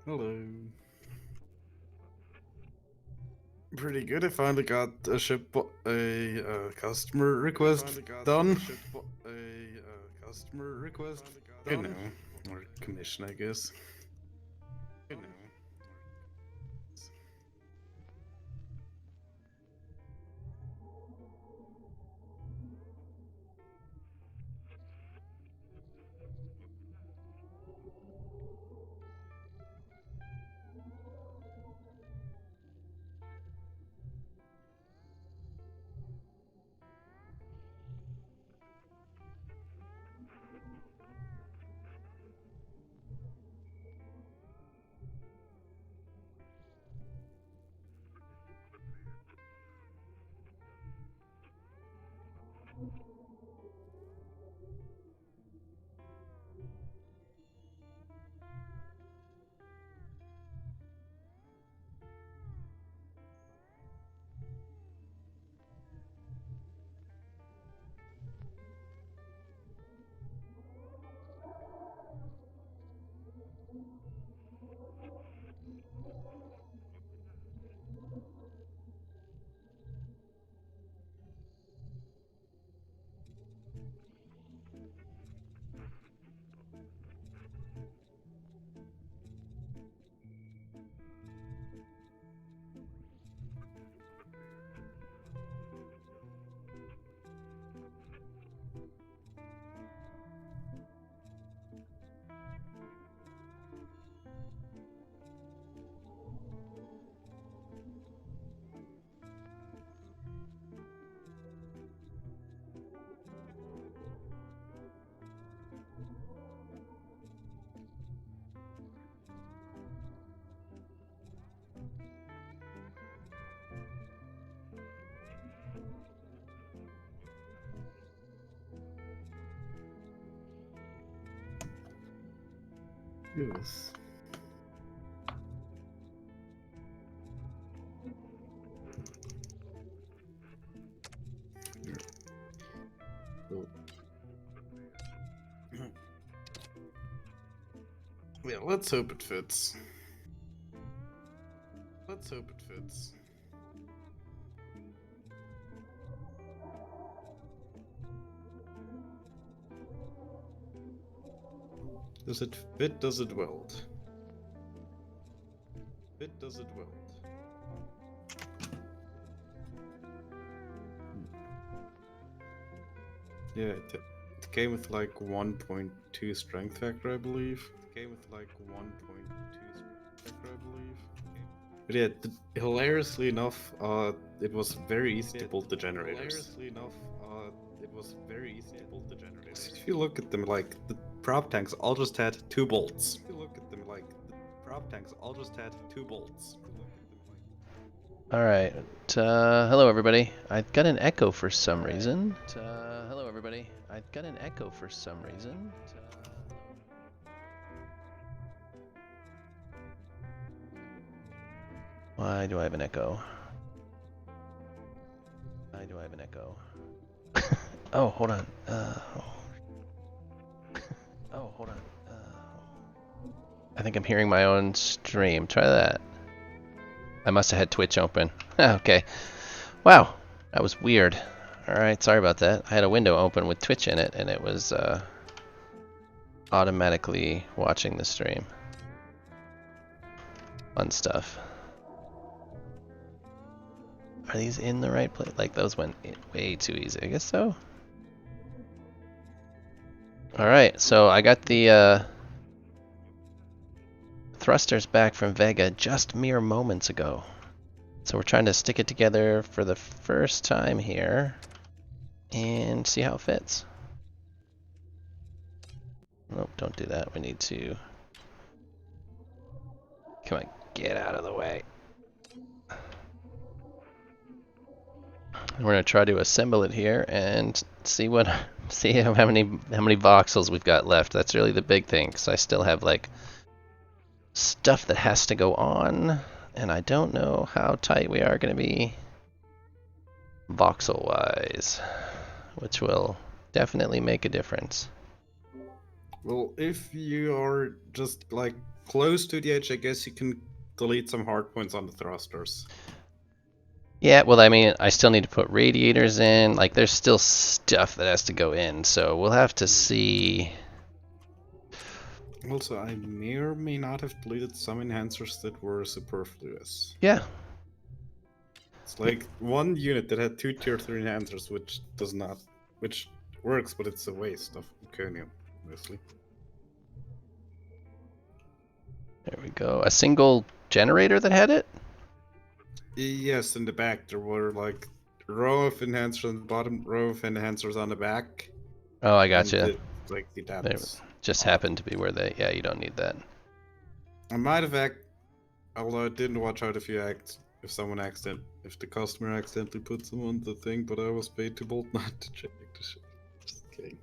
Hello. Pretty good. I finally got a customer request done. You know, or commission, I guess. You know. Yes. Oh. Yeah, let's hope it fits. Let's hope it fits. Does it fit? Does it weld? Fit? Does it weld? Yeah, it came with like 1.2 strength factor, I believe. It came with like 1.2 strength factor, I believe. But yeah, hilariously enough, it was very easy to build the generators. Hilariously enough, it was very easy to build the generators. If you look at them, like the prop tanks all just had 2 bolts. If you look at them, like the prop tanks all just had 2 bolts. Alright, hello everybody. I got an echo for some reason. Hello everybody. I got an echo for some reason. Why do I have an echo? Why do I have an echo? Oh, hold on. Oh, hold on. I think I'm hearing my own stream. Try that. I must have had Twitch open. Okay. Wow, that was weird. Alright, sorry about that. I had a window open with Twitch in it, and it was automatically watching the stream. Fun stuff. Are these in the right place? Like, those went way too easy. I guess so. Alright, so I got the thrusters back from Vega just mere moments ago. So we're trying to stick it together for the first time here and see how it fits. Nope, don't do that. We need to... Come on, get out of the way. We're going to try to assemble it here and see how many voxels we've got left. That's really the big thing, because I still have like stuff that has to go on, and I don't know how tight we are going to be voxel wise, which will definitely make a difference. Well, if you are just like close to the edge, I guess you can delete some hard points on the thrusters. Yeah, well, I mean, I still need to put radiators in. Like, there's still stuff that has to go in, so we'll have to see. Also, I may or may not have deleted some enhancers that were superfluous. Yeah. It's like one unit that had 2 tier 3 enhancers, which works, but it's a waste of Iconium, mostly. There we go. A single generator that had it? Yes, in the back there were like a row of enhancers on the bottom, row of enhancers on the back. Oh, I And gotcha. that's Just odd. happened to be where they. Yeah, you don't need that. I might have although I didn't watch out if if the customer accidentally put them on the thing, but I was paid to bolt not to check the shit. Just kidding.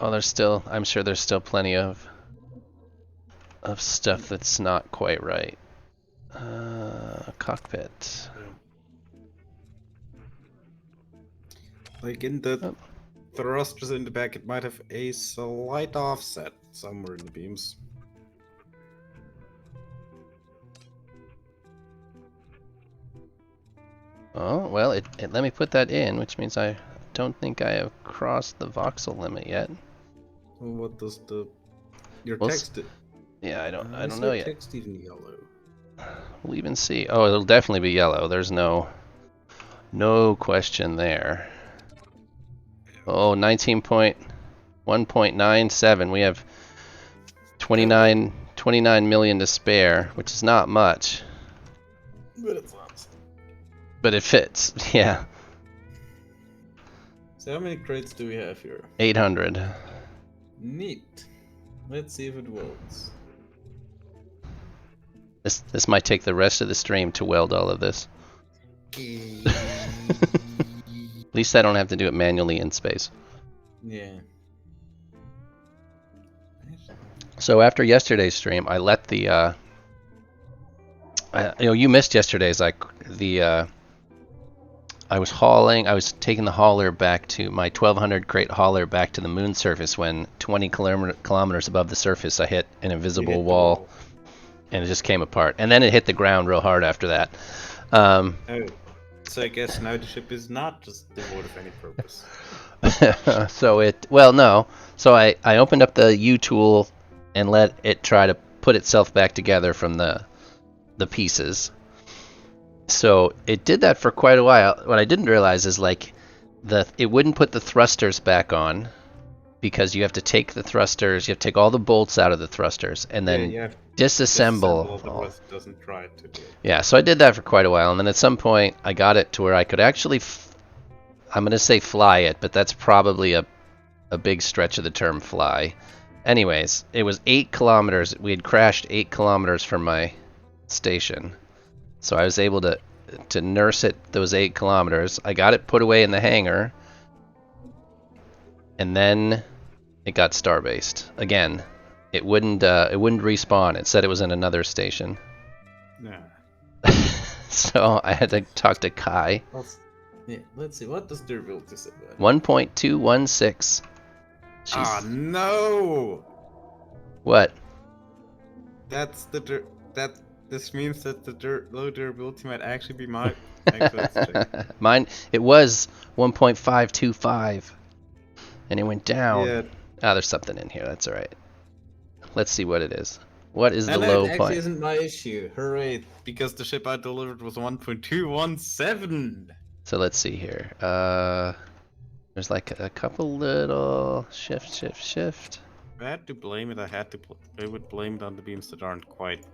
Oh, I'm sure there's still plenty of stuff that's not quite right. Cockpit. Like in the Oh. thrusters in the back, it might have a slight offset somewhere in the beams. Oh, well, it let me put that in, which means I don't think I have crossed the voxel limit yet. Well, what does your We'll text? Yeah, I Is don't know your yet. text even yellow? We'll even see. Oh, it'll definitely be yellow. There's no question there. Oh, 19.1.97. We have 29 million to spare, which is not much. But it's not. But it fits. Yeah. So how many crates do we have here? 800. Neat. Let's see if it welds. This might take the rest of the stream to weld all of this. At least I don't have to do it manually in space. Yeah. So after yesterday's stream, I let the you missed yesterday's I was taking the hauler back to my 1200 crate hauler back to the moon surface when 20 kilometers above the surface I hit an invisible wall and it just came apart. And then it hit the ground real hard after that. Oh, so I guess now the ship is not just devoid of any purpose. No. So I opened up the U tool and let it try to put itself back together from the pieces. So it did that for quite a while. What I didn't realize is it wouldn't put the thrusters back on because you have to take the thrusters, you have to take all the bolts out of the thrusters and then you have disassemble. otherwise it doesn't try to do it. Yeah, so I did that for quite a while, and then at some point I got it to where I could actually, I'm going to say fly it, but that's probably a big stretch of the term fly. Anyways, it was 8 kilometers. We had crashed 8 kilometers from my station. So I was able to nurse it those 8 kilometers. I got it put away in the hangar. And then it got starbased. Again, it wouldn't respawn. It said it was in another station. Nah. So I had to talk to Kai. Let's see. What does durability say? 1.216. Ah, no! What? That's this means that the low durability might actually be mine. Mine, it was 1.525. And it went down. Yeah. There's something in here. That's alright. Let's see what it is. What is the And low it actually point? isn't my issue. Hooray! Because the ship I delivered was 1.217. So let's see here. There's like a couple little shift. If I had to blame it, I would blame it on the beams that aren't quite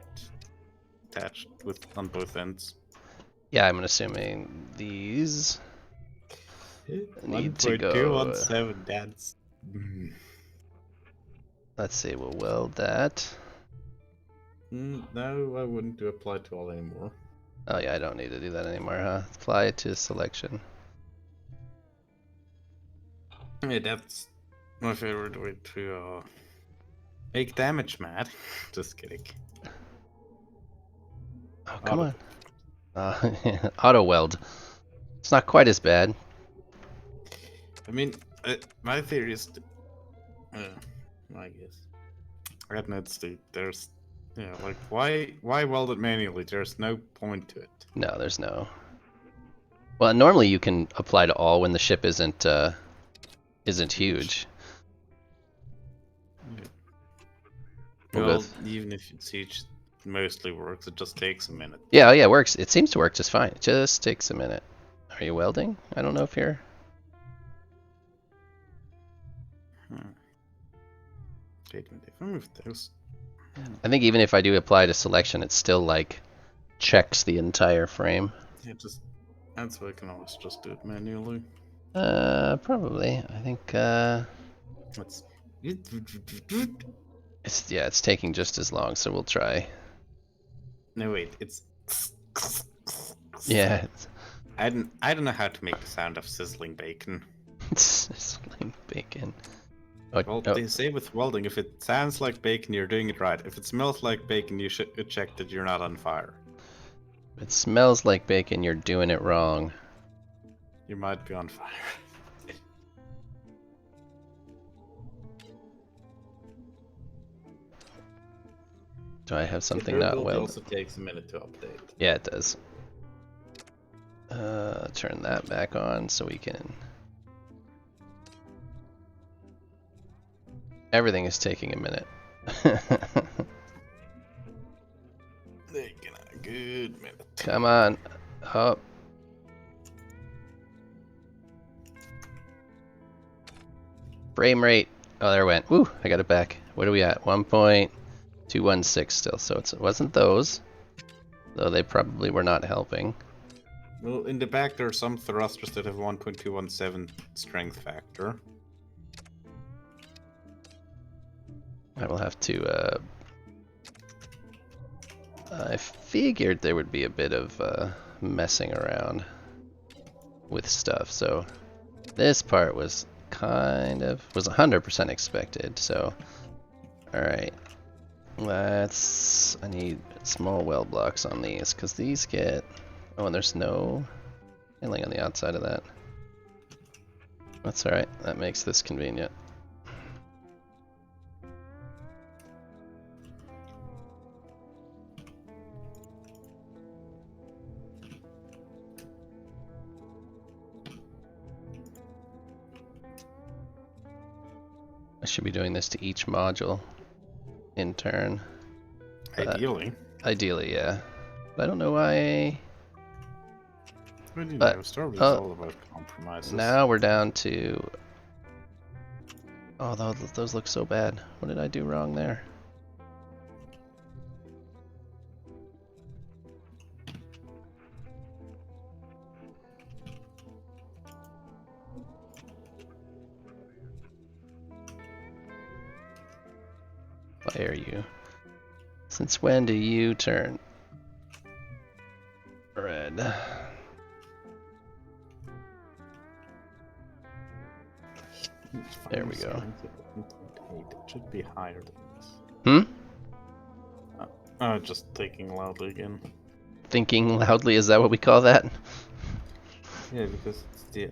attached on both ends. Yeah, I'm assuming these need to go. 1.217. That's. Let's see. We'll weld that. No, I wouldn't do apply to all anymore. Oh yeah, I don't need to do that anymore, huh? Apply to selection. Yeah, that's my favorite way to make damage, man. Just kidding. Oh, come on. Auto weld. It's not quite as bad. I mean, my theory is, I guess, Rednet's there's, yeah, like why weld it manually? There's no point to it. No, there's no. Well, normally you can apply to all when the ship isn't huge. Yeah. We'll Well, go even if Siege mostly works, it just takes a minute. yeah, oh yeah, it works. It seems to work just fine. It just takes a minute. Are you welding? I don't know if you're. Wait a minute, if I move those. I think even if I do apply to selection, it still like checks the entire frame. Yeah, just that's why I can always just do it manually. Probably. I think Let's. it's taking just as long, so we'll try. No wait, it's. Yeah. I don't know how to make the sound of sizzling bacon. Sizzling bacon. Oh, Well, oh, they say with welding, if it sounds like bacon, you're doing it right. If it smells like bacon, you should check that you're not on fire. it smells like bacon. You're doing it wrong. You might be on fire. Do I have something The not build welded? also takes a minute to update. Yeah, it does. Turn that back on so we can. Everything is taking a minute. Taking a good minute. Come on. Up. Frame rate. Oh, there it went. Woo, I got it back. What are we at? 1.216 still. So it wasn't those. Though they probably were not helping. Well, in the back there are some thrusters that have 1.217 strength factor. I will have to, I figured there would be a bit of messing around with stuff, so this part was 100% expected, so alright. I need small weld blocks on these, because these get... Oh, and there's no handling on the outside of that. That's alright, that makes this convenient. I should be doing this to each module in turn. Ideally. Ideally, yeah. But I don't know why... Well, you But, know, Starbase is all about compromises. Now we're down to... Oh, those look so bad. What did I do wrong there? Why are you? Since when do you turn red? There we go. It should be higher than this. Just thinking loudly again. Thinking loudly, is that what we call that? Yeah, because it's the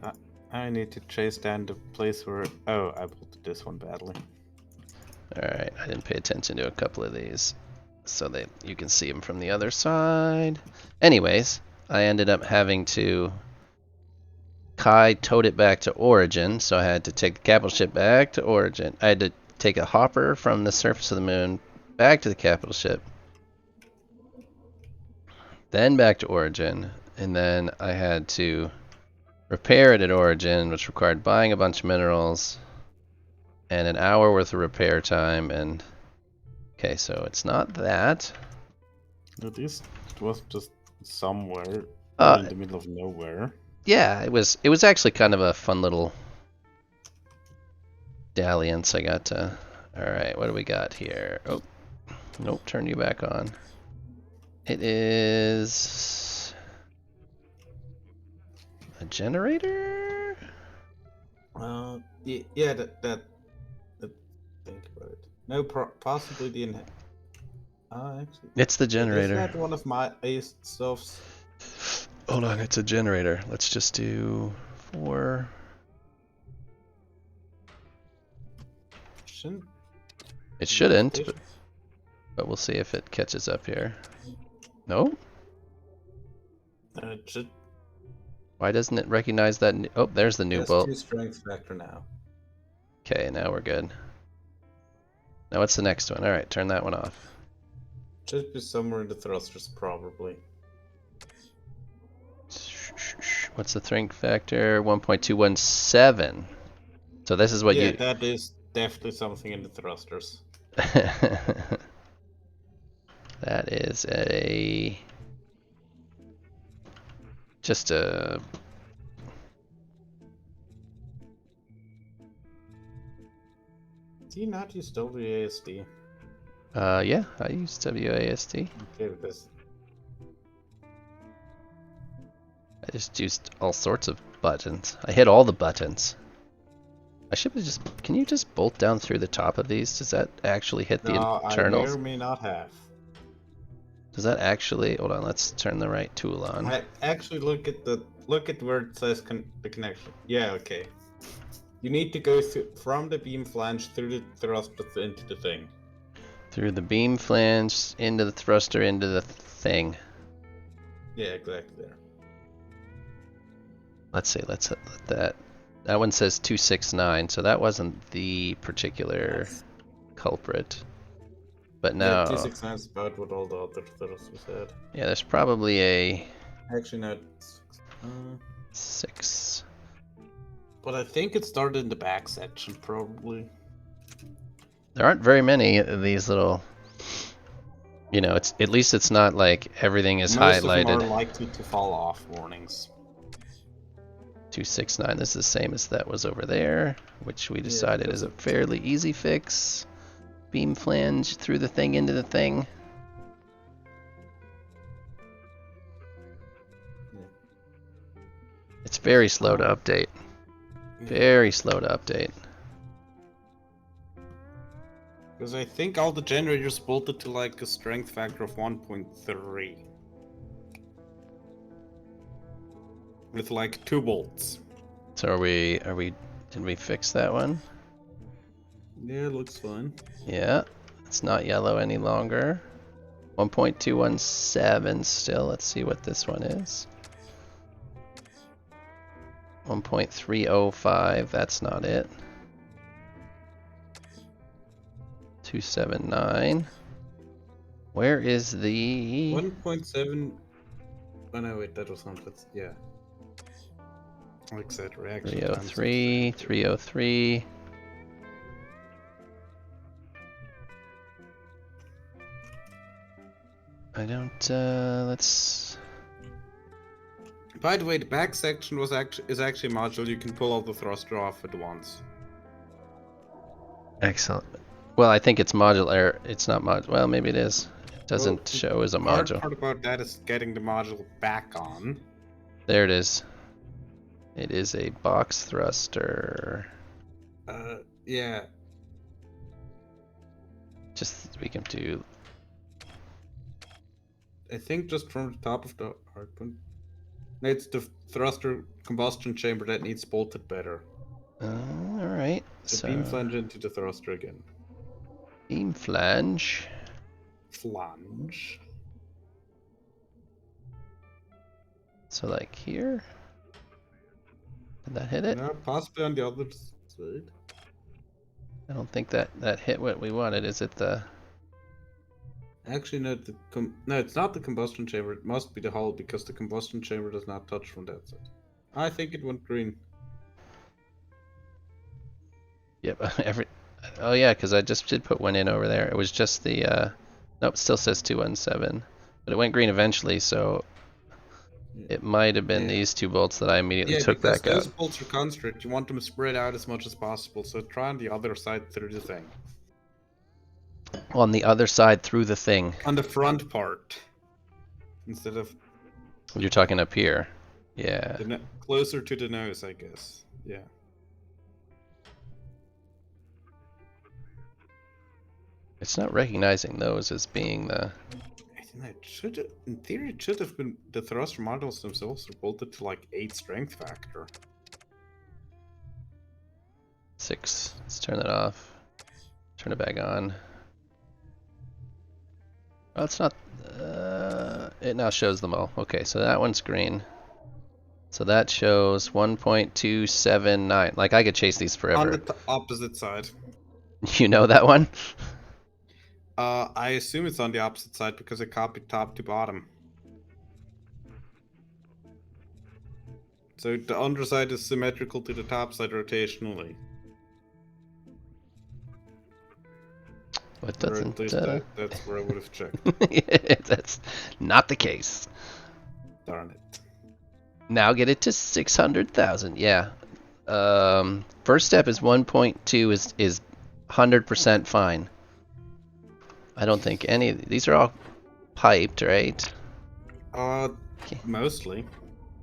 I need to chase down the place where. Oh, I pulled this one badly. Alright, I didn't pay attention to a couple of these. So that you can see them from the other side. Anyways, I ended up having to... Kai towed it back to Origin, so I had to take the capital ship back to Origin. I had to take a hopper from the surface of the moon back to the capital ship. Then back to Origin, and then I had to repair it at Origin, which required buying a bunch of minerals and an hour worth of repair time. And okay, so it's not that. At least it wasn't just somewhere in the middle of nowhere. Yeah, it was actually kind of a fun little dalliance. I got to... Alright, what do we got here? Oh, nope, turn you back on. It is A generator? Yeah, that think about it. No, possibly the actually, It's the yeah, this generator. had one of my ace stuffs. Hold on, it's a generator. Let's just do 4. Shouldn't It shouldn't, notification? but we'll see if it catches up here. No? It should. Why doesn't it recognize that? Oh, there's the new That's bolt. 2 strength factor now. Okay, now we're good. Now what's the next one? Alright, turn that one off. Should be somewhere in the thrusters, probably. What's the strength factor? 1.217. So this is what Yeah, you... that is definitely something in the thrusters. That is a... Just a... Do you not use WASD? Yeah, I use WASD. Okay, because I just used all sorts of buttons. I hit all the buttons. I should have just... Can you just bolt down through the top of these? Does that actually hit the no, I may internals? or may not have. Does that actually... Hold on, let's turn the right tool on. I actually look at where it says the connection. Yeah, okay. You need to go from the beam flange through the thrusters into the thing. Through the beam flange, into the thruster, into the thing. Yeah, exactly there. Let's see, let's let that... That one says 269, so that wasn't the particular culprit. But Yeah, now... 269 is about what all the other thrusters said. Yeah, there's probably a... Actually, no. 6. But I think it started in the back section, probably. There aren't very many of these little... You know, it's at least it's not like everything is Most highlighted. of them are likely to fall off warnings. 269, this is the same as that was over there, which we decided is a fairly easy fix. Beam flange through the thing into the thing. Yeah. It's very slow to update. Very slow to update. Because I think all the generators bolted to like a strength factor of 1.3. With like 2 bolts. So did we fix that one? Yeah, it looks fine. Yeah, it's not yellow any longer. 1.217 still. Let's see what this one is. 1.305, that's not it. 279. Where is the... 1.7. Oh no, wait, that was not. Yeah. Like I said, reaction time. 303, 303. I don't, let's... By the way, the back section is actually modular. You can pull all the thruster off at once. Excellent. Well, I think it's modular. It's not modular. Well, maybe it is. It doesn't show as a The hard module. part about that is getting the module back on. There it is. It is a box thruster. Yeah. Just, we can do... I think just from the top of the hard point. No, it's the thruster combustion chamber that needs bolted better. Alright. So beam flange into the thruster again. Beam flange. Flange. So like here? Did that hit it? No, possibly on the other side. I don't think that hit what we wanted. Is it the... Actually, no. No, it's not the combustion chamber. It must be the hull because the combustion chamber does not touch from that side. I think it went green. Yep. Oh yeah, because I just did put one in over there. It was just the... Nope, it still says 217. But it went green eventually, so... It might have been these 2 bolts that I immediately took back out. Those bolts are constant. You want them spread out as much as possible, so try on the other side through the thing. On the other side through the thing. On the front part. Instead of... You're talking up here. Yeah. Closer to the nose, I guess. Yeah. It's not recognizing those as being the... I think it should, in theory, it should have been the thruster models themselves are bolted to like 8 strength factor. 6. Let's turn that off. Turn it back on. Oh, it's not... it now shows them all. Okay, so that one's green. So that shows 1.279. Like, I could chase these On forever. the opposite side. You know that one? I assume it's on the opposite side because it copied top to bottom. So the underside is symmetrical to the top side rotationally. What Or doesn't... at least that's where I would have checked. That's not the case. Darn it. Now get it to 600,000. Yeah. First step is 1.2 is 100% fine. I don't think any of these are all piped, right? Mostly.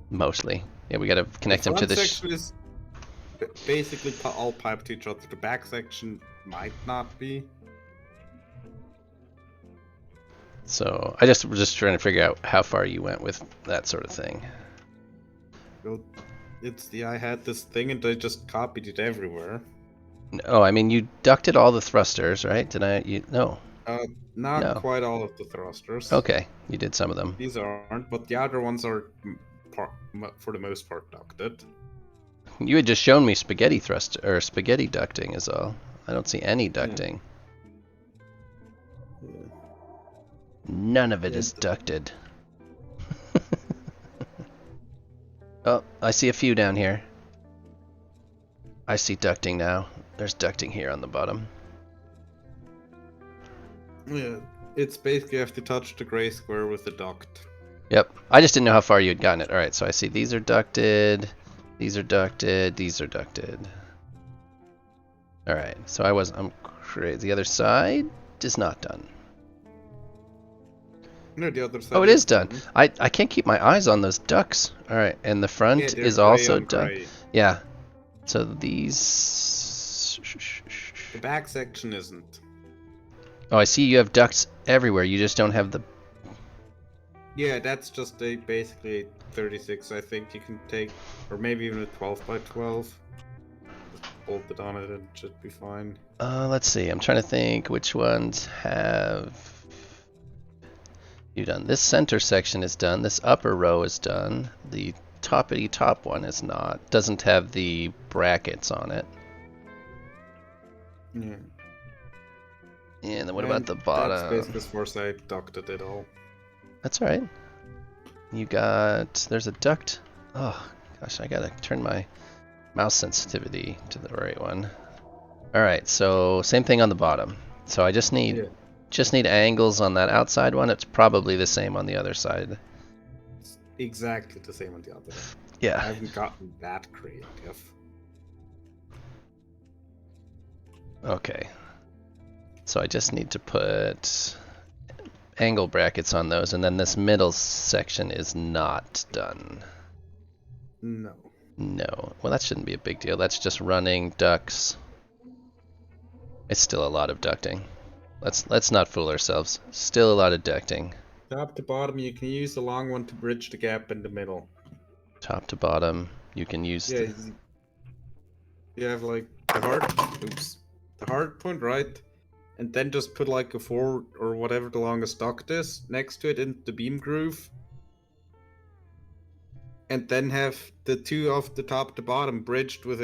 Mostly. Yeah, we gotta connect The them to front the... section is basically all piped to each other. The back section might not be. So I was just trying to figure out how far you went with that sort of thing. Well, I had this thing and I just copied it everywhere. Oh, I mean, you ducted all the thrusters, right? Did I? No. Not No. quite all of the thrusters. Okay, you did some of them. These aren't, but the other ones are for the most part ducted. You had just shown me spaghetti thrust or spaghetti ducting is all. I don't see any ducting. Yeah. None of it is ducted. Oh, I see a few down here. I see ducting now. There's ducting here on the bottom. Yeah, it's basically you have to touch the gray square with the duct. Yep. I just didn't know how far you had gotten it. Alright, so I see these are ducted, these are ducted, these are ducted. Alright, so I'm crazy. The other side is not done. No, the other side. Oh, it is done. I can't keep my eyes on those ducts. Alright, and the front is also done. Yeah. So these... The back section isn't. Oh, I see you have ducts everywhere. You just don't have the... Yeah, that's just basically a 36. I think you can take, or maybe even a 12 by 12. Just bolt it on it and it should be fine. Let's see. I'm trying to think which ones have you done. This center section is done. This upper row is done. The toppity top one is not. Doesn't have the brackets on it. Yeah. And then what about the bottom? That's basically as far as I ducted it all. That's alright. You got... There's a duct. Oh, gosh, I gotta turn my mouse sensitivity to the right one. Alright, so same thing on the bottom. So I just need angles on that outside one. It's probably the same on the other side. It's exactly the same on the other. Yeah. I haven't gotten that creative. Okay. So I just need to put angle brackets on those, and then this middle section is not done. No. No. Well, that shouldn't be a big deal. That's just running ducts. It's still a lot of ducting. Let's not fool ourselves. Still a lot of ducting. Top to bottom, you can use the long one to bridge the gap in the middle. Top to bottom, you can use. Yeah, you have like the hard point, right? And then just put like a 4 or whatever the longest duct is next to it in the beam groove. And then have the two off the top to bottom bridged with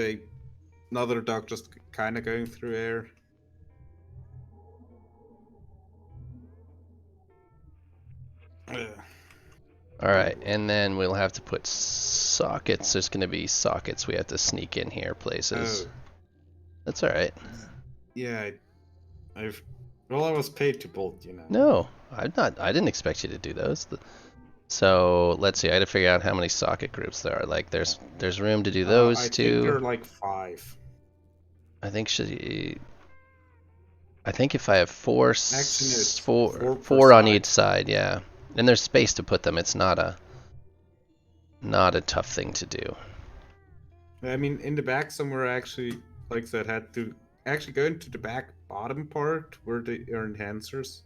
another duct just kind of going through air. Alright, and then we'll have to put sockets. There's going to be sockets we have to sneak in here places. Oh. That's alright. Yeah, I was paid to bolt, you know. No, I didn't expect you to do those. So let's see. I had to figure out how many socket groups there are. Like, there's room to do those two. I think there are like 5. I think if I have four on each side, yeah. And there's space to put them. It's not a. not a tough thing to do. I mean, in the back somewhere, I actually, like I said, had to actually go into the back bottom part where they are enhancers.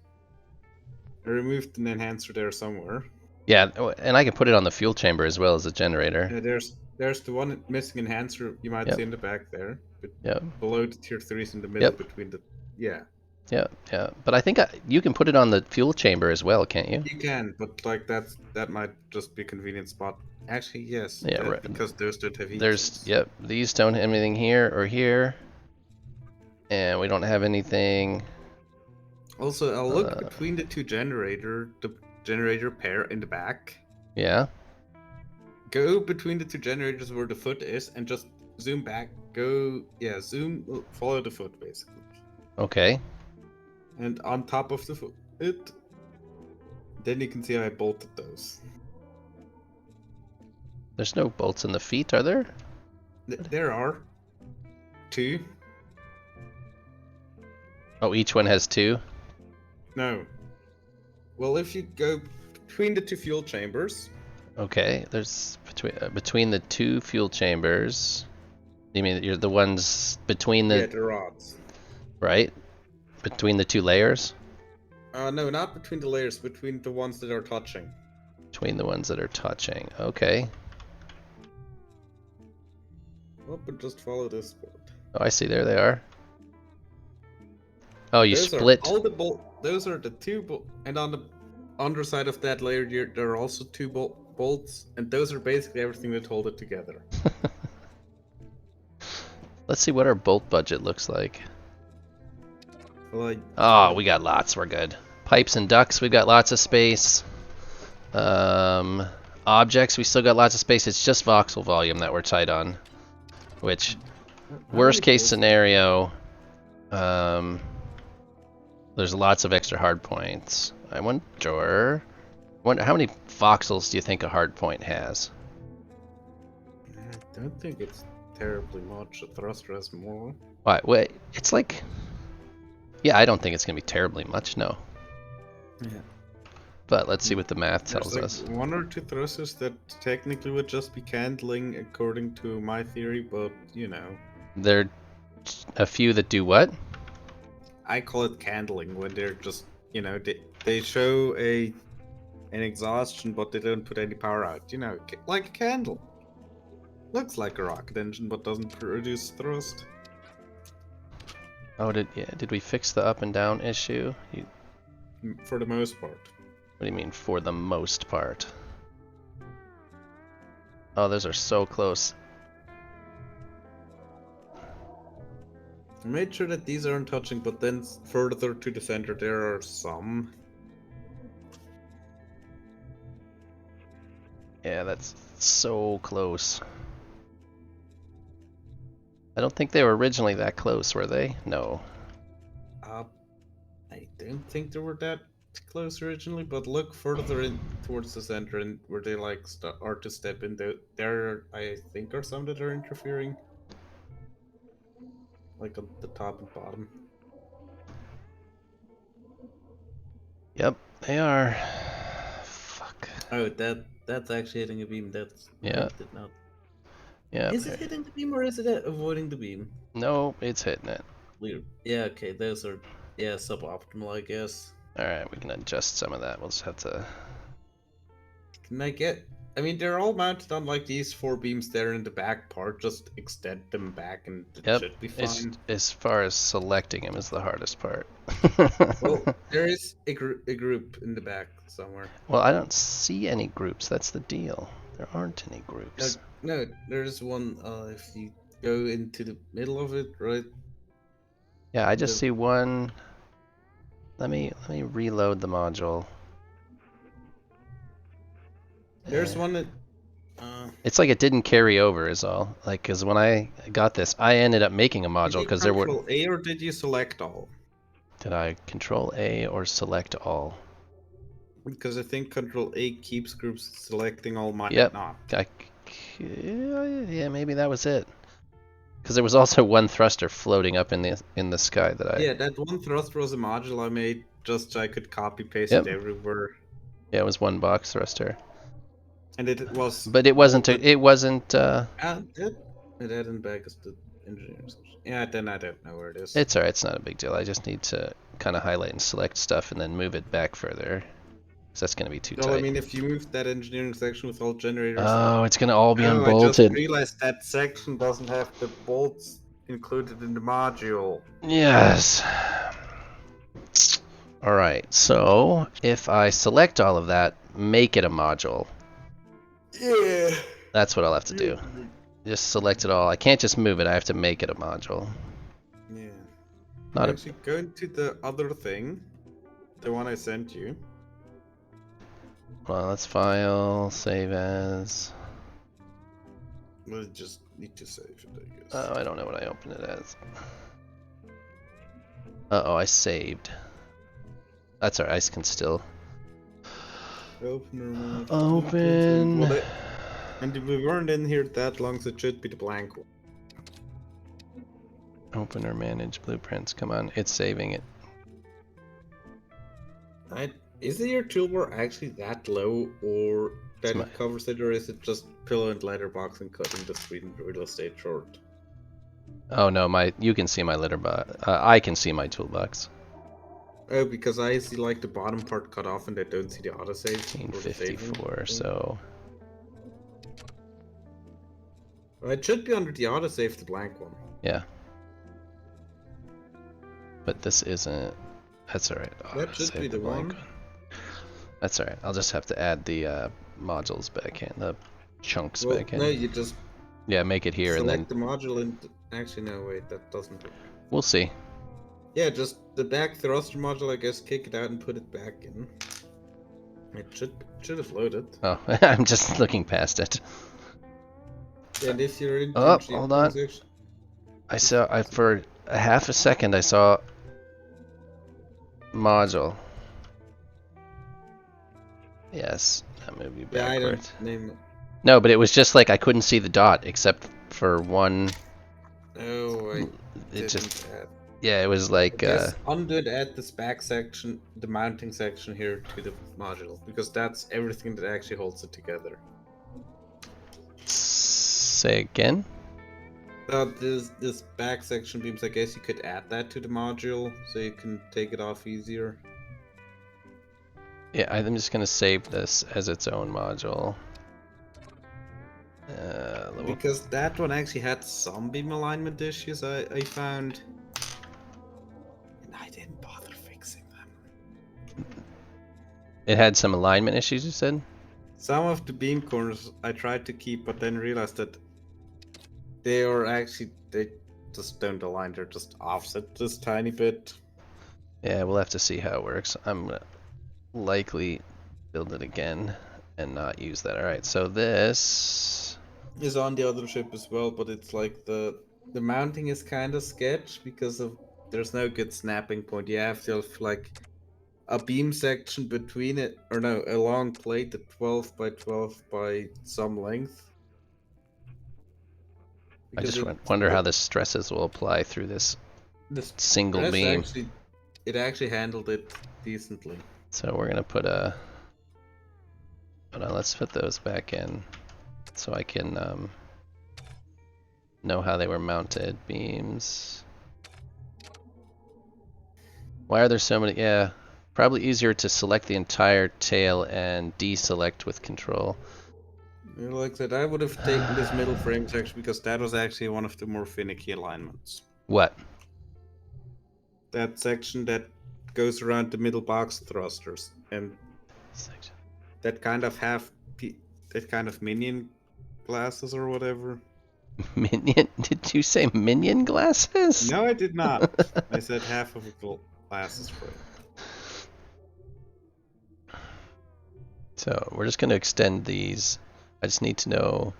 I removed an enhancer there somewhere. Yeah, and I can put it on the fuel chamber as well as a generator. Yeah, there's the one missing enhancer you might Yep. see in the back there, but Yep. below the tier 3s in the middle Yep. between the yeah. Yeah. Yeah. But I think you can put it on the fuel chamber as well, can't you? You can, but like that might just be a convenient spot. Actually, yes, Yeah. Right. because those don't have There's heat yep. These don't have anything here or here, and we don't have anything. Also, I'll look between the the generator pair in the back. Yeah. Go between the two generators where the foot is, and just zoom back. Zoom, follow the foot basically. Okay. And on top of the foot, then you can see how I bolted those. There's no bolts in the feet, are there? There are 2. Oh, each one has 2. No. Well, if you go between the 2 fuel chambers. Okay. There's between the 2 fuel chambers. You mean you're the ones between the? Yeah, the rods. Right. Between the 2 layers. No, not between the layers. Between the ones that are touching. Between the ones that are touching. Okay. Oh, but just follow this board. Oh, I see. There they are. Oh, you Those split. Are all the those are the 2 and on the underside of that layer, there are also 2 bolts, and those are basically everything that hold it together. Let's see what our bolt budget looks like. Like, Oh, we got lots. We're good. Pipes and ducts, we've got lots of space. Objects, we still got lots of space. It's just voxel volume that we're tight on. Which, worst case scenario, there's lots of extra hard points. I wonder how many voxels do you think a hard point has? I don't think it's terribly much. A thruster has more. Wait, it's like... Yeah, I don't think it's going to be terribly much, no. Yeah. But let's see what the math tells There's us. 1 or 2 thrusters that technically would just be candling according to my theory, but, you know. There are a few that do what? I call it candling when they're just, you know, they show an exhaustion, but they don't put any power out. You know, like a candle. Looks like a rocket engine, but doesn't produce thrust. Oh, did we fix the up and down issue? For the most part. What do you mean, for the most part? Oh, those are so close. I made sure that these aren't touching, but then further to the center there are some. Yeah, that's so close. I don't think they were originally that close, were they? No. I don't think they were that close originally, but look further in towards the center and where they like are to step in. There, I think, are some that are interfering. Like on the top and bottom. Yep, they are. Fuck. Oh, that's actually hitting a beam. That's Yeah. did not. Yeah. Is it hitting the beam or is it avoiding the beam? No, it's hitting it. Weird. Yeah. Okay. Those are suboptimal, I guess. All right, we can adjust some of that. We'll just have to. Can I get? I mean, they're all mounted on like these 4 beams there in the back part. Just extend them back and it should be fine. As far as selecting them is the hardest part. Well, there is a group in the back somewhere. Well, I don't see any groups. That's the deal. There aren't any groups. No, there's one. If you go into the middle of it, right? Yeah, I just see one. Let me reload the module. There's one that. It's like it didn't carry over, is all. Like, cause when I got this, I ended up making a module because there were. Control A or did you select all? Did I Control A or select all? Because I think Control A keeps groups, selecting all might Yep. not. Yeah, maybe that was it. Because there was also one thruster floating up in the sky that I. Yeah, that one thruster was a module I made just so I could copy paste Yep. it everywhere. Yeah, it was one box thruster. And it was. But it wasn't. It wasn't. It hadn't back as the engineering section. Yeah, then I don't know where it is. It's alright. It's not a big deal. I just need to kind of highlight and select stuff and then move it back further. So that's gonna be too Well, I tight. mean, if you move that engineering section with all generators. Oh, it's gonna all be Oh, I just unbolted. realized that section doesn't have the bolts included in the module. Yes. Alright, so if I select all of that, make it a module. Yeah. That's what I'll have to do. Just select it all. I can't just move it, I have to make it a module. Yeah. Not Actually, go into the other thing. The one I sent you. Well, let's file, save as. We'll just need to save it, I guess. Oh, I don't know what I opened it as. Uh-oh, I saved. That's alright, I can still. Open. Well, and we weren't in here that long, so it should be the blank one. Open or manage blueprints. Come on, it's saving it. Is your toolbar actually that low, or that it covers it, or is it just pillow and letterbox and cutting the screen real estate short? Oh no, you can see my letterbox. I can see my toolbox. Oh, because I see like the bottom part cut off and I don't see the autosave. 1854, so. Well, it should be under the autosave, the blank one. Yeah. But this isn't. That's alright. That should be the one. That's alright. I'll just have to add the modules back in, the chunks back in. No, you just. Yeah, make it here and then. Select the module and. Actually, no, wait, that doesn't work. We'll see. Yeah, just the back thruster module, I guess, kick it out and put it back in. It should have loaded. Oh, I'm just looking past it. And if you're in hold on. For a half a second I saw module. Yes, that moved you backwards. Yeah, I don't name it. No, but it was just like I couldn't see the dot except for one. Oh, it just. Yeah, it was like. Undo and add this back section, the mounting section here to the module, because that's everything that actually holds it together. Say again? This back section beams, I guess you could add that to the module so you can take it off easier. Yeah, I'm just gonna save this as its own module. Because that one actually had some beam alignment issues I found. And I didn't bother fixing them. It had some alignment issues, you said? Some of the beam corners I tried to keep, but then realized that they just don't align, they're just offset just tiny bit. Yeah, we'll have to see how it works. I'm gonna likely build it again and not use that. Alright, so this is on the other ship as well, but it's like the mounting is kind of sketch because of there's no good snapping point. You have to have like a beam section between it, or no, a long plate at 12 by 12 by some length. Because I just wonder how the stresses will apply through this single beam. It actually handled it decently. So we're gonna put a. Hold on, let's put those back in, so I can know how they were mounted. Beams. Why are there so many? Yeah, probably easier to select the entire tail and deselect with control. Like I said, I would have taken this middle frame section because that was actually one of the more finicky alignments. What? That section that goes around the middle box thrusters and section. That kind of minion glasses or whatever. Minion? Did you say minion glasses? No, I did not. I said half of a glasses frame. So we're just going to extend these. I just need to know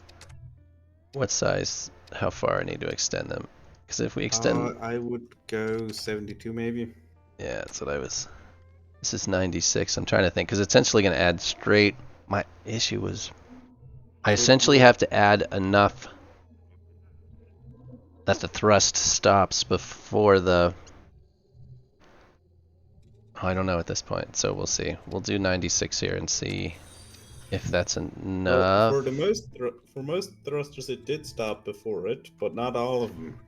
what size, how far I need to extend them. Because if we extend... I would go 72 maybe. Yeah, that's what I was... This is 96. I'm trying to think, because it's essentially going to add straight... My issue was... I essentially have to add enough that the thrust stops before the... I don't know at this point, so we'll see. We'll do 96 here and see If that's Well, enough. for most thrusters, it did stop before it, but not all of them.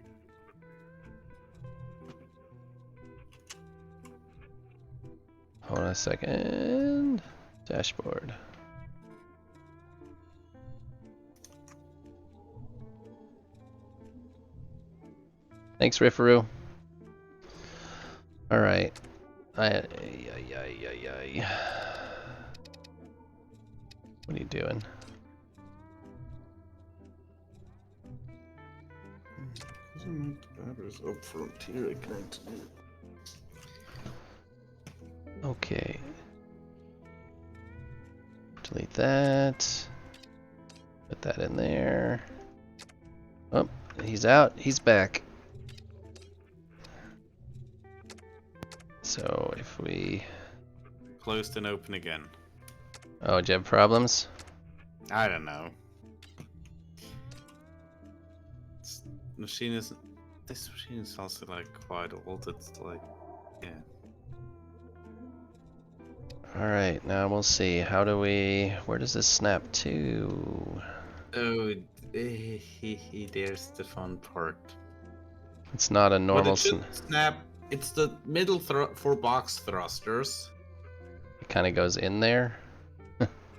Hold on a second. Dashboard. Thanks, Riffaroo. All right. What are you doing? Batteries up front here, I can't. Okay. Delete that. Put that in there. Oh, he's out. He's back. So if we... Closed and open again. Oh, do you have problems? I don't know. This machine is also like quite old. It's like, yeah. Alright, now we'll see. How do we... Where does this snap to? Oh, there's the fun part. It's not a But normal it should snap. It's the middle for box thrusters. It kind of goes in there.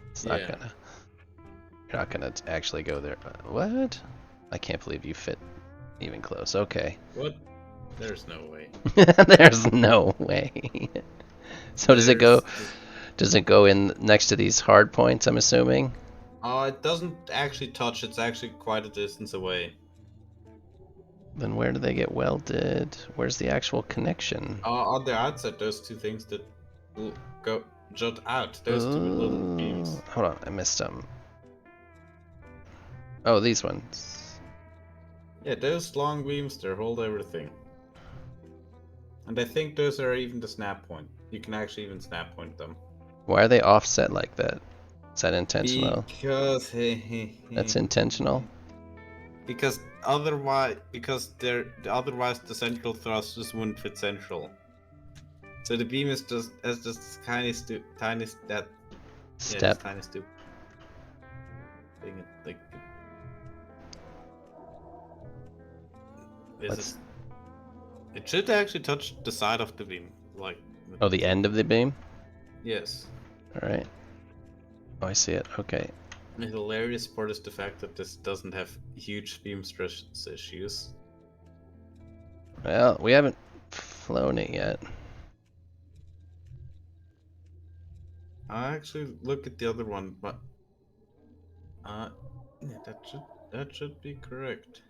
It's not Yeah. gonna... You're not gonna actually go there. What? I can't believe you fit even close. Okay. What? There's no way. There's no way. So does it go... Does it go in next to these hard points, I'm assuming? It doesn't actually touch. It's actually quite a distance away. Then where do they get welded? Where's the actual connection? On the outside, those two things that will go jut out. Those two little beams. Hold on, I missed some. Oh, these ones. Yeah, those long beams there hold everything. And I think those are even the snap point. You can actually even snap point them. Why are they offset like that? Is that intentional? Because That's intentional? Because otherwise the central thrusters wouldn't fit central. So the beam is just tiny step. Step. Yeah, just tiny step. Like it should actually touch the side of the beam, like. Oh, the end of the beam? Yes. All right. Oh, I see it. Okay. The hilarious part is the fact that this doesn't have huge beam stress issues. Well, we haven't flown it yet. I actually look at the other one, but yeah, that should be correct.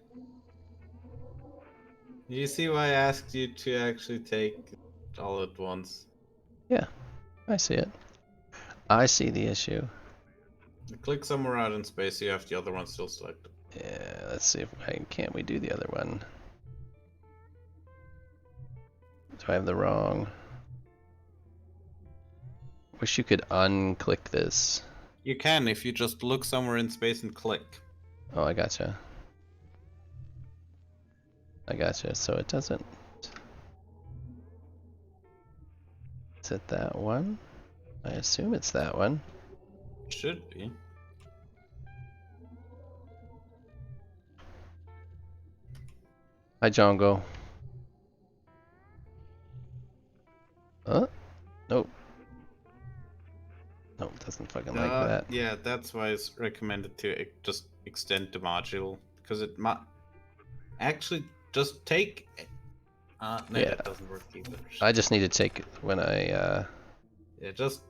You see why I asked you to actually take it all at once? Yeah, I see it. I see the issue. Click somewhere out in space, so you have the other one still selected. Yeah, let's see if can't we do the other one? Do I have the wrong? Wish you could unclick this. You can if you just look somewhere in space and click. Oh, I gotcha. I gotcha. So it doesn't. Is it that one? I assume it's that one. Should be. Hi, Jongo. Nope. Nope, doesn't fucking like that. Yeah, that's why it's recommended to just extend the module, because it might actually just take. No, Yeah. that doesn't work either. I just need to take it when I. Yeah, just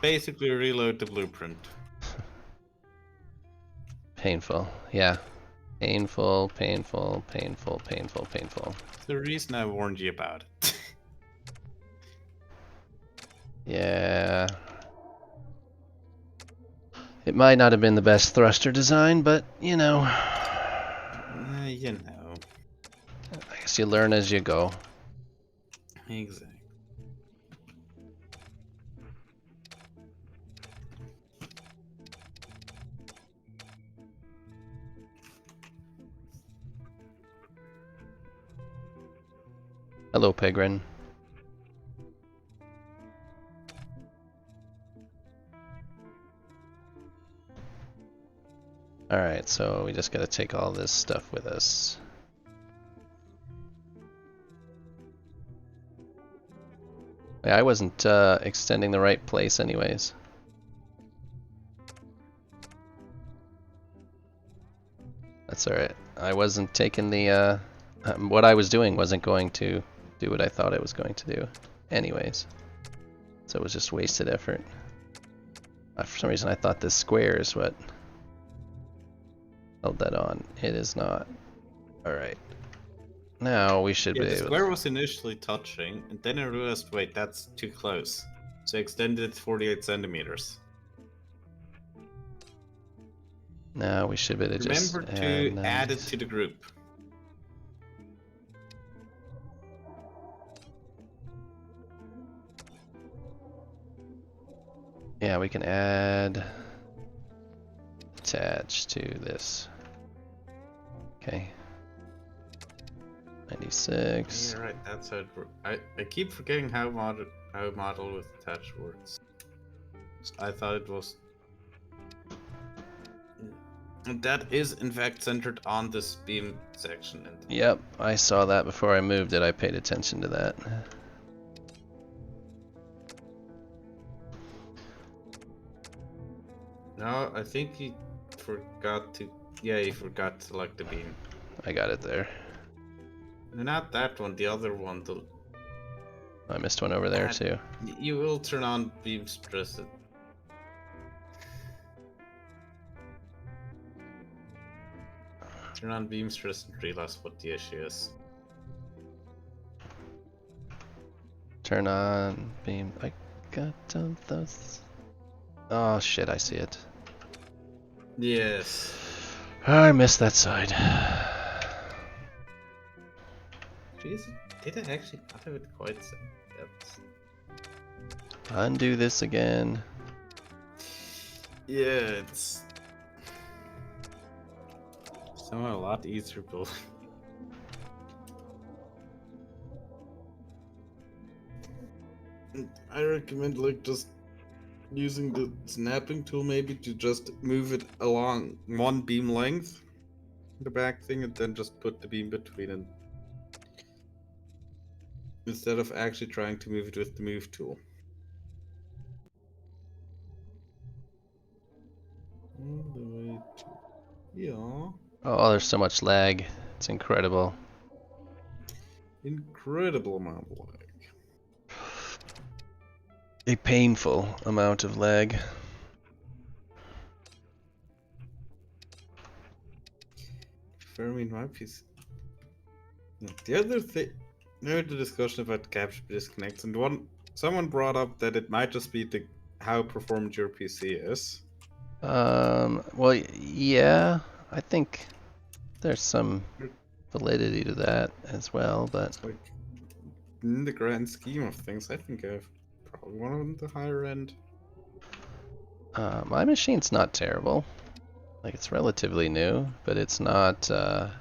basically reload the blueprint. Painful. Yeah. Painful, painful, painful, painful, painful. The reason I warned you about it. Yeah. It might not have been the best thruster design, but you know. You know. I guess you learn as you go. Exactly. Hello, Pegrin. Alright, so we just gotta take all this stuff with us. Yeah, I wasn't extending the right place anyways. That's alright. I wasn't taking the, what I was doing wasn't going to do what I thought it was going to do anyways. So it was just wasted effort. For some reason I thought this square is what held that on. It is not. Alright. Now we should Yeah, be the able square to... was initially touching, and then I realized, wait, that's too close. So I extended it 48 centimeters. Now we should be able to just Remember add to add it 90. to the group. Yeah, we can add attach to this. Okay. 96. Yeah, right, that's how it works. I keep forgetting how model with attach works. I thought it was... And that is in fact centered on this beam section. Yep, I saw that before I moved it. I paid attention to that. No, I think he forgot to... Yeah, he forgot to select the beam. I got it there. No, not that one, the other one. I missed one over there too. You will turn on beam stress. Turn on beam stress and realize what the issue is. Turn on beam. I got those. Oh shit, I see it. Yes. I missed that side. Jeez, did I actually not have it quite set? Undo this again. Yeah, it's somehow a lot easier building. I recommend like just using the snapping tool maybe to just move it along one beam length, the back thing, and then just put the beam between it. Instead of actually trying to move it with the move tool. All the way to... Yeah. Oh, there's so much lag. It's incredible. Incredible amount of lag. A painful amount of lag. Fermi my piece. The other thing, the discussion about capture disconnects, and someone brought up that it might just be how performed your PC is. Well, yeah, I think there's some validity to that as well, but Like, in the grand scheme of things, I think I've probably one of the higher end. my machine's not terrible. Like, it's relatively new, but it's not a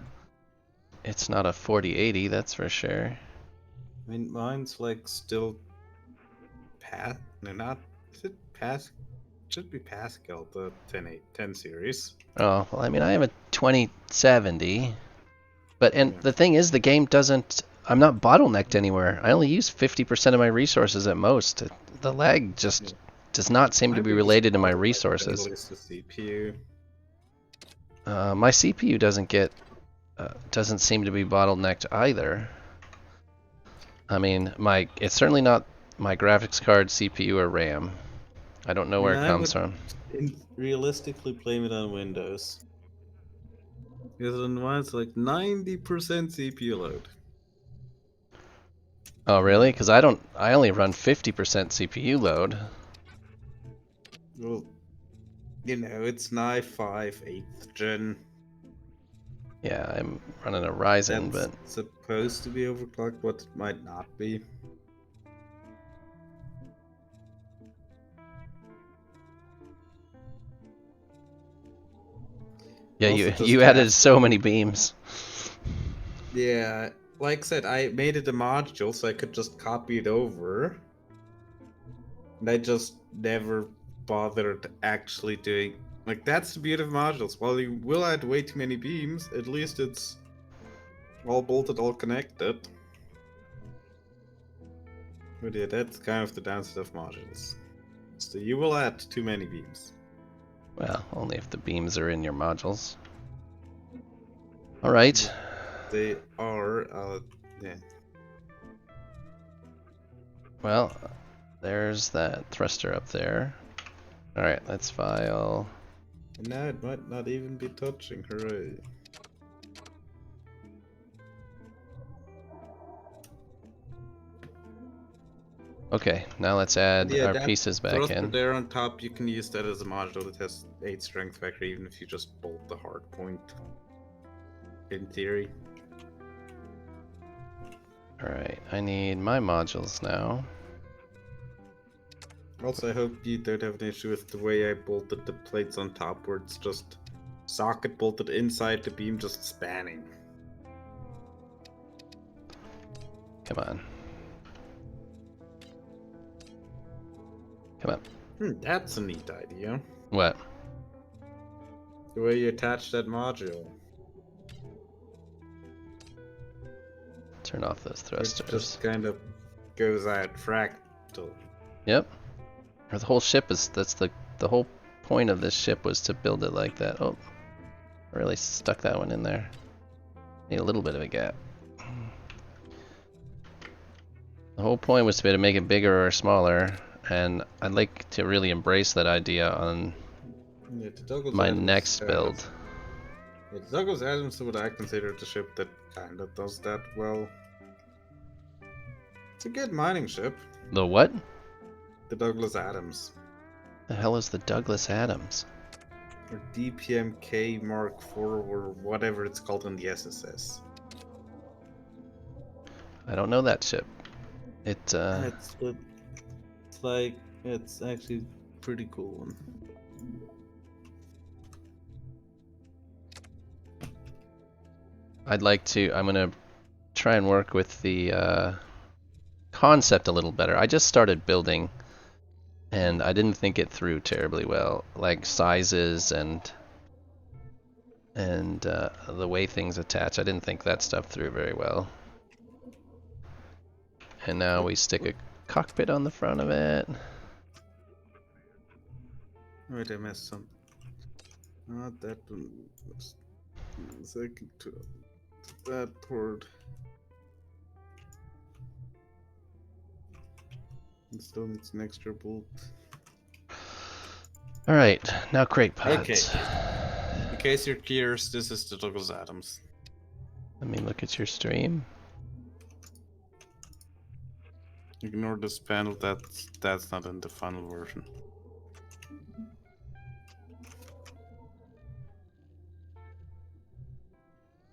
4080, that's for sure. I mean, mine's like still no, not, is it should be Pascal, the 10 series. Oh, well, I mean, I have a 2070, but Yeah. the thing is, the game doesn't. I'm not bottlenecked anywhere. I only use 50% of my resources at most. The lag just does not seem to be related to my resources. The CPU. My CPU doesn't seem to be bottlenecked either. I mean, it's certainly not my graphics card, CPU, or RAM. I don't know where it comes from. Realistically, blame it on Windows. Because on mine it's like 90% CPU load. Oh, really? Because I only run 50% CPU load. Well, you know, it's an i5 8th gen. Yeah, I'm running a Ryzen, That's but supposed to be overclocked, but it might not be. yeah, Also you just added so many beams. Yeah, like I said, I made it a module so I could just copy it over. And I just never bothered actually doing Like, that's the beauty of modules. While you will add way too many beams, at least it's all bolted, all connected. But yeah, that's kind of the downside of modules. So you will add too many beams. Well, only if the beams are in your modules. Alright. They are, yeah. Well, there's that thruster up there. Alright, let's file. And now it might not even be touching, hooray. Okay, now let's add Yeah, our that pieces back thruster in. there on top, you can use that as a module. It has 8 strength factor, even if you just bolt the hard point. In theory. Alright, I need my modules now. Also, I hope you don't have an issue with the way I bolted the plates on top, where it's just socket bolted inside the beam, just spanning. Come on. Come on. That's a neat idea. What? The way you attach that module. Turn off those It thrusters. just kind of goes out fractal. Yep. Or the whole ship is, that's the whole point of this ship was to build it like that. Oh, I really stuck that one in there. Need a little bit of a gap. The whole point was to be able to make it bigger or smaller, and I'd like to really embrace that idea on Yeah, the Douglas my Adams, next build. Yeah, the Douglas Adams is what I consider the ship that kind of does that well. It's a good mining ship. The what? The Douglas Adams. The hell is the Douglas Adams? Or DPMK Mark IV, or whatever it's called in the SSS. I don't know that ship. It's like, it's actually pretty cool one. I'd like to, I'm gonna try and work with the concept a little better. I just started building and I didn't think it through terribly well, like sizes and the way things attach. I didn't think that stuff through very well. And now we stick a cockpit on the front of it. Wait, I missed some. Not that one. Second to that port. It still needs an extra bolt. Alright, now crate pods. Okay. In case you're curious, this is the Douglas Adams. Let me look at your stream. Ignore this panel, that's not in the final version.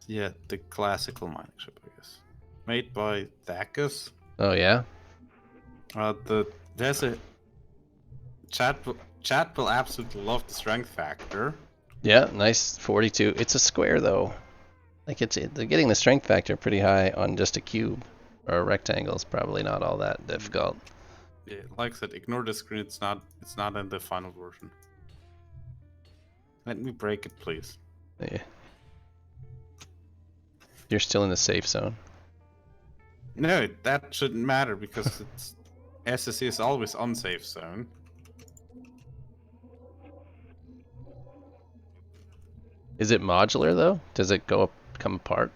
Yeah, the classical mining ship, I guess. Made by Thackus. Oh yeah? There's a chat will absolutely love the strength factor. Yeah, nice 42. It's a square though. Like they're getting the strength factor pretty high on just a cube. Or a rectangle is probably not all that difficult. Yeah, like I said, ignore the screen, it's not in the final version. Let me break it, please. Yeah. You're still in the safe zone. No, that shouldn't matter because it's SSC is always unsafe zone. Is it modular though? Does it come apart?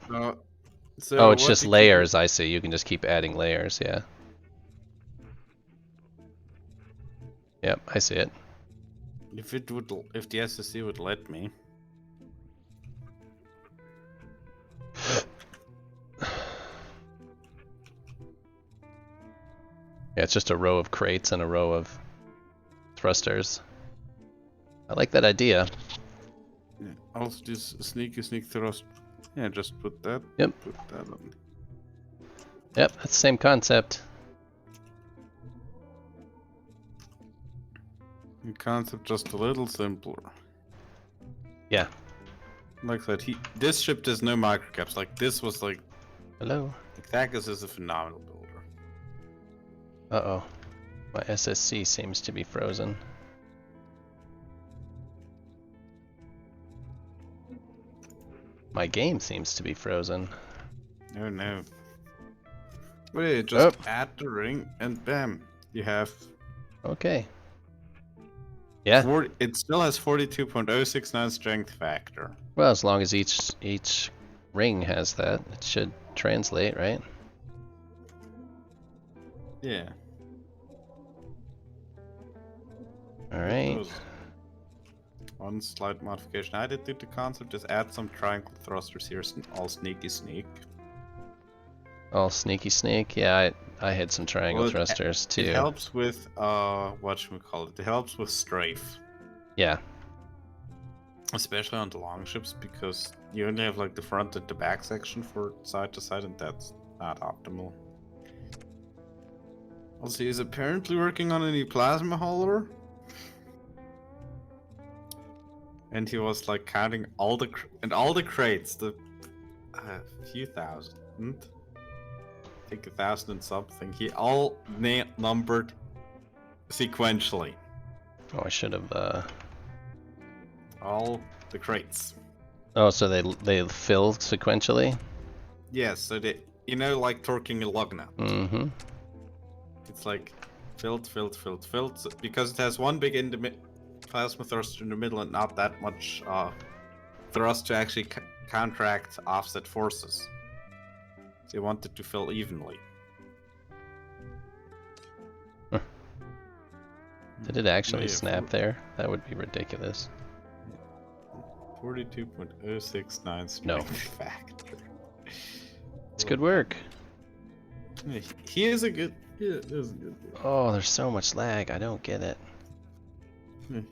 So Oh, it's what just you layers, I see. You can just keep adding layers, yeah. Yep, I see it. If the SSC would let me. Yeah, it's just a row of crates and a row of thrusters. I like that idea. Yeah, also this sneak thrust. Yeah, just put that. Yep. Put that on. Yep, that's the same concept. The concept just a little simpler. Yeah. Like I said, this ship does no microcaps. Like this was like. Hello. Thackus is a phenomenal builder. Uh-oh. My SSC seems to be frozen. My game seems to be frozen. Oh no. Wait, just Oh. add the ring and bam, you have. Okay. Yeah. It still has 42.069 strength factor. Well, as long as each ring has that, it should translate, right? Yeah. All right. One slight modification I did to the concept is add some triangle thrusters here, all sneaky sneak. All sneaky sneak. Yeah, I had some triangle thrusters too. It helps with it helps with strafe. Yeah. Especially on the long ships, because you only have like the front and the back section for side to side, and that's not optimal. Also, he's apparently working on a new plasma hauler. And he was like counting all the crates, the few thousand, I think 1,000 and something. He all numbered sequentially. Oh, I should have. All the crates. Oh, so they fill sequentially? Yes, so they, like torquing a lug nut. Mm-hmm. It's like filled, so, because it has one big plasma thruster in the middle and not that much thrust to actually counteract offset forces. So you want it to fill evenly. Huh. Did it actually snap there? That would be ridiculous. 42.069 strength factor. It's good work. He is a good. Yeah, is a good work. Oh, there's so much lag. I don't get it.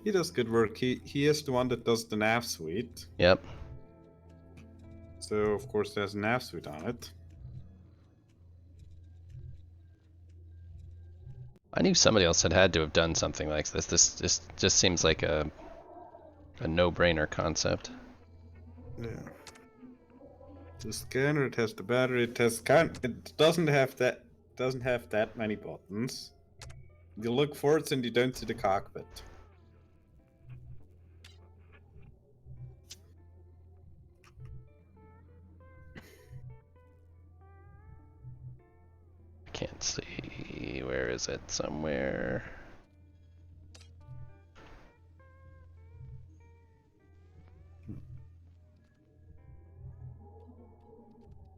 He does good work. He is the one that does the nav suite. Yep. So of course there's a nav suite on it. I knew somebody else had to have done something like this. This just seems like a no-brainer concept. Yeah. The scanner, it has the battery, it doesn't have that many buttons. You look forwards and you don't see the cockpit. I can't see. Where is it? Somewhere.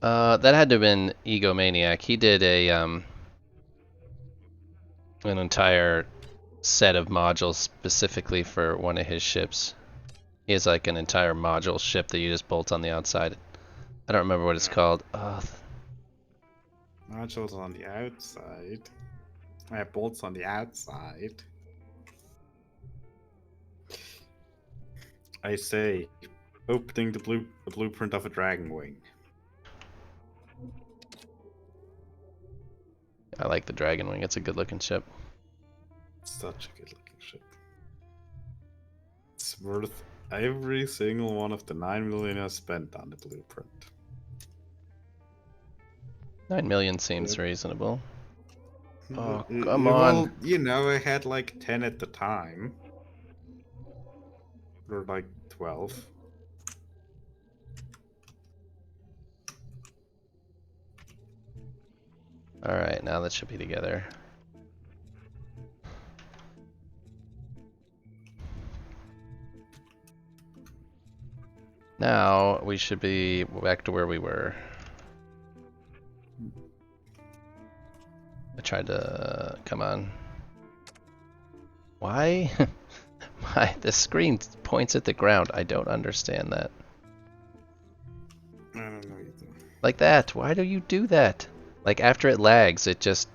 That had to have been Egomaniac. He did an entire set of modules specifically for one of his ships. He has like an entire module ship that you just bolt on the outside. I don't remember what it's called. Modules on the outside. I have bolts on the outside. I say, opening the blueprint of a dragon wing. I like the Dragon Wing. It's a good looking ship. Such a good looking ship. It's worth every single one of the 9 million I spent on the blueprint. 9 million seems reasonable. Oh, come well, on. I had like 10 at the time. Or like 12. Alright, now that should be together. Now we should be back to where we were. I tried to... come on. Why? The screen points at the ground. I don't understand that. I don't know either. Like that. Why do you do that? Like after it lags, it just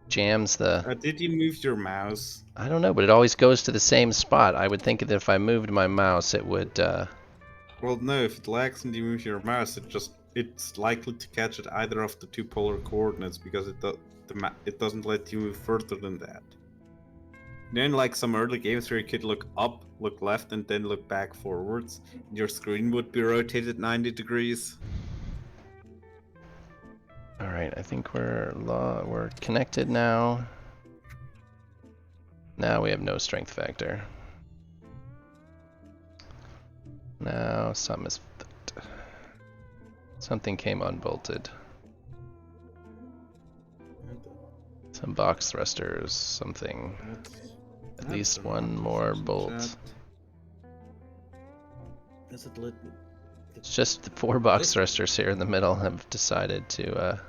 jams the... Did you move your mouse? I don't know, but it always goes to the same spot. I would think that if I moved my mouse, it would... Well, no, if it lags and you move your mouse, it's likely to catch at either of the two polar coordinates, because it doesn't let you move further than that. Then, like some early games where you could look up, look left, and then look back forwards, your screen would be rotated 90 degrees. Alright, I think we're connected now. Now we have no strength factor. Now something is fucked. Something came unbolted. Some box thrusters, something. At least one more bolt. Is it lit? It's just the 4 box thrusters here in the middle have decided to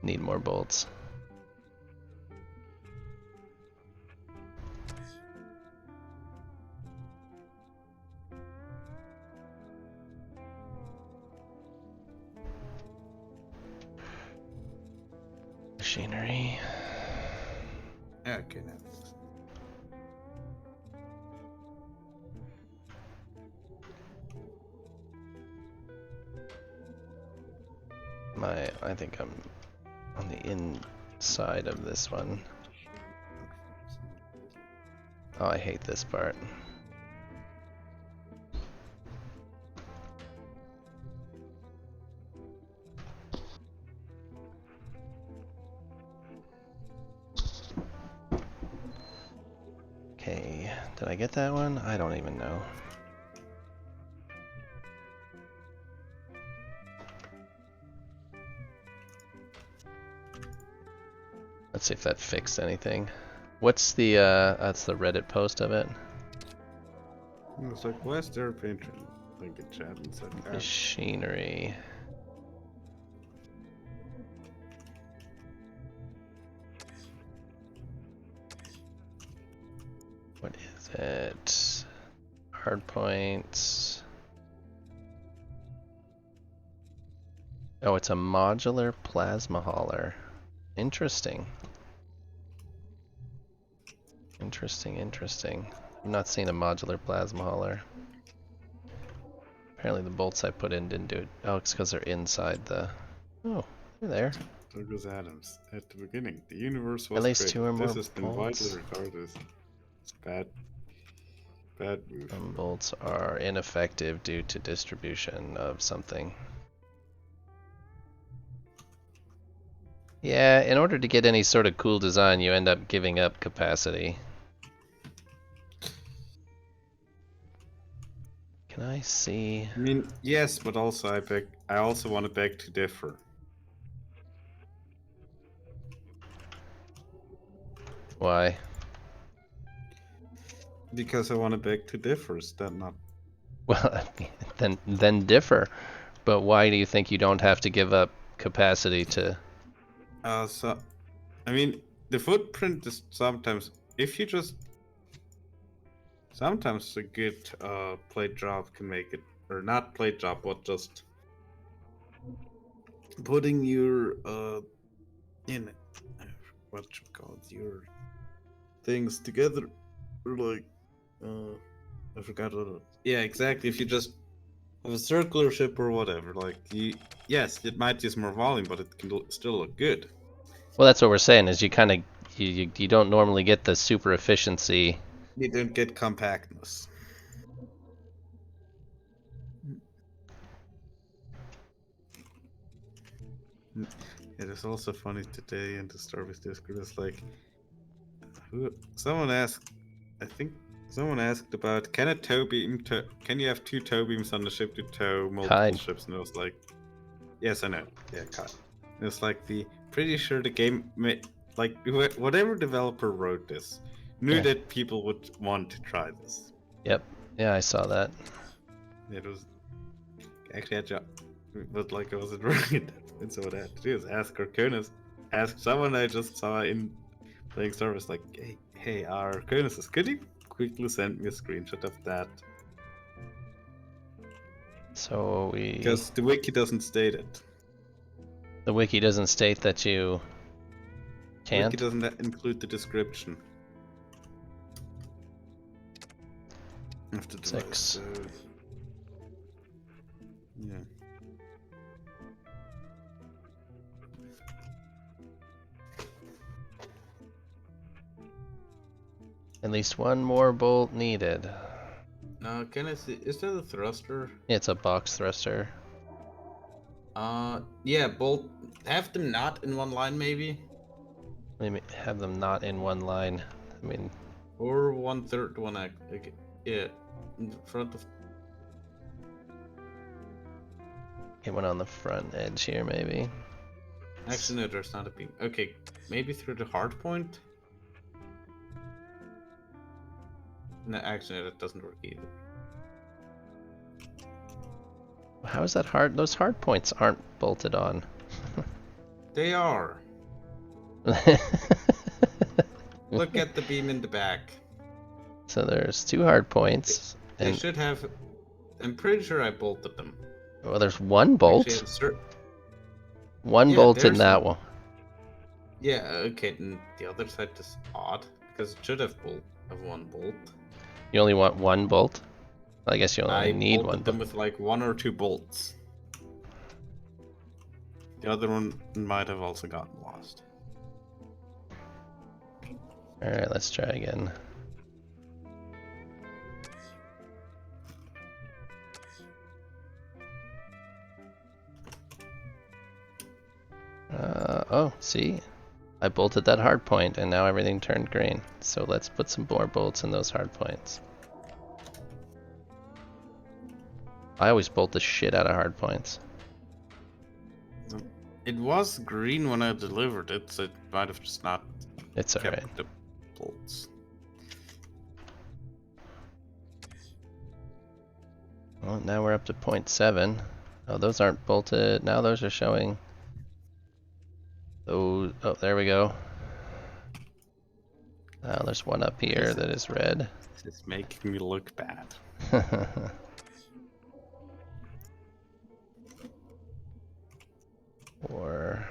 need more bolts. Machinery. Okay, now. I think I'm on the inside of this one. Oh, I hate this part. Okay, did I get that one? I don't even know. Let's see if that fixed anything. What's the that's the Reddit post of it? It's like, why is there a painter? Like a chat and said, Machinery. What is it? Hard points. Oh, it's a modular plasma hauler. Interesting. Interesting. I've not seen a modular plasma hauler. Apparently the bolts I put in didn't do it. Oh, it's because they're inside the... Oh, they're there. Douglas Adams. At the beginning, the universe was At least created. 2 or more This has been bolts. widely regarded as bad move. Some bolts are ineffective due to distribution of something. Yeah, in order to get any sort of cool design, you end up giving up capacity. Can I see? I mean, yes, but also I also want to beg to differ. Why? Because I want to beg to differ. Is that not? Well, then differ. But why do you think you don't have to give up capacity to? So, I mean, the footprint is sometimes if you just sometimes a good plate drop can make it, or not plate drop, but just putting your in what you call it, your things together, or like I forgot what it. Yeah, exactly. If you just have a circular ship or whatever, like yes, it might use more volume, but it can still look good. Well, that's what we're saying. Is you kind of you don't normally get the super efficiency. You don't get compactness. It is also funny today in the Starbase Discord. It's like, someone asked, I think someone asked about can a tow beam can you have 2 tow beams on the ship to tow multiple Kind. ships? And it was like, yes, I know, yeah, Kai. It was like pretty sure the game like whatever developer wrote this knew that people would want to try this. Yep. Yeah, I saw that. It was actually a job, but like I wasn't running it. And so what I had to do is ask Arconis, ask someone I just saw in playing Star Wars, like, hey, Arconis, could you quickly send me a screenshot of that? So because the wiki doesn't state it. The wiki doesn't state that you can't? The wiki doesn't include the description of the device. 6. So, yeah. At least one more bolt needed. Can I see? Is that a thruster? It's a box thruster. Yeah, bolt. Have them not in one line, maybe. Maybe have them not in one line. I mean, or 1/3 one act. Yeah, in front of. Get one on the front edge here, maybe. Actually, no, there's not a beam. Okay, maybe through the hard point? No, actually, no, that doesn't work either. How is that hard? Those hard points aren't bolted on. They are. Look at the beam in the back. So there's 2 hard points. They should have. I'm pretty sure I bolted them. Well, there's 1 bolt. Actually, one yeah, bolt in that one. Yeah, okay, and the other side is odd, because it should have 1 bolt. You only want 1 bolt? I guess you only need 1 bolt. I bolt. bolted them with like 1 or 2 bolts. The other one might have also gotten lost. Alright, let's try again. Oh, see? I bolted that hard point and now everything turned green. So let's put some more bolts in those hard points. I always bolt the shit out of hard points. It was green when I delivered it, so it might have just not It's alright. kept the bolts. Well, now we're up to 0.7. Oh, those aren't bolted. Now those are showing. Oh, there we go. Now there's one up here that is red. It's making me look bad. Or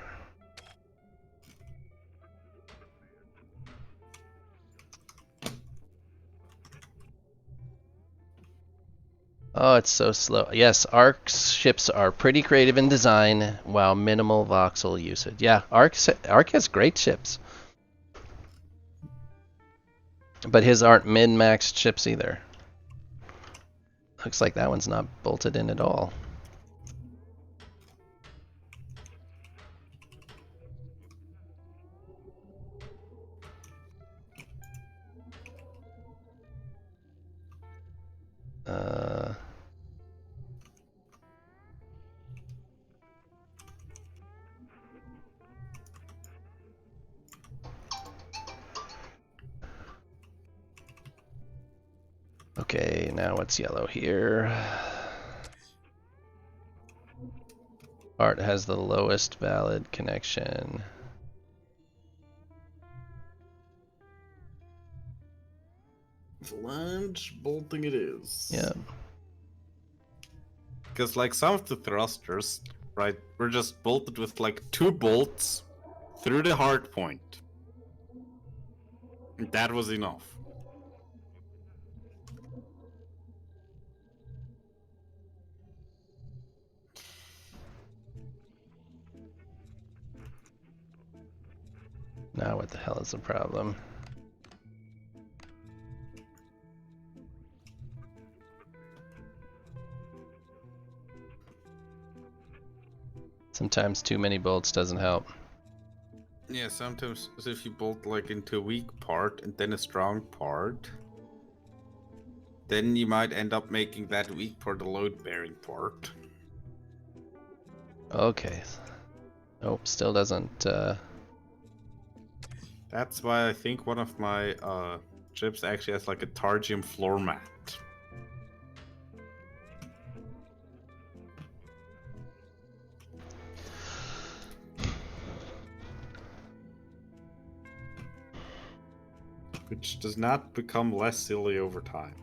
oh, it's so slow. Yes, Ark's ships are pretty creative in design while minimal voxel usage. Yeah, Ark has great ships. But his aren't min-maxed ships either. Looks like that one's not bolted in at all. Okay, now what's yellow here? Art has the lowest valid connection. Flange bolting it is. Yeah. Because like some of the thrusters, right, were just bolted with like 2 bolts through the hard point. That was enough. Now what the hell is the problem? Sometimes too many bolts doesn't help. Yeah, sometimes if you bolt like into a weak part and then a strong part, then you might end up making that weak part a load-bearing part. Okay. Nope, still doesn't. That's why I think one of my ships actually has like a Targium floor mat. Which does not become less silly over time.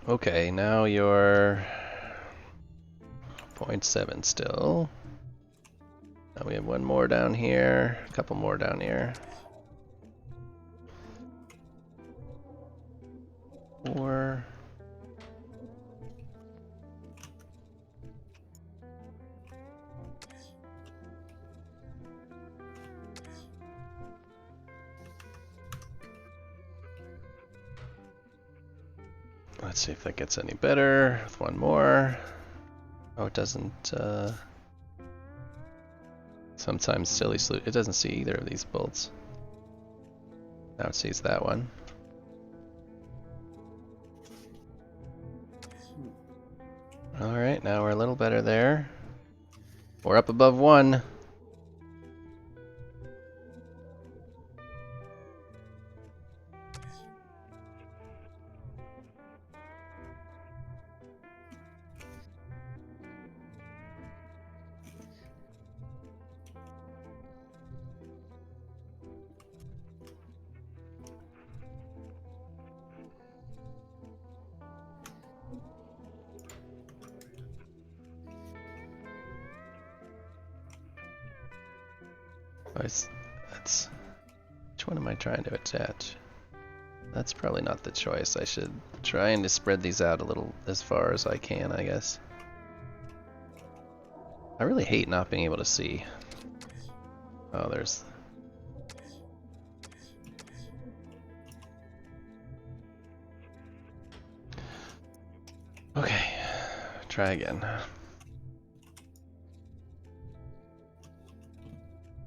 Okay, now you're 0.7 still. Now we have one more down here, a couple more down here. 4. Let's see if that gets any better with one more. Oh, it doesn't. Sometimes silly salute. It doesn't see either of these bolts. Now it sees that one. Alright, now we're a little better there. We're up above 1. That's... Which one am I trying to attach? That's probably not the choice. I should try to spread these out a little as far as I can, I guess. I really hate not being able to see. Oh, there's... Okay, try again.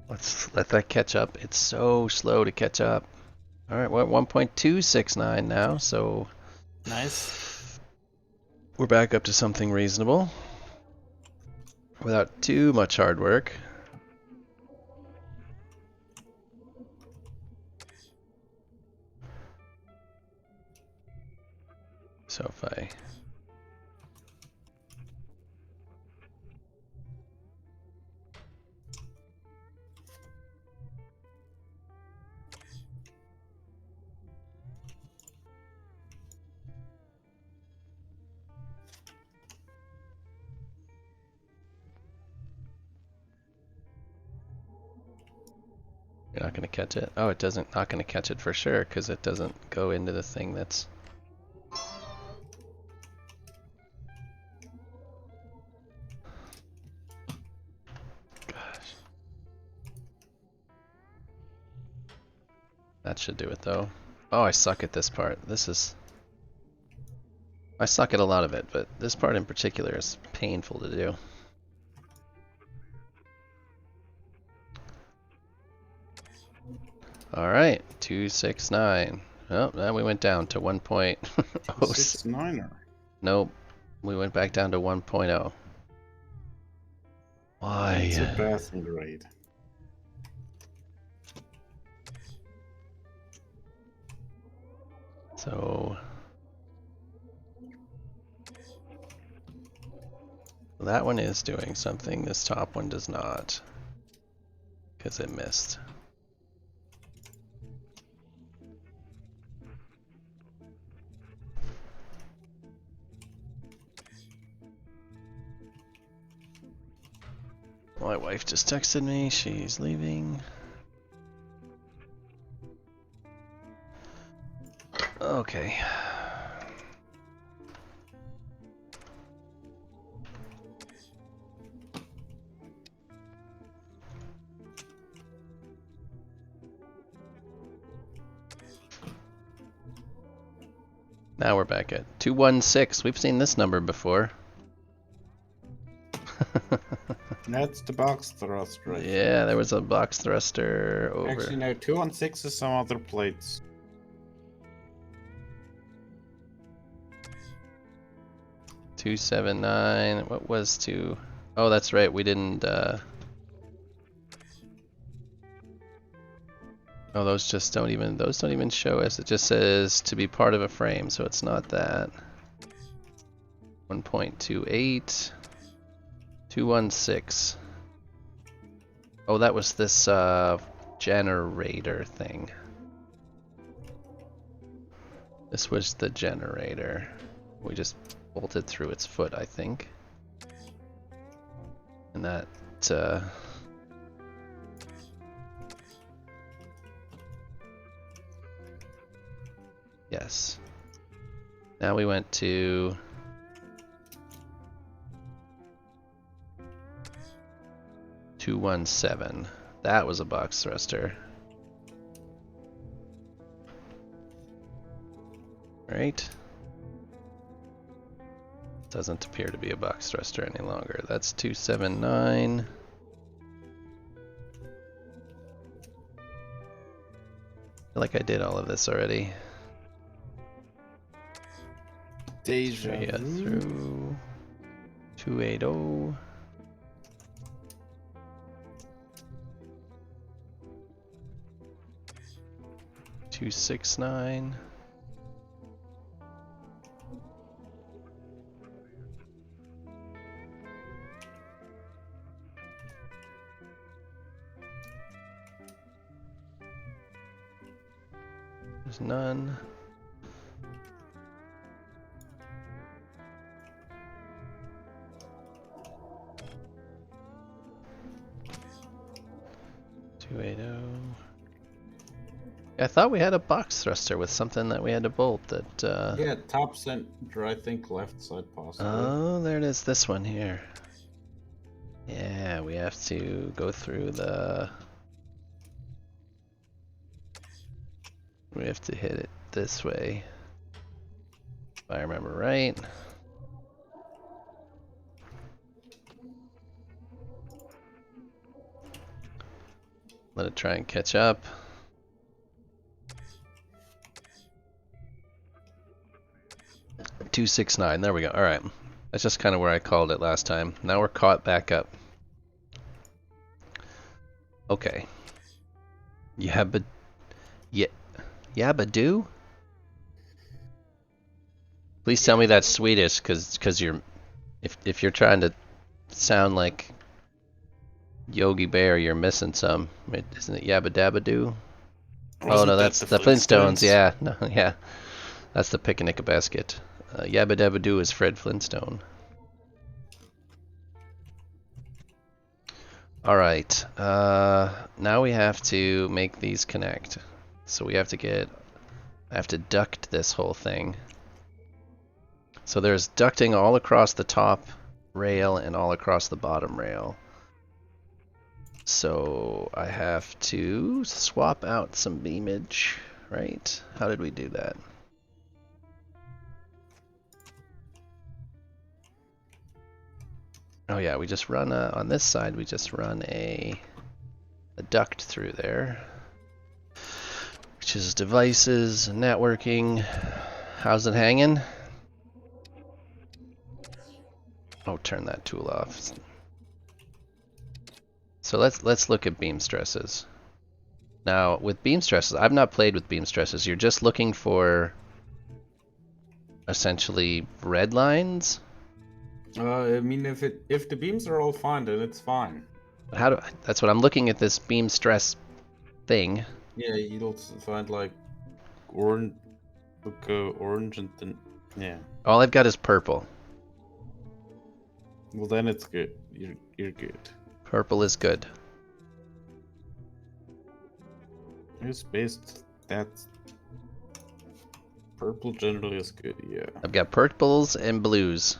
Let's let that catch up. It's so slow to catch up. Alright, we're at 1.269 now, so... Nice. We're back up to something reasonable. Without too much hard work. So if I... You're not going to catch it? Oh, it doesn't. Not going to catch it for sure, because it doesn't go into the thing that's... Gosh. That should do it, though. Oh, I suck at this part. This is... I suck at a lot of it, but this part in particular is painful to do. Alright, 269. Oh, now we went down to 1.0. 6-9er. Nope, we went back down to 1.0. Why? It's a passing grade. So... that one is doing something, this top one does not. Because it missed. My wife just texted me, she's leaving. Okay. Now we're back at 216. We've seen this number before. That's the box thrust, right? Yeah, there was a box thruster over. Actually, no, 216 is some other plates. $279. What was two? Oh, that's right. We didn't. Oh, those just don't even. Those don't even show us. It just says to be part of a frame, so it's not that. 1.28. 216. Oh, that was this generator thing. This was the generator. We just bolted through its foot, I think. And that yes. Now we went to 217. That was a box thruster. Right? Doesn't appear to be a box thruster any longer. That's 279. feel like I did all of this already. Deja Straight vu. through 280. Two 6-9. There's none. I thought we had a box thruster with something that we had to bolt that, Yeah, top center, I think left side possibly. Oh, there it is, this one here. Yeah, we have to go through the... We have to hit it this way. If I remember right. Let it try and catch up. Two 6-9. There we go. All right, that's just kind of where I called it last time. Now we're caught back up. Okay. Yabba, Yabadoo. Please tell me that's Swedish, because you're, if you're trying to sound like Yogi Bear, you're missing some. Isn't it Yabba Dabba Doo? Oh no, that's the Flintstones. Yeah, no, yeah, that's the Picnic Basket. Yabba Dabba Doo is Fred Flintstone. All right, now we have to make these connect. So we have to get, I have to duct this whole thing. So there's ducting all across the top rail and all across the bottom rail. So I have to swap out some beamage, right? How did we do that? Oh yeah, we just run on this side, we just run a duct through there, which is devices, networking. How's it hanging? Oh, turn that tool off. So let's look at beam stresses. Now with beam stresses, I've not played with beam stresses. You're just looking for essentially red lines. I mean, if the beams are all fine, then it's fine. How do that's what I'm looking at, this beam stress thing. Yeah, you'll find like orange, orange, and then yeah. All I've got is purple. Well, then it's good. You're good. Purple is good. It's based. That's purple generally is good. Yeah. I've got purples and blues.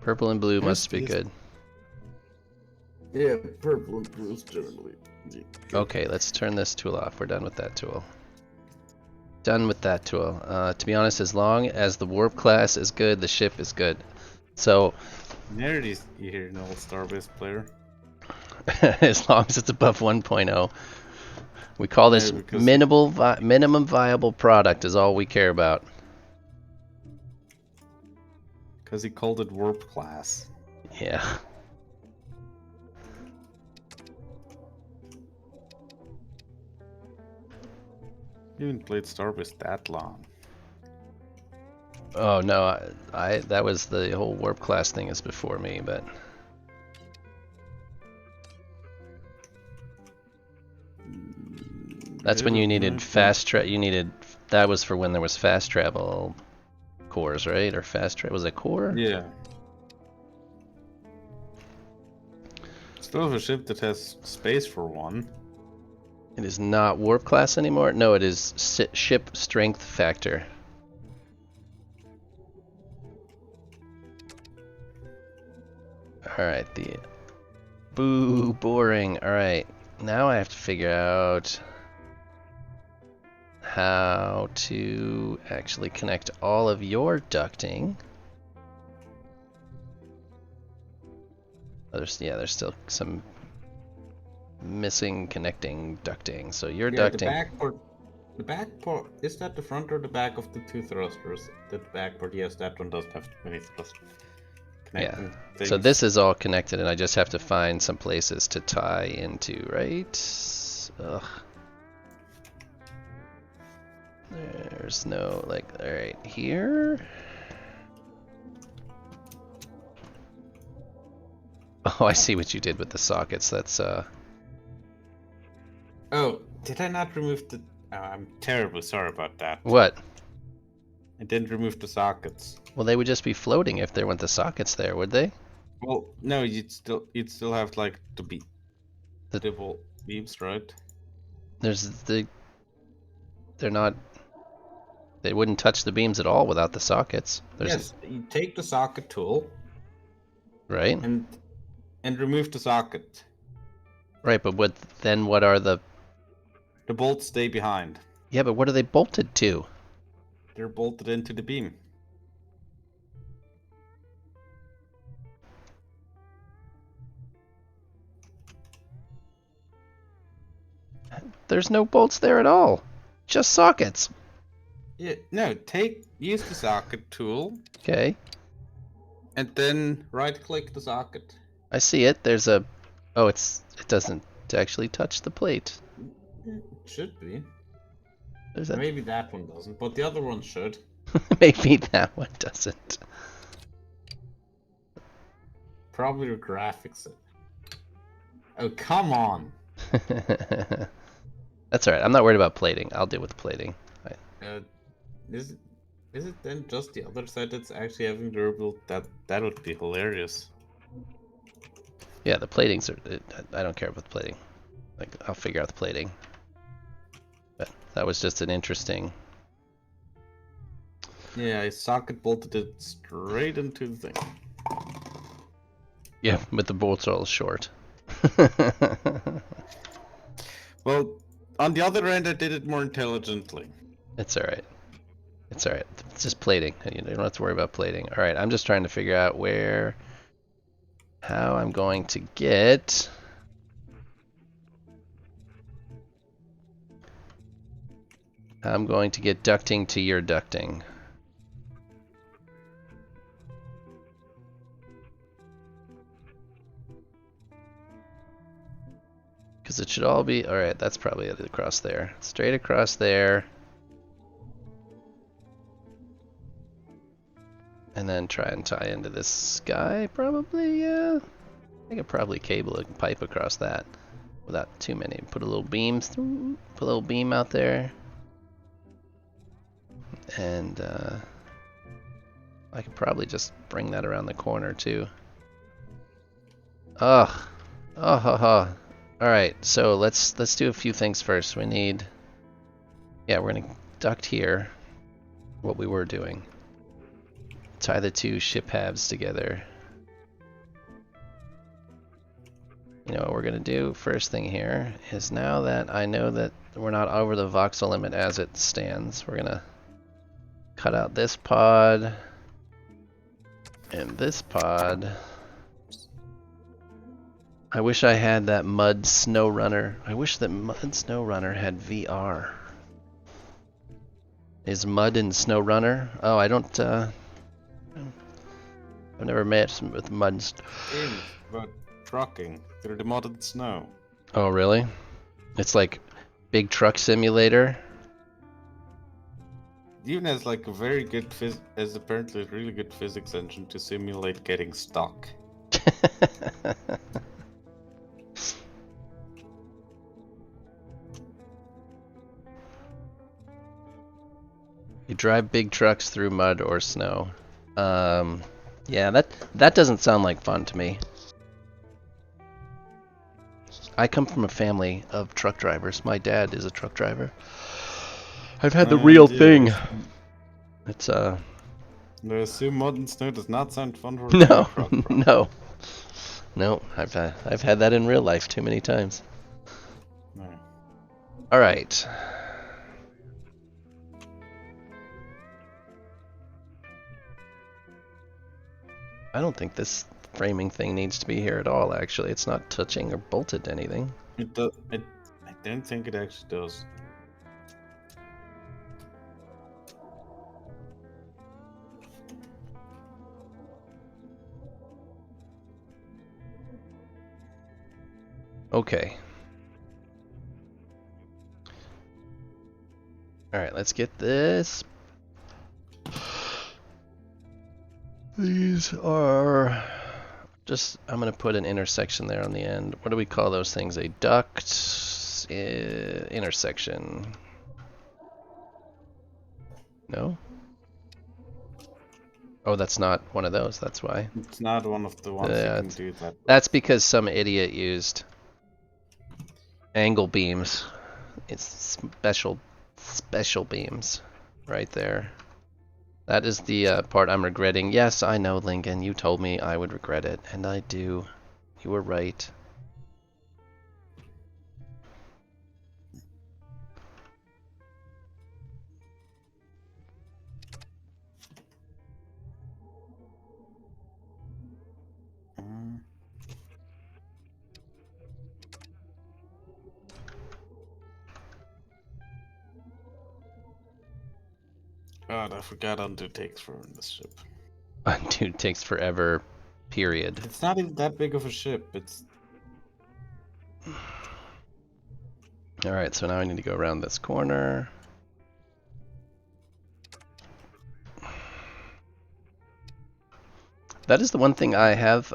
Purple and blue must be good. Yeah, purple and blue is generally good. Okay, let's turn this tool off. We're done with that tool. Done with that tool. To be honest, as long as the warp class is good, the ship is good. So, There it is. You hear an old Starbase player. as long as it's above 1.0, we call this minimum viable product is all we care about. Because he called it warp class. Yeah. You haven't played Starbase that long. Oh no, I that was the whole warp class thing is before me, but that's when you needed fast travel. You needed, that was for when there was fast travel cores, right? Or fast travel, was it core? Yeah. Still have a ship that has space for one. It is not warp class anymore. No, it is ship strength factor. All right, the boo boring. All right, now I have to figure out how to actually connect all of your ducting. Oh, there's still some missing connecting ducting. So you're Yeah, the ducting. back port. The back port, is that the front or the back of the two thrusters? The back port, yes, that one doesn't have too many thrusters. Yeah. Connecting So things. this is all connected, and I just have to find some places to tie into, right? Ugh. There's no, like, alright, here? Oh, I see what you did with the sockets. That's, Oh, did I not remove the... Oh, I'm terribly sorry about that. what? I didn't remove the sockets. Well, they would just be floating if there weren't the sockets there, would they? Well, no, you'd still have like the The- double beams, right? they're not, they wouldn't touch the beams at all without the sockets. Yes, you take the socket tool Right? and remove the socket. Right, but what are the, The bolts stay behind. yeah, but what are they bolted to? They're bolted into the beam. There's no bolts there at all. Just sockets. Yeah, no, use the socket tool Okay. and then right-click the socket. I see it. There's a, oh, it doesn't actually touch the plate. It should be. There's a, Maybe that one doesn't, but the other one should. maybe that one doesn't. Probably the graphics. Oh, come on. That's alright. I'm not worried about plating. I'll deal with plating. Is it then just the other side that's actually having durable? That would be hilarious. Yeah, the platings are, I don't care about the plating. Like, I'll figure out the plating. But that was just an interesting. Yeah, I socket bolted it straight into the thing. Yeah, but the bolts are all short. Well, on the other end, I did it more intelligently. It's alright. It's alright. It's just plating. You don't have to worry about plating. Alright, I'm just trying to figure out how I'm going to get ducting to your ducting. Because it should all be, alright, that's probably across there. Straight across there. And then try and tie into this guy, probably, yeah. I could probably cable a pipe across that without too many. Put a little beam out there. And I could probably just bring that around the corner too. Ugh. Oh, ha, ha. Alright, so let's do a few things first. We need, yeah, we're gonna duct here, what we were doing. Tie the two ship halves together. You know what we're gonna do first thing here is, now that I know that we're not over the voxel limit as it stands, we're gonna cut out this pod and this pod. I wish I had that Mud Snow Runner. I wish that Mud Snow Runner had VR. Is Mud and Snow Runner? Oh, I don't, I've never met with Mud and Games about trucking through the mud and snow. Oh, really? It's like big truck simulator? Even has like a very good as apparently a really good physics engine to simulate getting stuck. You drive big trucks through mud or snow. Yeah, that doesn't sound like fun to me. I come from a family of truck drivers. My dad is a truck driver. I've had the real thing. It's I assume mud and snow does not sound fun for a no, truck. no. I've had that in real life too many times. No. All right. I don't think this framing thing needs to be here at all, actually. It's not touching or bolted to anything. It does. I don't think it actually does. Okay. Alright, let's get this. These are just, I'm going to put an intersection there on the end. What do we call those things? A duct intersection. No? Oh, that's not one of those, that's why. It's not one of the ones you can do that. That's because some idiot used angle beams. It's special beams right there. That is the part I'm regretting. Yes, I know, Lincoln. You told me I would regret it, and I do. You were right. God, I forgot undo takes forever in this ship. Undo takes forever, period. It's not even that big of a ship. It's... Alright, so now I need to go around this corner. That is the one thing I have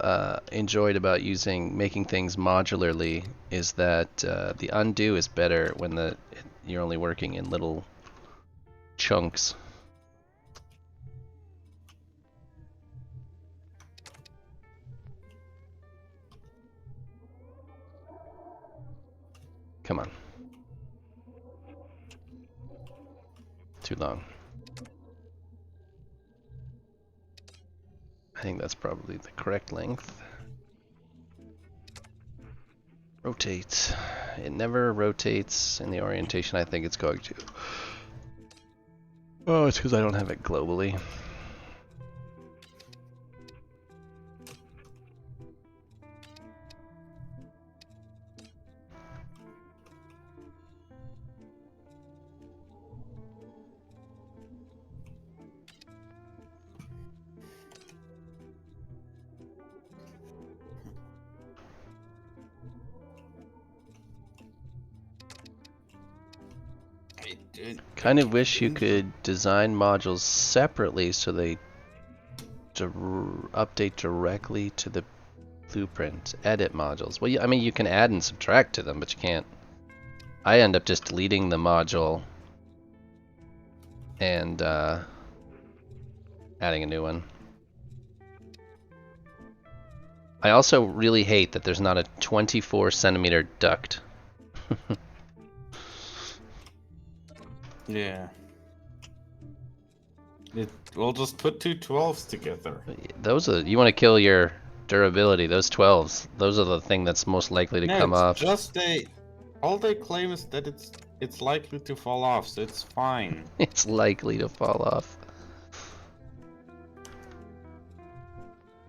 enjoyed about making things modularly, is that the undo is better when you're only working in little chunks. Come on. Too long. I think that's probably the correct length. Rotate. It never rotates in the orientation I think it's going to. Oh, it's because I don't have it globally. Kind of wish you could design modules separately so they update directly to the blueprint. Edit modules. Well, I mean, you can add and subtract to them, but you can't. I end up just deleting the module and adding a new one. I also really hate that there's not a 24 centimeter duct. Yeah. We'll just put two 12s together. Those are, you want to kill your durability. Those 12s, those are the thing that's most likely to come off. Just all they claim is that it's likely to fall off, so it's fine. It's likely to fall off.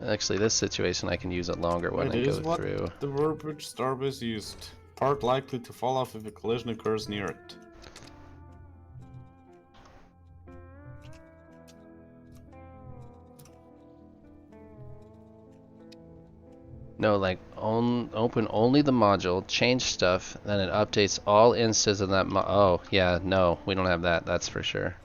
Actually, this situation I can use a longer one and go through. The verbiage Starbase used. Part likely to fall off if a collision occurs near it. No, like open only the module, change stuff, then it updates all instances of that oh, yeah, no, we don't have that, that's for sure.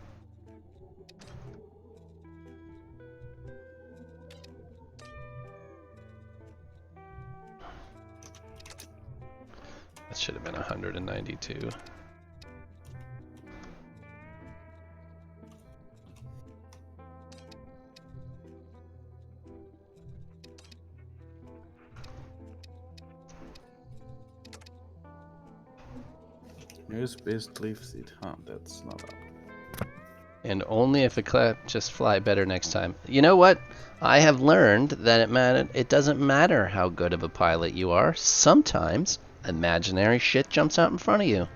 That should have been 192. No space leaf seat, huh? That's not up. And only if it just fly better next time. You know what? I have learned that it doesn't matter how good of a pilot you are. Sometimes imaginary shit jumps out in front of you.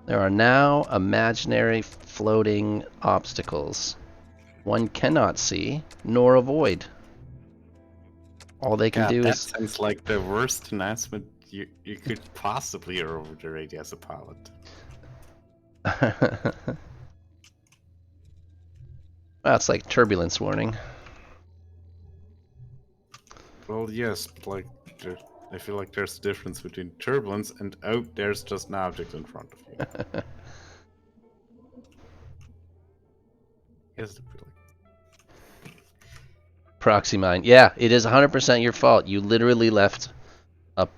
There are now imaginary floating obstacles one cannot see nor avoid. All they can God, do that is sounds like the worst announcement you could possibly hear over the radio as a pilot. well, it's like turbulence warning. Well, yes, but like, I feel like there's a difference between turbulence and oh, there's just an object in front of you. Yes, I feel like. Proxy mine. Yeah, it is 100% your fault. You literally left a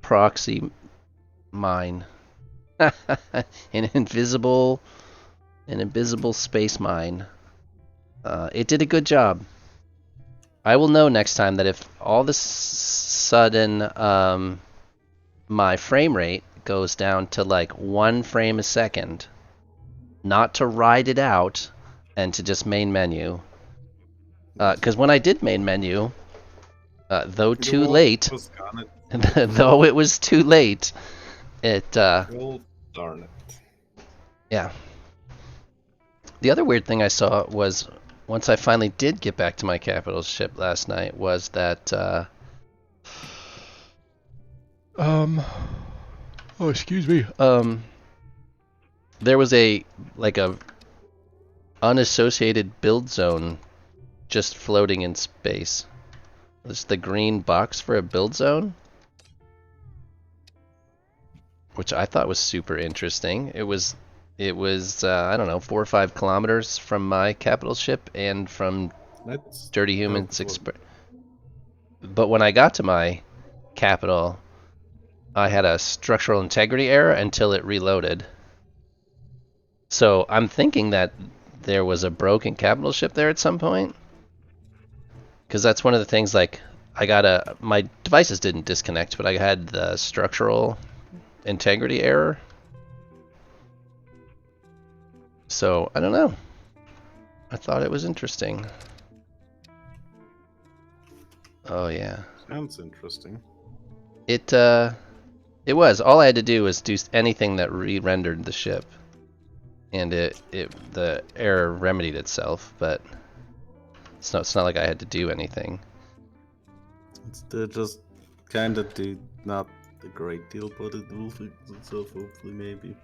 proxy mine. an invisible space mine. It did a good job. I will know next time that if all of a sudden my frame rate goes down to like 1 frame a second, not to ride it out and to just main menu. Because when I did main menu, though too late, though it was too late, it well, darn it. yeah. The other weird thing I saw was once I finally did get back to my capital ship last night was that oh excuse me, there was a unassociated build zone just floating in space. It's the green box for a build zone, which I thought was super interesting. It was I don't know, 4 or 5 kilometers from my capital ship and from Dirty Humans Express. But when I got to my capital, I had a structural integrity error until it reloaded. So I'm thinking that there was a broken capital ship there at some point. Because that's one of the things, like, my devices didn't disconnect, but I had the structural integrity error. So, I don't know. I thought it was interesting. Oh, yeah. Sounds interesting. It was. All I had to do was do anything that re-rendered the ship. And the error remedied itself, but it's not like I had to do anything. It's just kind of not a great deal, but it will fix itself, hopefully, maybe.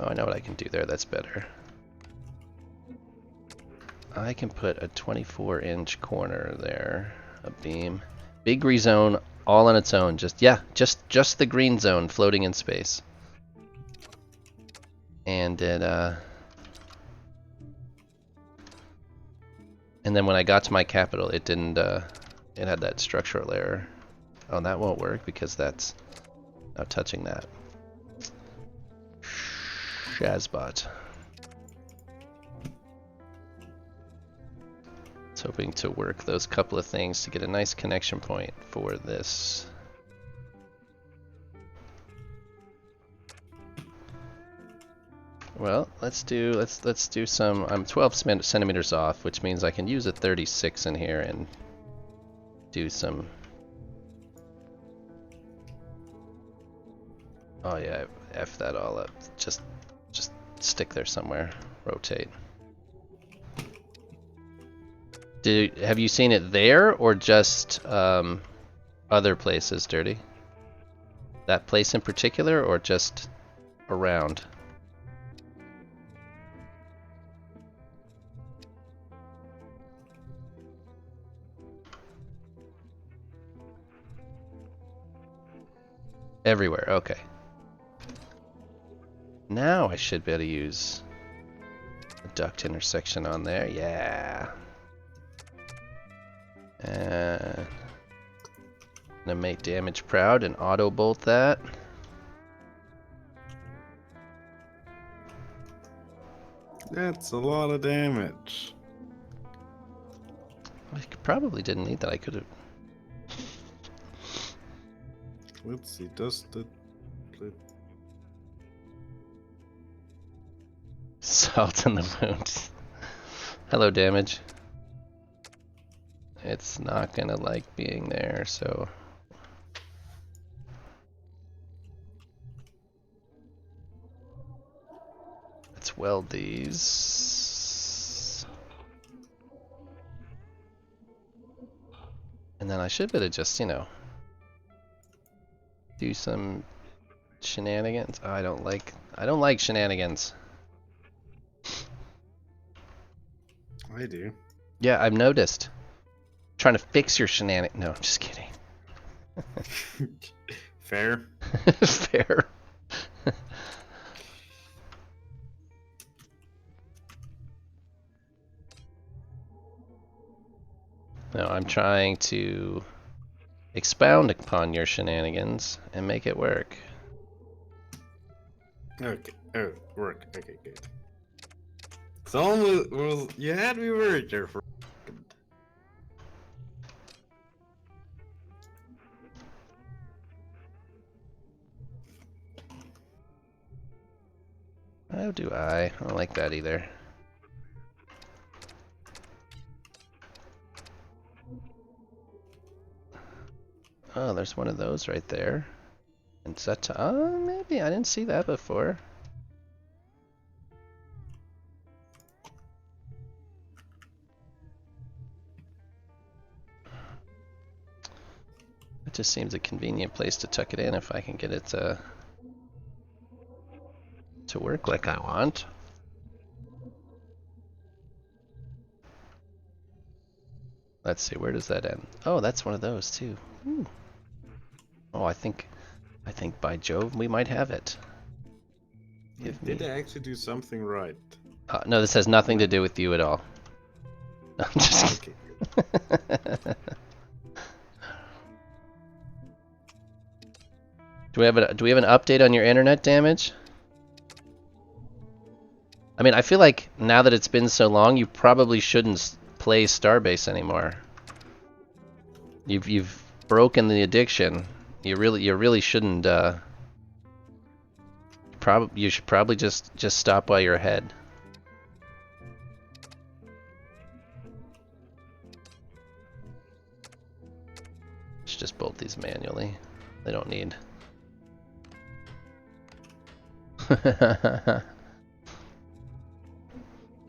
Oh, I know what I can do there. That's better. I can put a 24-inch corner there, a beam. Big green zone all on its own. Just the green zone floating in space. And it and then when I got to my capital, it didn't it had that structural error. Oh, that won't work because that's not touching that. Shazbot. It's hoping to work those couple of things to get a nice connection point for this. Well, let's do some. I'm 12 centimeters off, which means I can use a 36 in here and do some. Oh yeah, F that all up. Just stick there somewhere. Rotate. Have you seen it there or just other places, Dirty? That place in particular or just around? Everywhere, okay. Now I should be able to use a duct intersection on there, yeah. And gonna make damage proud and auto bolt that. That's a lot of damage. I probably didn't need that. I could have. Let's see, does the Salt in the wound. Hello, damage. It's not gonna like being there, so. weld these. And then I should better just, you know, do some shenanigans. Oh, I don't like shenanigans. I do. Yeah, I've noticed. Trying to fix your shenanigans. No, I'm just kidding. Fair. Fair. No, I'm trying to expound upon your shenanigans and make it work. Okay. Oh, work. Okay, good. It's almost was you had me worried there for a second. How do I? I don't like that either. Oh, there's one of those right there. And set oh, maybe I didn't see that before. It just seems a convenient place to tuck it in if I can get it to work like I want. Let's see, where does that end? Oh, that's one of those too. Ooh. Oh, I think by Jove we might have it. Did I actually do something right? No, this has nothing to do with you at all. No, I'm just Okay. Do we have an update on your internet damage? I mean, I feel like now that it's been so long, you probably shouldn't play Starbase anymore. You've broken the addiction. You really shouldn't. You should probably just stop while you're ahead. Let's just bolt these manually. They don't need.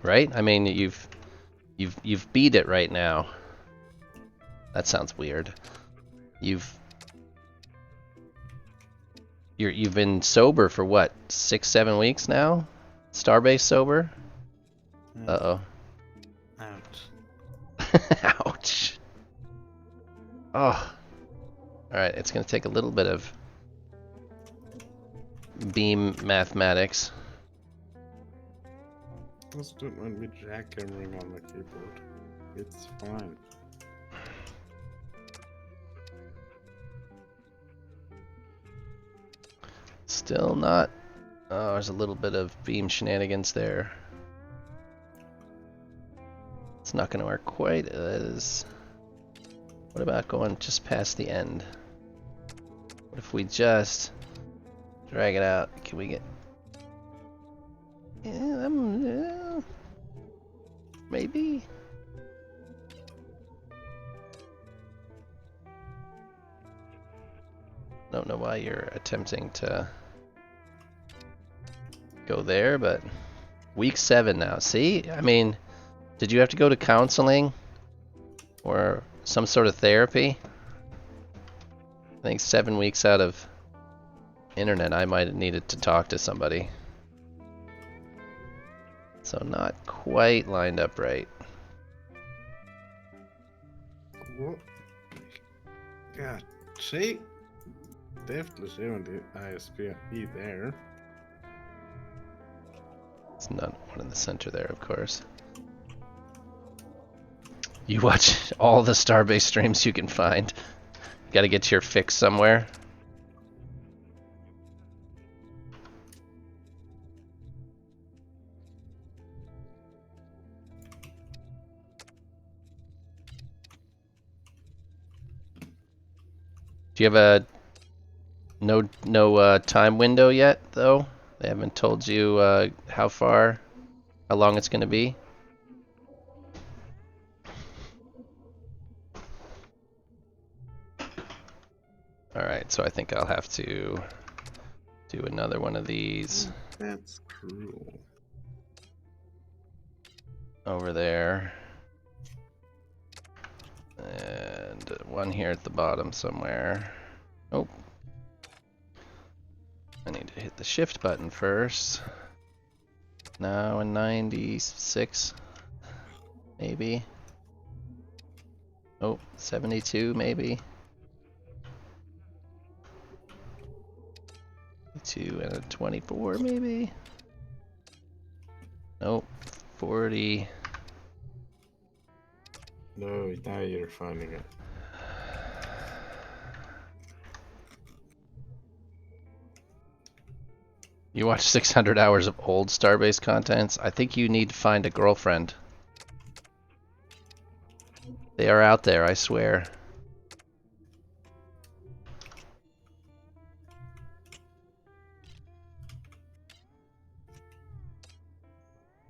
Right? I mean, you've beat it right now. That sounds weird. You've been sober for what, 6-7 weeks now? Starbase sober? Uh-oh. Ouch. Ouch. Oh. Alright, it's gonna take a little bit of beam mathematics. Just don't want me jackhammering on the keyboard. It's fine. Still not. Oh, there's a little bit of beam shenanigans there. It's not gonna work quite as. What about going just past the end? What if we just drag it out? Can we get? Yeah, maybe. Don't know why you're attempting to go there, but week 7 now. See, I mean, did you have to go to counseling or some sort of therapy? I think 7 weeks out of internet, I might have needed to talk to somebody. So not quite lined up right. What? God, see? Definitely showing the ISP there. It's not one in the center there, of course. You watch all the Starbase streams you can find. You gotta get your fix somewhere. Do you have a no time window yet, though? They haven't told you how long it's gonna be? Alright, so I think I'll have to do another one of these. That's cruel. over there. And one here at the bottom somewhere. Oh. I need to hit the shift button first. Now a 96, maybe. Oh, 72 maybe. 2 and a 24 maybe. Nope, 40. No, now you're finding it. You watch 600 hours of old Starbase contents? I think you need to find a girlfriend. They are out there, I swear.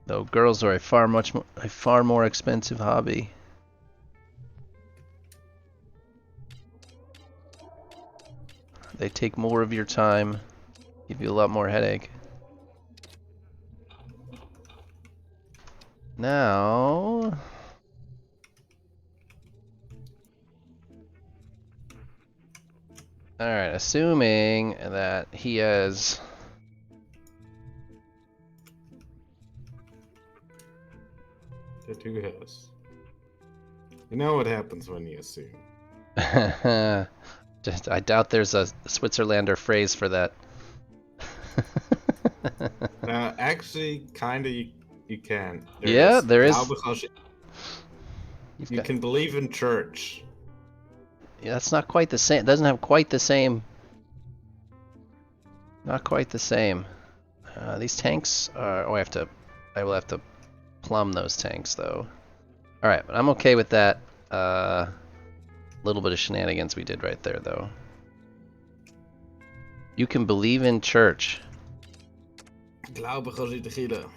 Though girls are a far more expensive hobby. They take more of your time, give you a lot more headache. Now, alright, assuming that he has That who has. You know what happens when you assume. just, I doubt there's a Switzerlander phrase for that. Actually, kinda you can. Yeah, there is. You can believe in church. Yeah, that's not quite the same. It doesn't have quite the same. Not quite the same. These tanks are. Oh, I will have to plumb those tanks though. All right, but I'm okay with that. Little bit of shenanigans we did right there though. You can believe in church. Glaube Gott de Gile.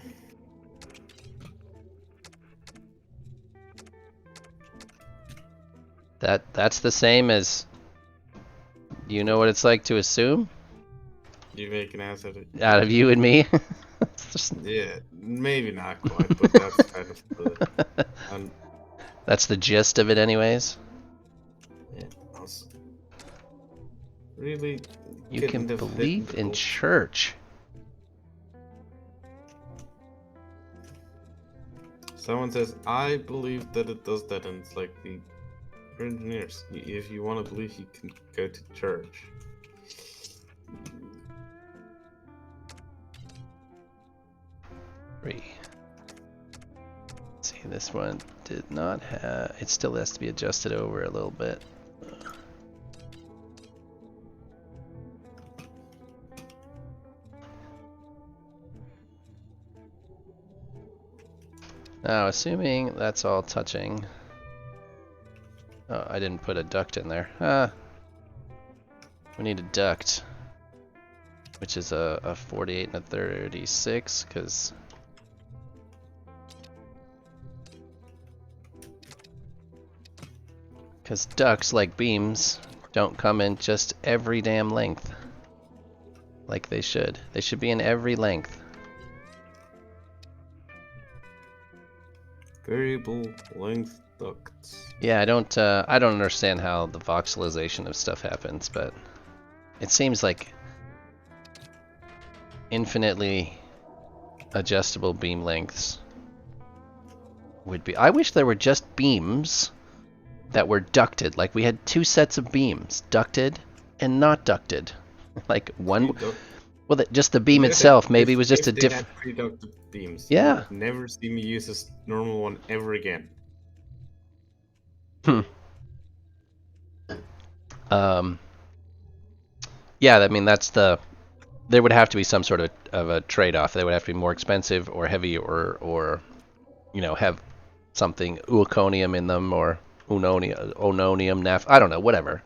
That's the same as. You know what it's like to assume? You make an ass of it. Out of you and me. Yeah, maybe not quite, but that's kind of the. That's the gist of it, anyways. Yeah. Really. You can believe in church. Someone says, I believe that it does that, and it's like the engineers. If you want to believe, you can go to church. Three. See, this one did not have. It still has to be adjusted over a little bit. Now, assuming that's all touching. Oh, I didn't put a duct in there. We need a duct, which is a 48 and a 36, because ducts, like beams, don't come in just every damn length. Like they should. They should be in every length. Variable length ducts. Yeah, I don't understand how the voxelization of stuff happens, but it seems like infinitely adjustable beam lengths would be. I wish there were just beams that were ducted. Like we had two sets of beams, ducted and not ducted. Like one. Well, just the beam itself maybe was just a different. Pre-ducted beams. Yeah. You'll never see me use this normal one ever again. Yeah, I mean that's the. There would have to be some sort of a trade-off. They would have to be more expensive or heavy or you know, have something urconium in them or ononium, I don't know, whatever.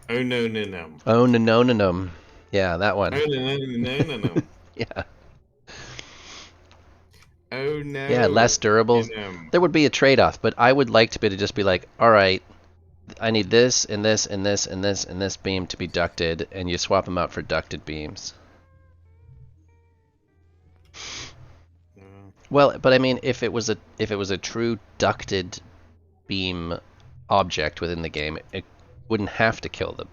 Ononum. Onononum. Yeah, that one. Onononum. Yeah. Oh no. Yeah, less durable. There would be a trade-off, but I would like to be able to just be like, all right, I need this and this and this and this and this beam to be ducted, and you swap them out for ducted beams. Well, but I mean, if it was a true ducted beam object within the game, it wouldn't have to kill the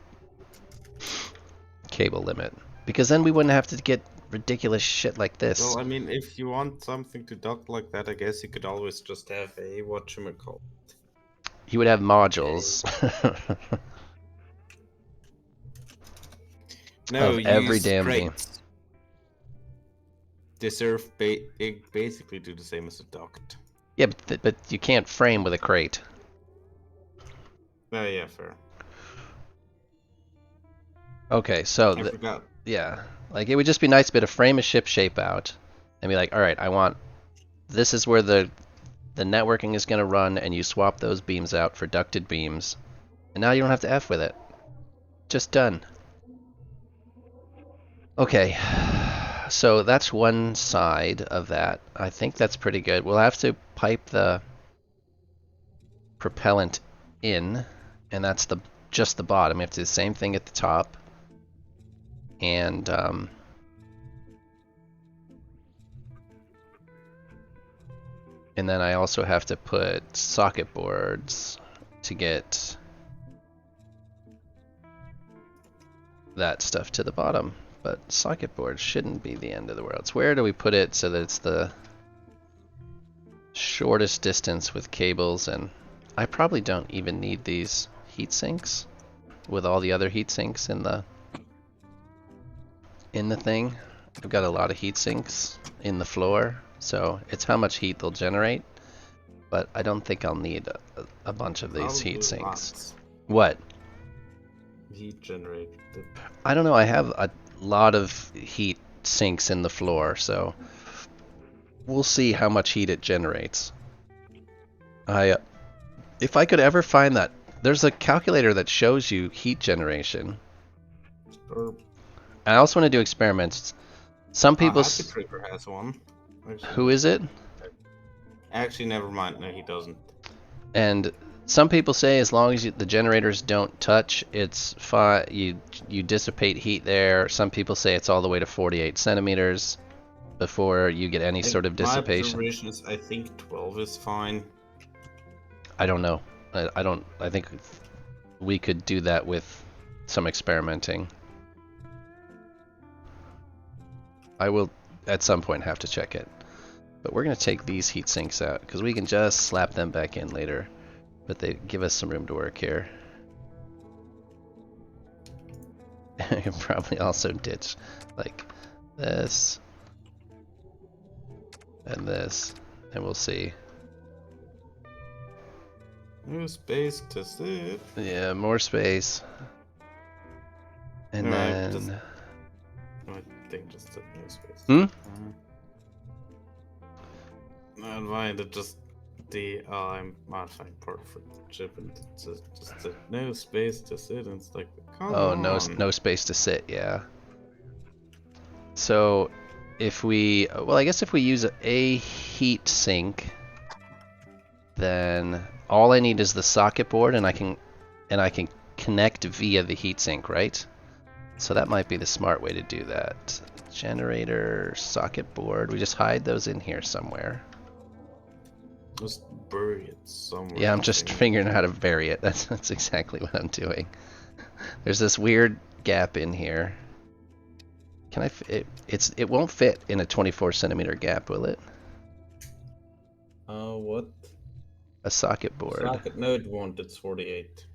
cable limit, because then we wouldn't have to get ridiculous shit like this. Well, I mean, if you want something to duck like that, I guess you could always just have a whatchamacallit. You would have modules. No, Of every use damn beam. crates. They serve they basically do the same as a duct. Yeah, but you can't frame with a crate. Yeah, fair. Okay, so I forgot. yeah, like it would just be nice to be able to frame a ship shape out and be like, all right, I want this is where the networking is going to run, and you swap those beams out for ducted beams, and now you don't have to F with it. Just done. Okay, so that's one side of that. I think that's pretty good. We'll have to pipe the propellant in, and that's just the bottom. We have to do the same thing at the top. And then I also have to put socket boards to get that stuff to the bottom. But socket boards shouldn't be the end of the world. So where do we put it so that it's the shortest distance with cables? And I probably don't even need these heat sinks with all the other heat sinks in the thing. I've got a lot of heat sinks in the floor, so it's how much heat they'll generate. But I don't think I'll need a bunch of these heat sinks. Lots. What? Heat generated. I don't know. I have a lot of heat sinks in the floor, so we'll see how much heat it generates. If I could ever find that, there's a calculator that shows you heat generation. Or I also want to do experiments. Some people. Happy Trigger has one. Actually, Who is it? Actually, never mind. No, he doesn't. And some people say as long as the generators don't touch, it's fine. You dissipate heat there. Some people say it's all the way to 48 centimeters before you get any sort of dissipation. My observation is I think 12 is fine. I don't know. I don't. I think we could do that with some experimenting. I will at some point have to check it. But we're going to take these heat sinks out because we can just slap them back in later. But they give us some room to work here. I can probably also ditch like this and this, and we'll see. No space to sit. Yeah, more space. And No, then... I think just no space. Hmm? No, fine. It just the I'm modifying part for chip, and it's just no space to sit, and it's like, come Oh, on. no space to sit. Yeah. So, if we, well, I guess if we use a heat sink, then all I need is the socket board, and I can connect via the heat sink, right? So that might be the smart way to do that. Generator, socket board. We just hide those in here somewhere. Just bury it somewhere. Yeah, I'm just figuring out how to bury it. That's exactly what I'm doing. There's this weird gap in here. Can I? It won't fit in a 24 centimeter gap, will it? What? A socket board. Socket? No, it won't. It's 48.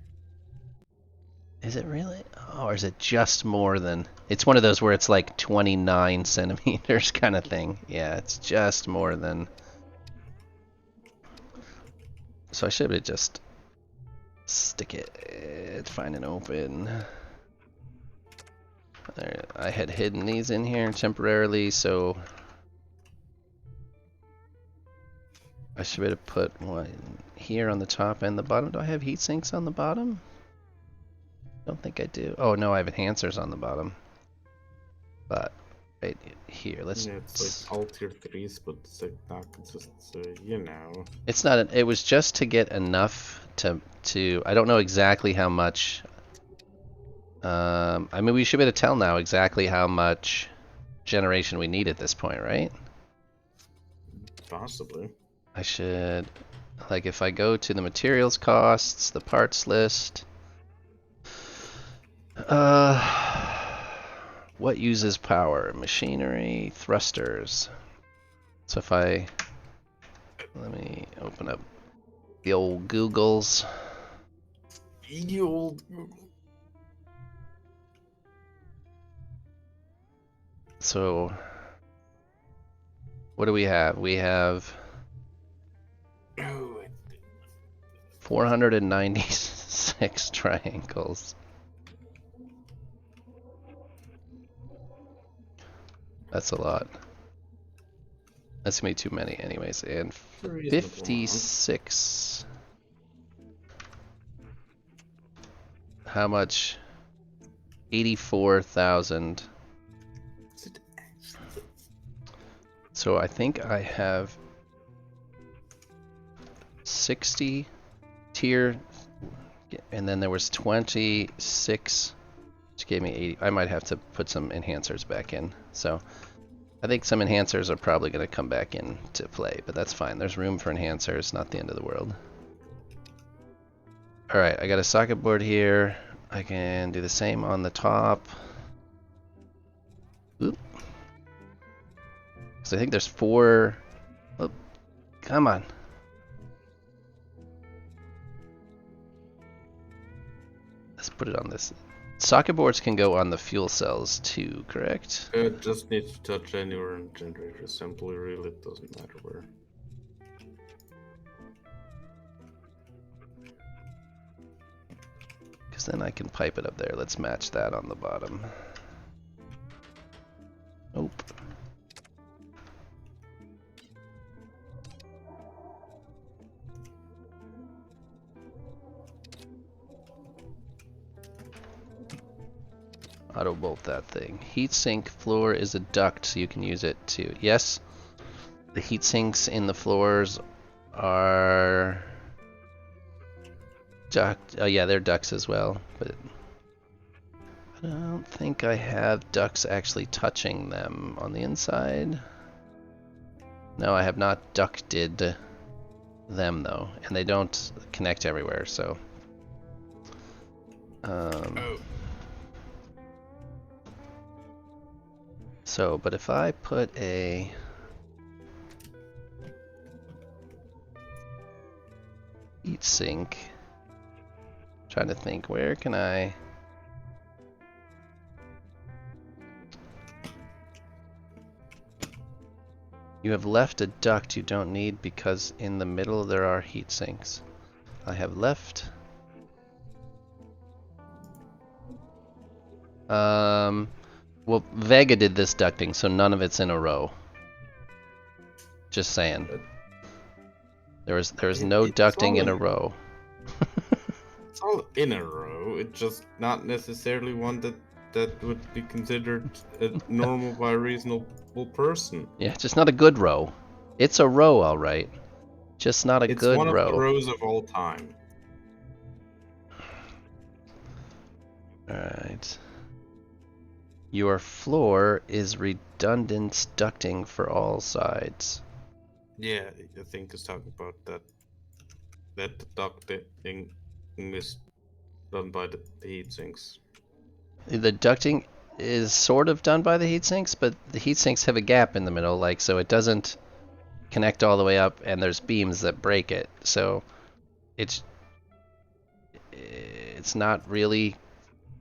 Is it really? Oh, or is it just more than? It's one of those where it's like 29 centimeters kind of thing. Yeah, it's just more than. So I should just stick it, find an open. There, I had hidden these in here temporarily, so I should be able to put one here on the top and the bottom. Do I have heat sinks on the bottom? Don't think I do. Oh no, I have enhancers on the bottom. But right here, let's. Yeah, it's like all tier 3s, but it's like not consistent. So you know. It's not. It was just to get enough to. I don't know exactly how much. I mean, we should be able to tell now exactly how much generation we need at this point, right? Possibly. I should, like, if I go to the materials costs, the parts list, what uses power? Machinery, thrusters. So if let me open up the old Googles. The old Google. So, what do we have? We have 496 triangles. That's a lot. That's gonna be too many anyways. And 56. How much? 84,000. So I think I have 60 tier, and then there was 26, which gave me 80. I might have to put some enhancers back in. So I think some enhancers are probably going to come back into play, but that's fine. There's room for enhancers, not the end of the world. Alright, I got a socket board here. I can do the same on the top. Oop. So I think there's 4. Oh, come on. Let's put it on this. Socket boards can go on the fuel cells too, correct? It just needs to touch anywhere in generator assembly, really. It doesn't matter where. Because then I can pipe it up there. Let's match that on the bottom. Nope. Auto bolt that thing. Heatsink floor is a duct, so you can use it too. Yes, the heat sinks in the floors are duct. Oh yeah, they're ducts as well, but I don't think I have ducts actually touching them on the inside. No, I have not ducted them though, and they don't connect everywhere, so. So, but if I put a heat sink, trying to think, where can I? You have left a duct you don't need because in the middle there are heat sinks. I have left. Well, Vega did this ducting, so none of it's in a row. Just saying. There is no ducting in a row. It's all in a row. It's just not necessarily one that would be considered a normal by a reasonable person. Yeah, just not a good row. It's a row, all right. Just not a good row. It's one of the rows of all time. All right. Your floor is redundant ducting for all sides. Yeah, I think it's talking about that the ducting is done by the heat sinks. The ducting is sort of done by the heat sinks, but the heat sinks have a gap in the middle, like, so it doesn't connect all the way up, and there's beams that break it. So it's not really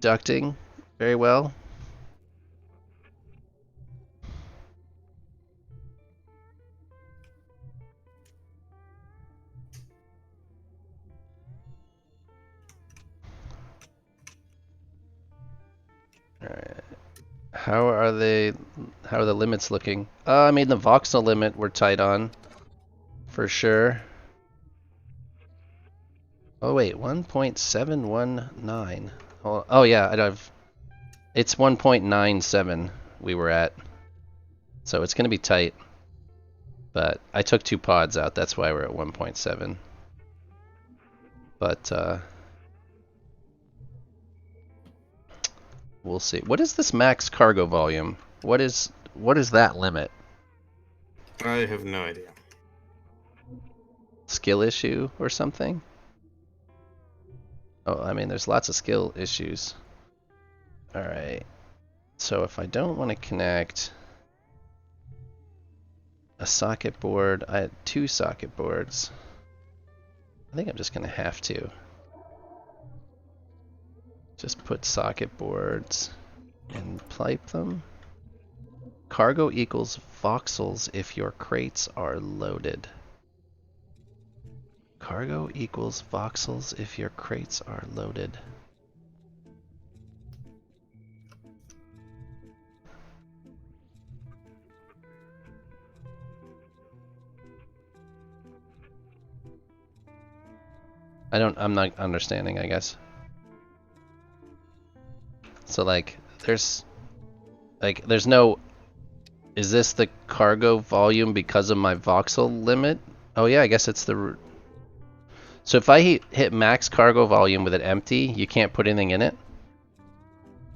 ducting very well. Alright. How are the limits looking? I mean, the voxel limit we're tight on, for sure. Oh wait, 1.719. Oh yeah, it's 1.97 we were at. So it's gonna be tight. But I took 2 pods out, that's why we're at 1.7. But we'll see. What is this max cargo volume? What is that limit? I have no idea. skill issue or something? Oh, I mean, there's lots of skill issues. All right. So if I don't want to connect a socket board, I had 2 socket boards. I think I'm just gonna have to just put socket boards and pipe them. Cargo equals voxels if your crates are loaded. Cargo equals voxels if your crates are loaded. I'm not understanding, I guess. So like, there's no, is this the cargo volume because of my voxel limit? Oh yeah, I guess it's the, so if I hit max cargo volume with it empty, you can't put anything in it?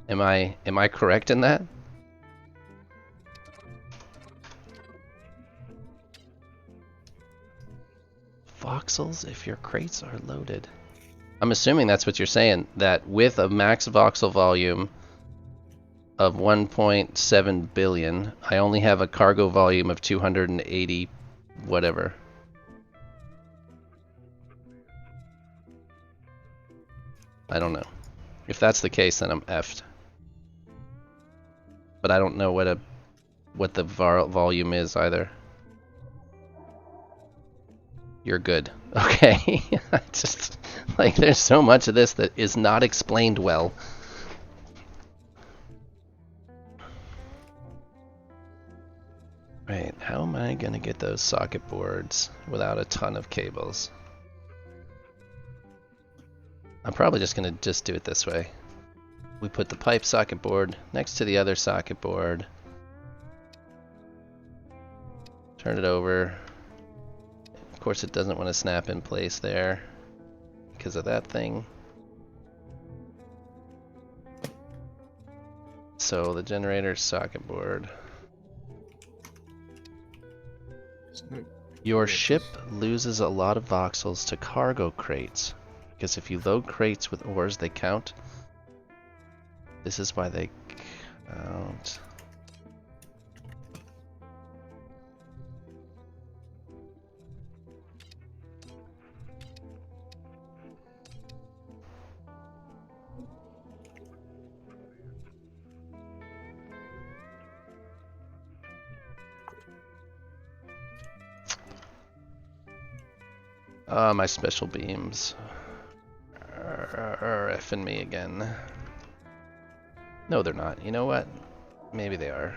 Am I correct in that? Voxels if your crates are loaded. I'm assuming that's what you're saying, that with a max voxel volume of 1.7 billion, I only have a cargo volume of 280 whatever. I don't know. If that's the case, then I'm effed. But I don't know what the volume is either. You're good. Okay. Just like there's so much of this that is not explained well. Right, how am I gonna get those socket boards without a ton of cables? I'm probably just gonna do it this way. We put the pipe socket board next to the other socket board. Turn it over. Of course it doesn't want to snap in place there because of that thing. So the generator socket board. Your ship loses a lot of voxels to cargo crates, because if you load crates with ores, they count. This is why they count. My special beams are effing me again. No, they're not. You know what? Maybe they are.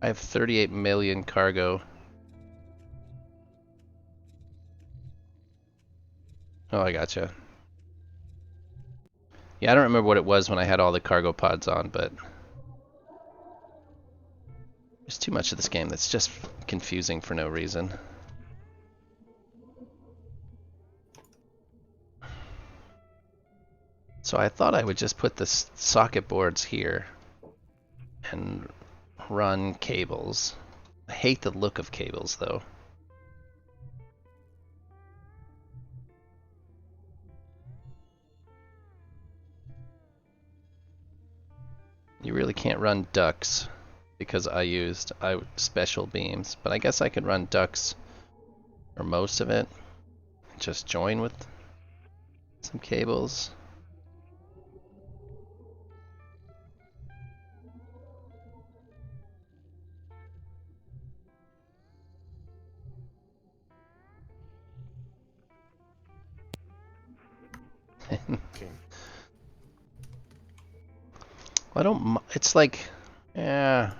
I have 38 million cargo. Oh, I gotcha. Yeah, I don't remember what it was when I had all the cargo pods on, but there's too much of this game that's just confusing for no reason. So I thought I would just put the socket boards here and run cables. I hate the look of cables though. You really can't run ducts because I used special beams, but I guess I could run ducts or most of it. Just join with some cables. Okay. I don't. It's like, yeah.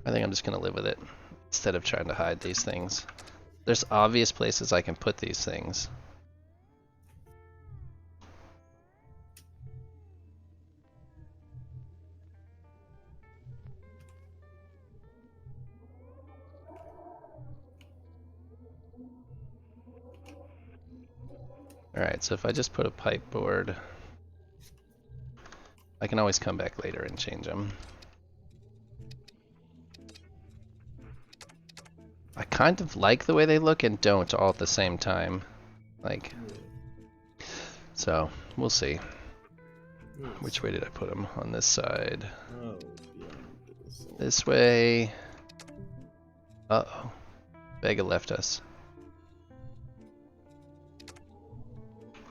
I think I'm just gonna live with it instead of trying to hide these things. There's obvious places I can put these things. Alright, so if I just put a pipe board, I can always come back later and change them. I kind of like the way they look and don't all at the same time. Like, so we'll see. Which way did I put them? On this side. Oh, yeah. This way. Uh-oh. Vega left us.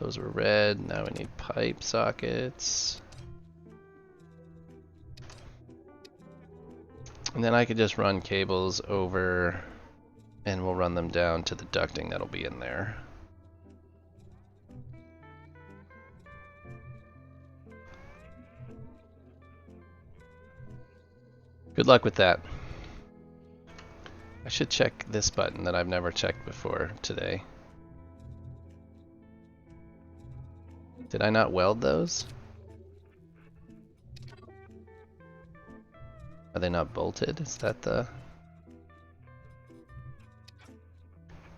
Those were red. Now we need pipe sockets. And then I could just run cables over and we'll run them down to the ducting that'll be in there. Good luck with that. I should check this button that I've never checked before today. Did I not weld those? Are they not bolted? Is that the...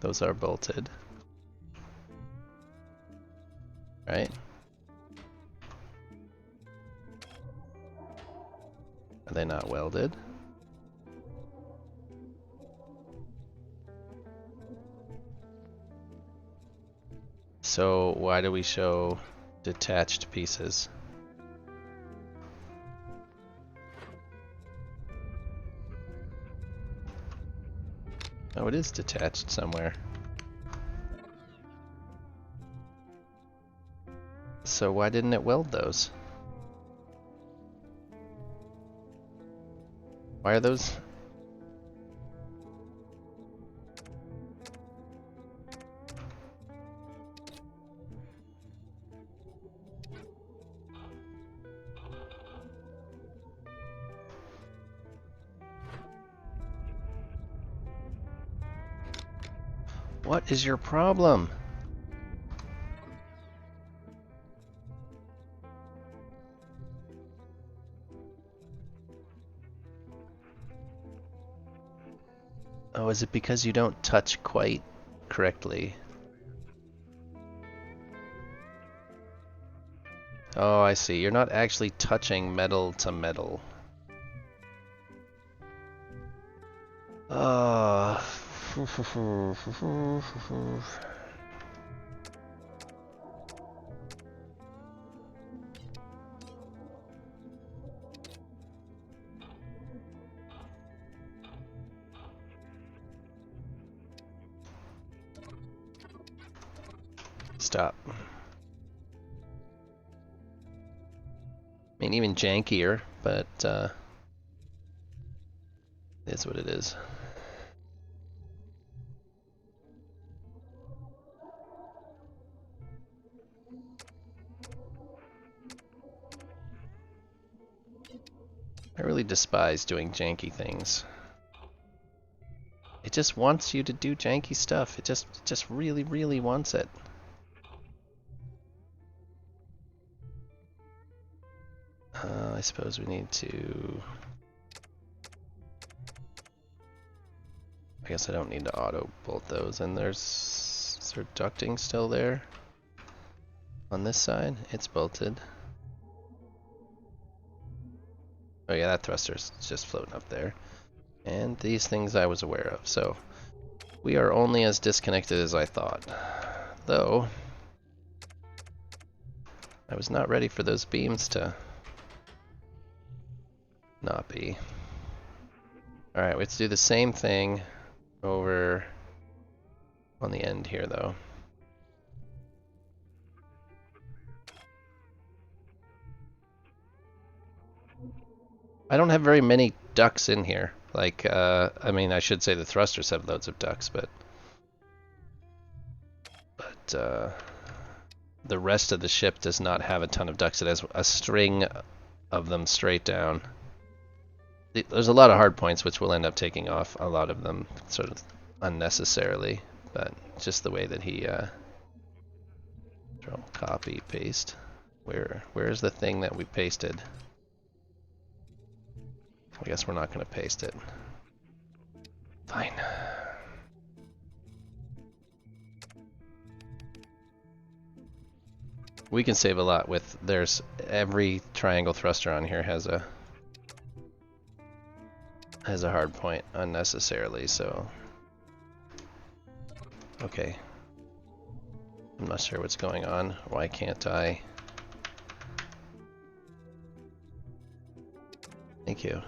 Those are bolted. Right? Are they not welded? So why do we show detached pieces? Oh, it is detached somewhere. So why didn't it weld those? Why are those? What is your problem? Oh, is it because you don't touch quite correctly? Oh, I see. You're not actually touching metal to metal. Oh. Stop. I mean, even jankier, but it is what it is. I really despise doing janky things. It just wants you to do janky stuff. It just really, really wants it. I suppose we need to... I guess I don't need to auto bolt those. And there's... Is there ducting still there? On this side? It's bolted. Oh yeah, that thruster's just floating up there. And these things I was aware of, so we are only as disconnected as I thought. Though, I was not ready for those beams to not be. Alright, let's do the same thing over on the end here though. I don't have very many ducts in here. Like, I mean, I should say the thrusters have loads of ducts, but the rest of the ship does not have a ton of ducts. It has a string of them straight down. There's a lot of hard points which we'll end up taking off, a lot of them sort of unnecessarily, but just the way that he copy, paste. Where's the thing that we pasted? I guess we're not going to paste it. Fine. We can save a lot with, there's every triangle thruster on here has a hard point unnecessarily, so okay. I'm not sure what's going on. Why can't I? Thank you.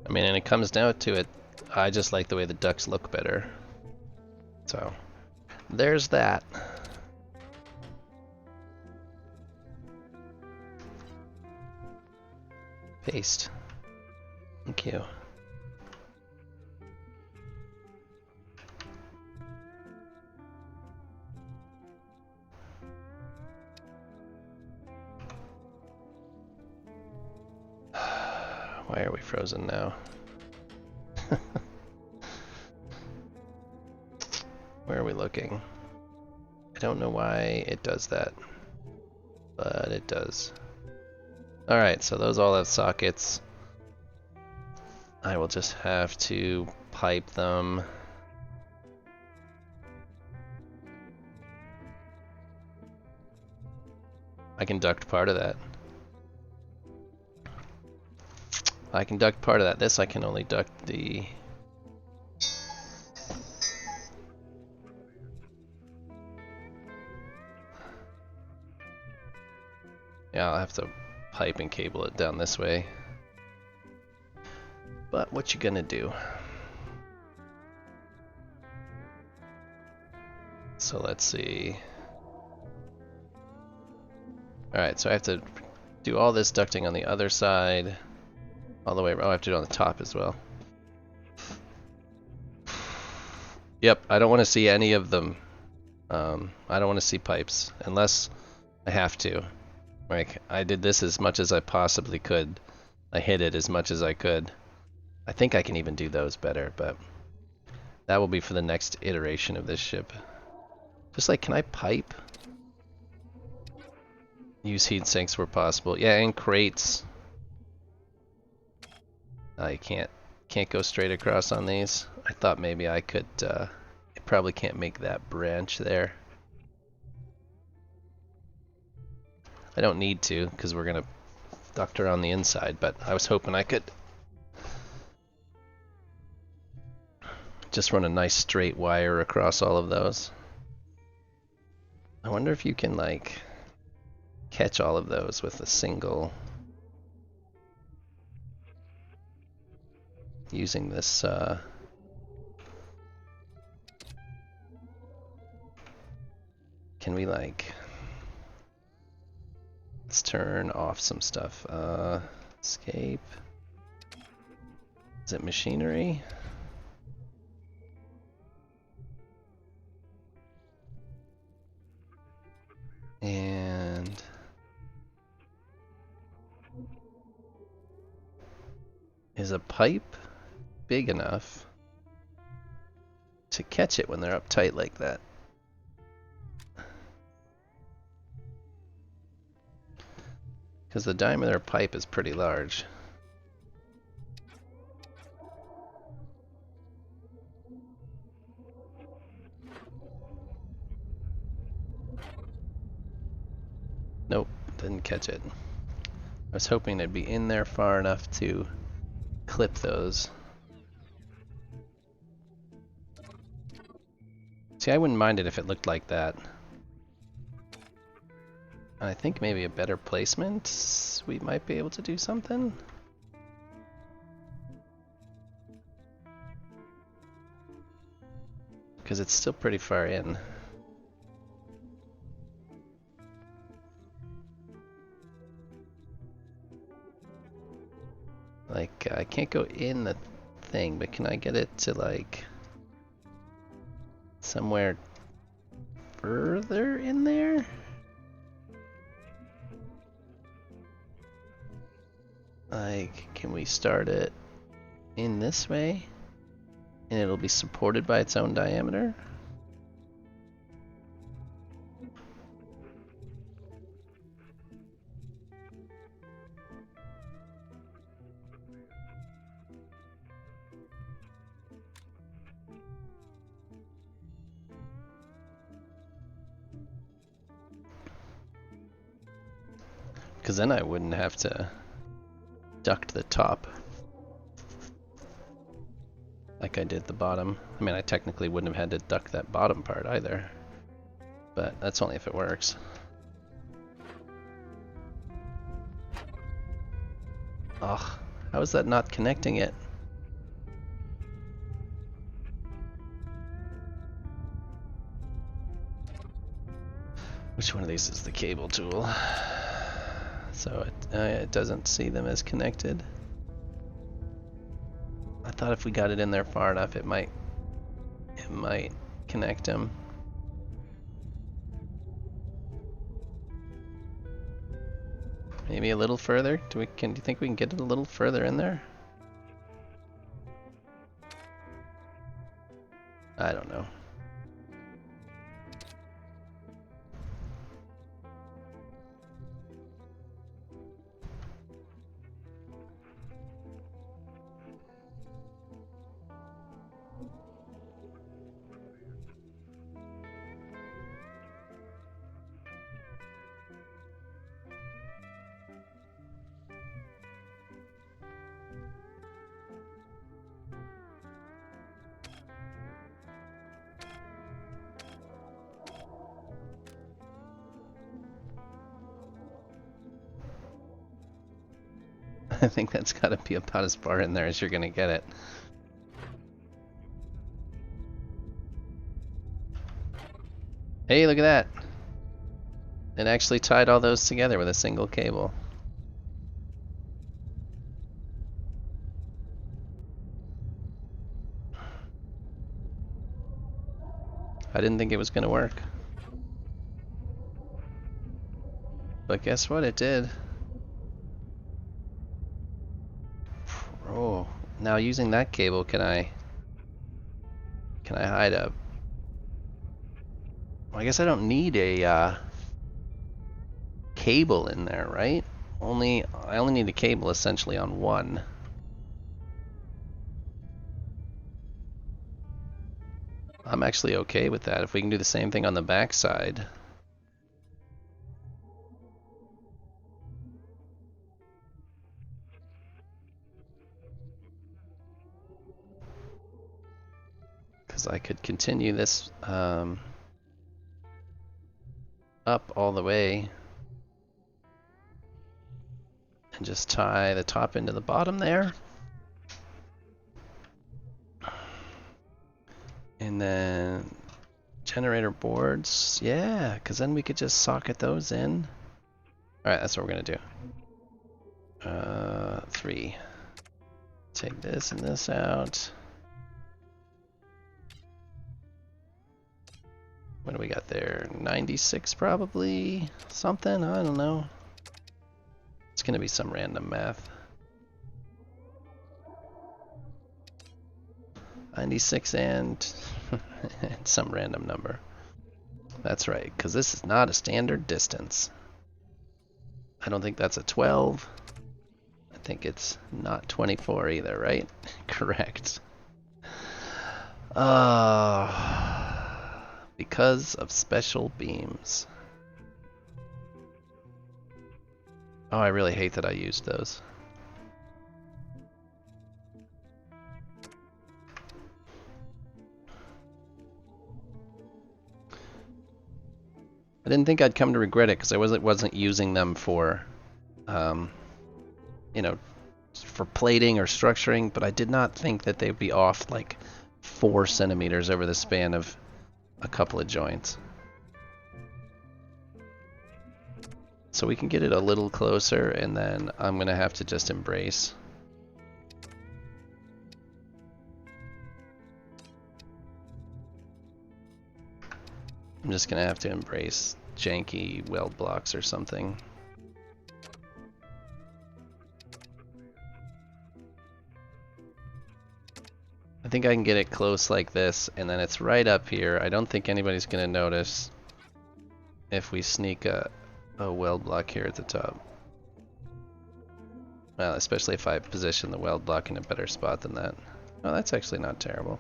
I mean, and it comes down to it, I just like the way the ducks look better. So, there's that. Paste. Thank you. Why are we frozen now? Where are we looking? I don't know why it does that, but it does. Alright, so those all have sockets. I will just have to pipe them. I can duct part of that. I can duct part of that. This I can only duct the... Yeah, I'll have to pipe and cable it down this way. But what you gonna do? So let's see. Alright, so I have to do all this ducting on the other side. All the way around. Oh, I have to do it on the top as well. Yep, I don't want to see any of them. I don't want to see pipes unless I have to. Like, I did this as much as I possibly could. I hit it as much as I could. I think I can even do those better, but that will be for the next iteration of this ship. Just like, can I pipe? Use heat sinks where possible. Yeah, and crates. You can't go straight across on these. I thought maybe I could. I probably can't make that branch there. I don't need to because we're gonna duct around the inside, but I was hoping I could just run a nice straight wire across all of those. I wonder if you can like catch all of those with a single using this can we like, let's turn off some stuff. Escape. Is it machinery? And is a pipe big enough to catch it when they're up tight like that? Because the diameter of pipe is pretty large. Nope, didn't catch it. I was hoping it'd be in there far enough to clip those. See, I wouldn't mind it if it looked like that. I think maybe a better placement, we might be able to do something. Because it's still pretty far in. like, I can't go in the thing, but can I get it to like somewhere further in there? Like, can we start it in this way? And it'll be supported by its own diameter? Because then I wouldn't have to duct the top like I did the bottom. I mean, I technically wouldn't have had to duct that bottom part either, but that's only if it works. Ugh, how is that not connecting it? Which one of these is the cable tool? So it doesn't see them as connected. I thought if we got it in there far enough, it might connect them. Maybe a little further. Do you think we can get it a little further in there? I don't know. I think that's got to be about as far in there as you're going to get it. Hey, look at that. It actually tied all those together with a single cable. I didn't think it was going to work. But guess what? It did. Oh, now using that cable, can I hide a... Well, I guess I don't need a cable in there, right? I only need a cable essentially on one. I'm actually okay with that if we can do the same thing on the back side. Because I could continue this up all the way and just tie the top into the bottom there. And then generator boards, yeah, because then we could just socket those in. Alright, that's what we're gonna do. 3. Take this and this out. What do we got there? 96 probably? Something? I don't know. It's gonna be some random math. 96 and some random number. That's right, because this is not a standard distance. I don't think that's a 12. I think it's not 24 either, right? Correct. Because of special beams. Oh, I really hate that I used those. I didn't think I'd come to regret it because I wasn't using them for, you know, for plating or structuring, but I did not think that they'd be off like 4 centimeters over the span of a couple of joints. So we can get it a little closer, and then I'm gonna have to just embrace I'm just gonna have to embrace janky weld blocks or something. I think I can get it close like this, and then it's right up here. I don't think anybody's gonna notice if we sneak a weld block here at the top. Well, especially if I position the weld block in a better spot than that. Oh, that's actually not terrible.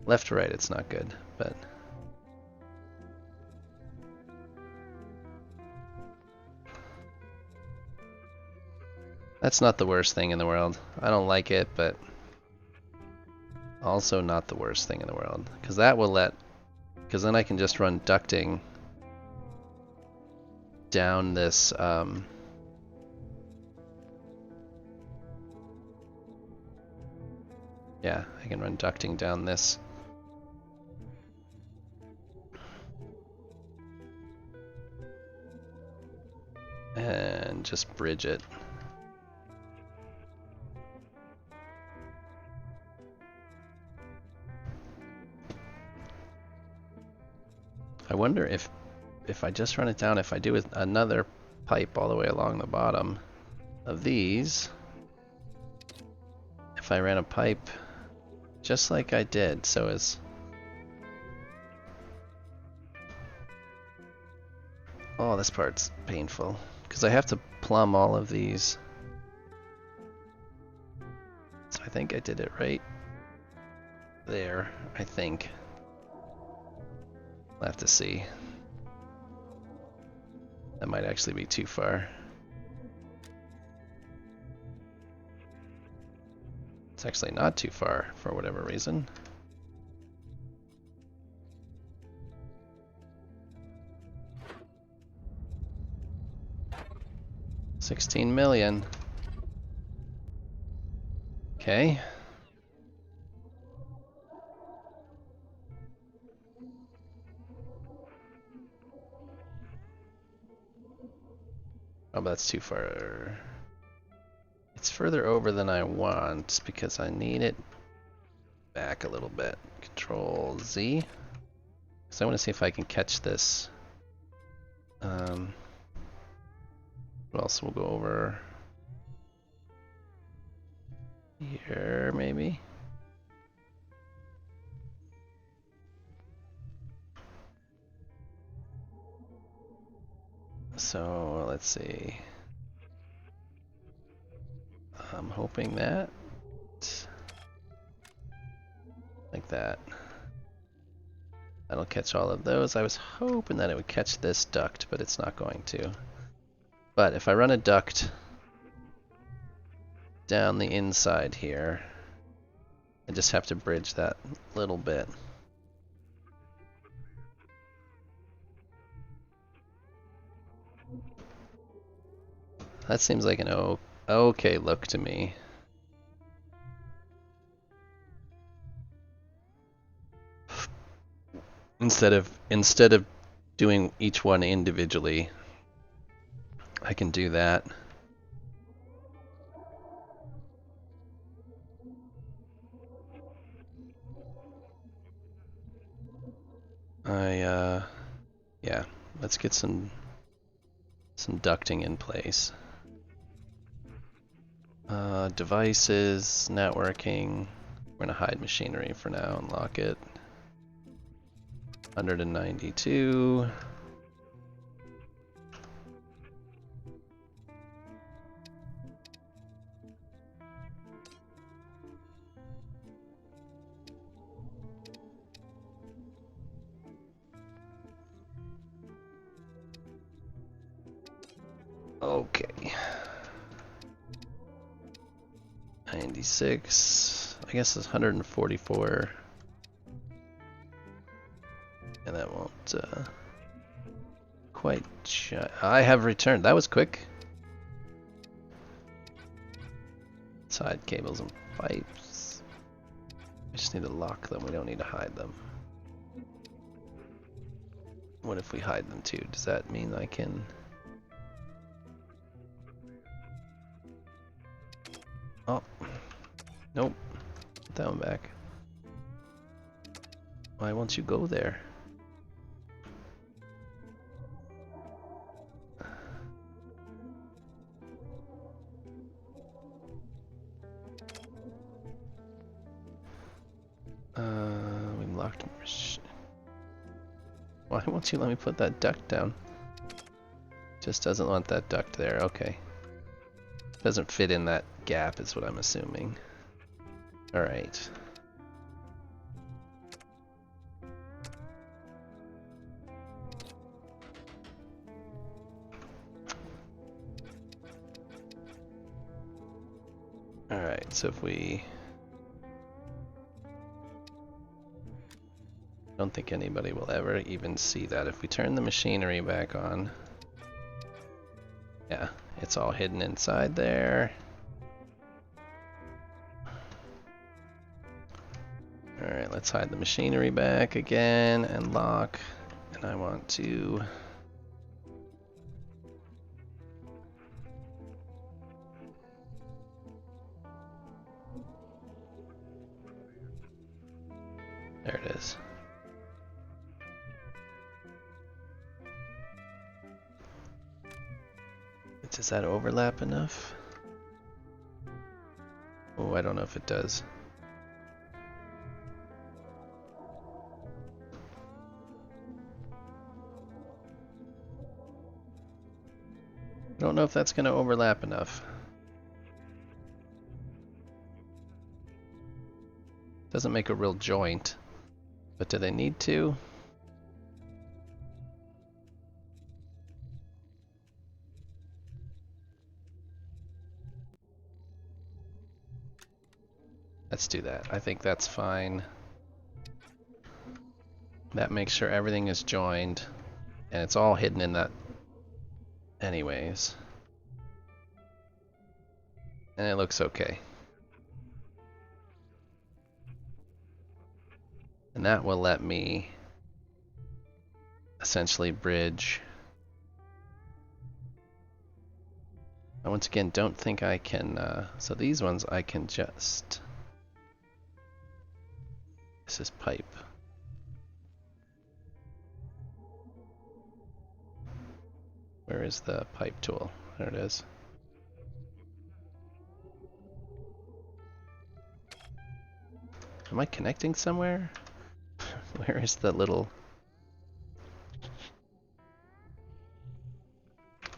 Left to right, it's not good, but... That's not the worst thing in the world. I don't like it, but also not the worst thing in the world. Because that will let... Because then I can just run ducting down this... Yeah, I can run ducting down this. And just bridge it. I wonder if I just run it down, if I do another pipe all the way along the bottom of these, if I ran a pipe just like I did, so as oh, this part's painful because I have to plumb all of these. So I think I did it right there, I think. I'll have to see. That might actually be too far. It's actually not too far for whatever reason. $16 million. Okay. Oh, but that's too far. It's further over than I want because I need it back a little bit. Control Z. Because I want to see if I can catch this. What else? We'll go over here, maybe. So let's see. I'm hoping that, like that. That'll catch all of those. I was hoping that it would catch this duct, but it's not going to. But if I run a duct down the inside here, I just have to bridge that little bit. That seems like an okay look to me. Instead of doing each one individually, I can do that. Yeah, let's get some ducting in place. Devices, networking. We're gonna hide machinery for now and lock it. 192. Okay. 96. I guess it's 144. And that won't quite. I have returned. That was quick. Side cables and pipes. I just need to lock them. We don't need to hide them. What if we hide them too? Does that mean I can? Oh, nope. Put that one back. Why won't you go there? We locked. Why won't you let me put that duct down? Just doesn't want that duct there. Okay. Doesn't fit in that gap is what I'm assuming. Alright. Alright, so if we... don't think anybody will ever even see that. If we turn the machinery back on... yeah, it's all hidden inside there. Alright, let's hide the machinery back again and lock. And I want to... there it is. Does that overlap enough? Oh, I don't know if it does. I don't know if that's going to overlap enough. Doesn't make a real joint, but do they need to? Let's do that. I think that's fine. That makes sure everything is joined, and it's all hidden in that anyways. And it looks okay. And that will let me essentially bridge. I once again don't think I can, so these ones I can just... this is pipe. Where is the pipe tool? There it is. Am I connecting somewhere? Where is the little...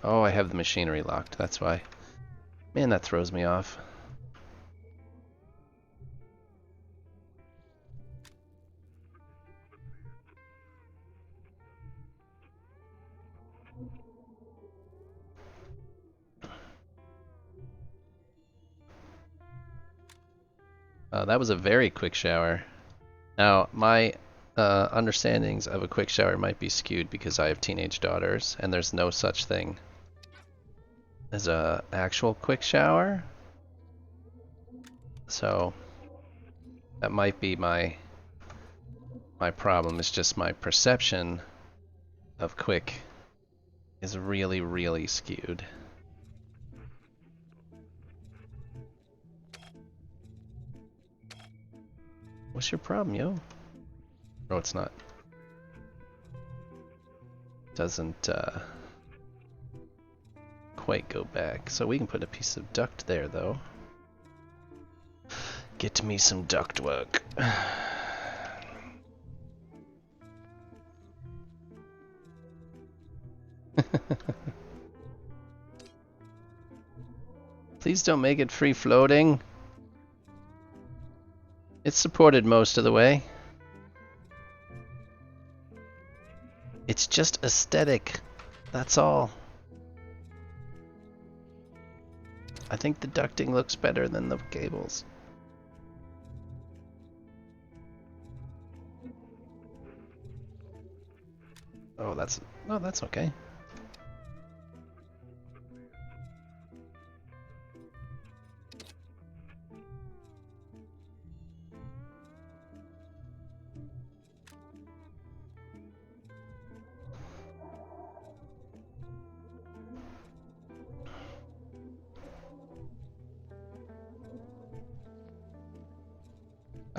oh, I have the machinery locked, that's why. Man, that throws me off. That was a very quick shower. Now, my understandings of a quick shower might be skewed because I have teenage daughters, and there's no such thing as a actual quick shower. So that might be my problem. It's just my perception of quick is really, really skewed. What's your problem, yo? No, it's not. Doesn't quite go back. So we can put a piece of duct there, though. Get me some duct work. Please don't make it free floating. It's supported most of the way. It's just aesthetic. That's all. I think the ducting looks better than the cables. Oh, that's okay.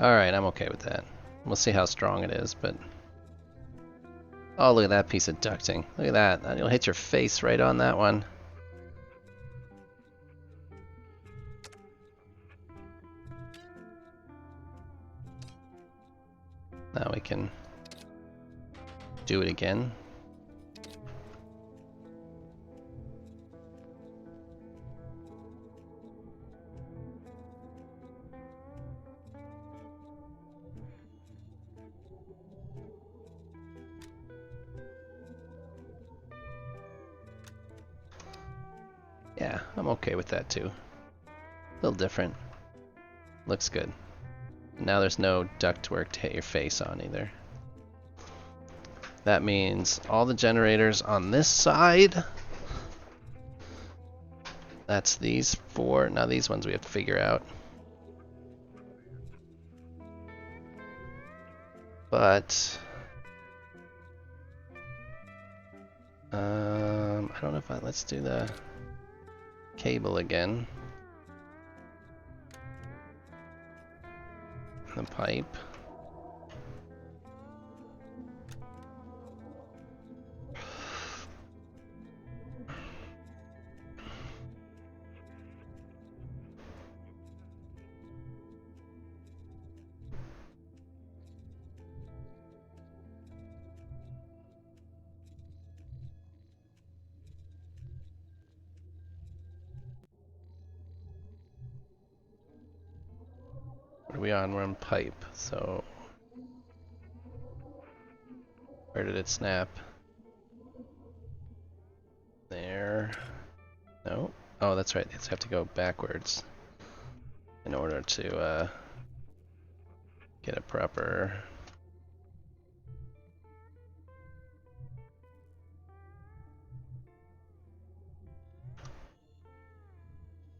Alright, I'm okay with that. We'll see how strong it is, but... oh, look at that piece of ducting. Look at that. You'll hit your face right on that one. Now we can do it again. Yeah, I'm okay with that too. A little different. Looks good. Now there's no ductwork to hit your face on either. That means all the generators on this side. That's these 4. Now these ones we have to figure out. But I don't know if let's do the cable again. The pipe. What are we on? We're on pipe, so where did it snap? There. No. Oh, that's right. It's have to go backwards in order to get a proper.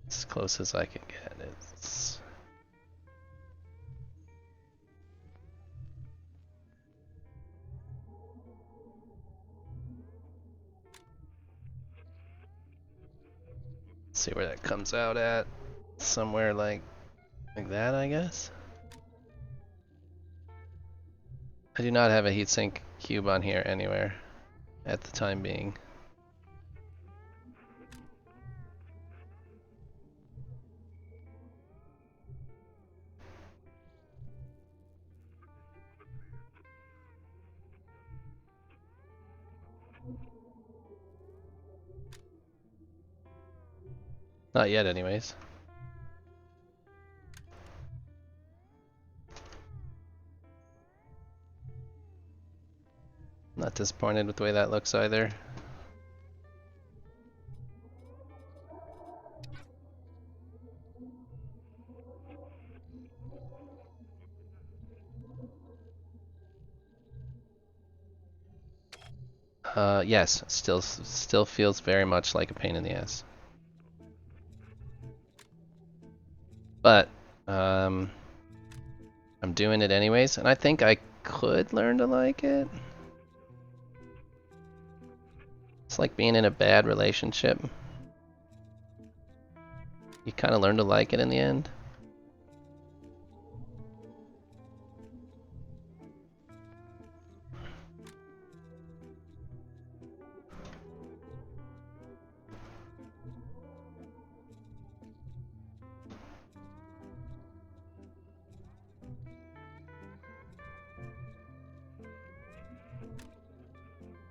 As close as I can get. It's. See where that comes out at. Somewhere like that, I guess. I do not have a heatsink cube on here anywhere at the time being. Not yet, anyways. Not disappointed with the way that looks either. Yes, still feels very much like a pain in the ass. But I'm doing it anyways, and I think I could learn to like it. It's like being in a bad relationship. You kind of learn to like it in the end.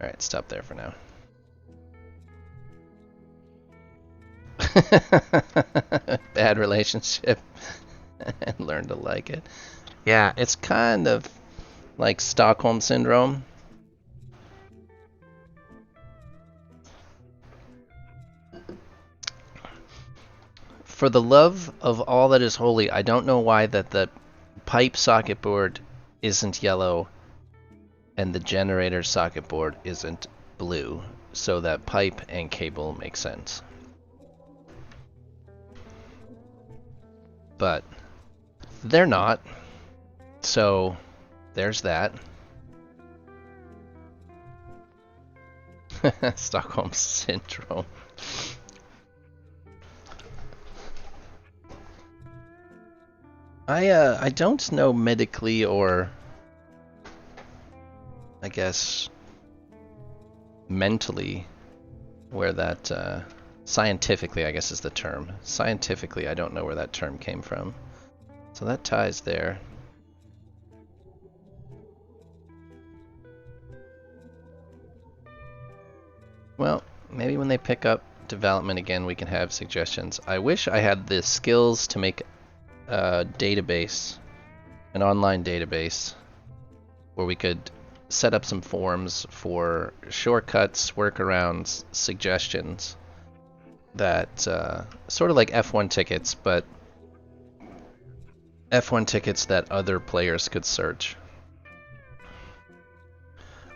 Alright, stop there for now. Bad relationship and learn to like it. Yeah, it's kind of like Stockholm Syndrome. For the love of all that is holy, I don't know why that the pipe socket board isn't yellow and the generator socket board isn't blue, so that pipe and cable make sense. But they're not, so there's that. Stockholm Syndrome. I don't know medically or I guess mentally where that scientifically I guess is the term. Scientifically I don't know where that term came from. So that ties there. Well, maybe when they pick up development again, we can have suggestions. I wish I had the skills to make a database, an online database, where we could set up some forms for shortcuts, workarounds, suggestions that sort of like F1 tickets, but F1 tickets that other players could search.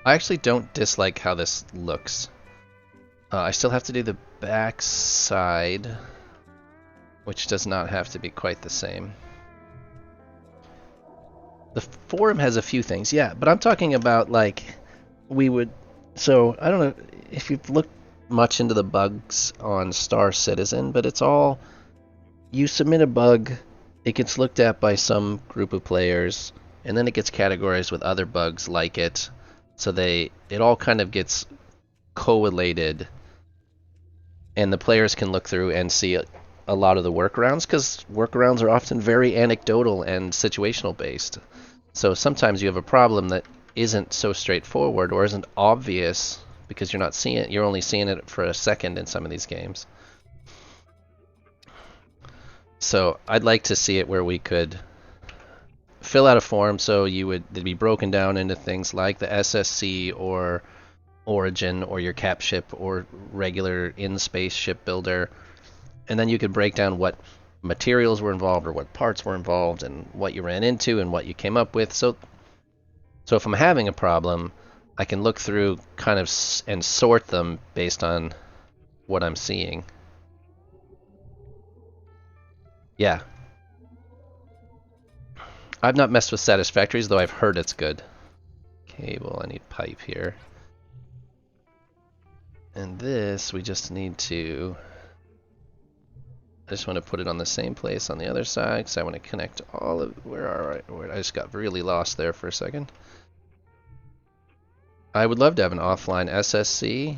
I actually don't dislike how this looks. I still have to do the back side, which does not have to be quite the same. The forum has a few things, yeah, but I'm talking about like we would. So I don't know if you've looked much into the bugs on Star Citizen, but it's all you submit a bug, it gets looked at by some group of players, and then it gets categorized with other bugs like it. So it all kind of gets collated, and the players can look through and see a lot of the workarounds, because workarounds are often very anecdotal and situational based. So sometimes you have a problem that isn't so straightforward or isn't obvious because you're not seeing it. You're only seeing it for a second in some of these games. So I'd like to see it where we could fill out a form, so it'd be broken down into things like the SSC or Origin or your cap ship or regular in-space ship builder, and then you could break down what materials were involved or what parts were involved and what you ran into and what you came up with. So if I'm having a problem, I can look through kind of and sort them based on what I'm seeing. Yeah. I've not messed with Satisfactories, though I've heard it's good. Cable, I need pipe here. And this, we just need to... I just want to put it on the same place on the other side, because I want to connect all of... I just got really lost there for a second. I would love to have an offline SSC.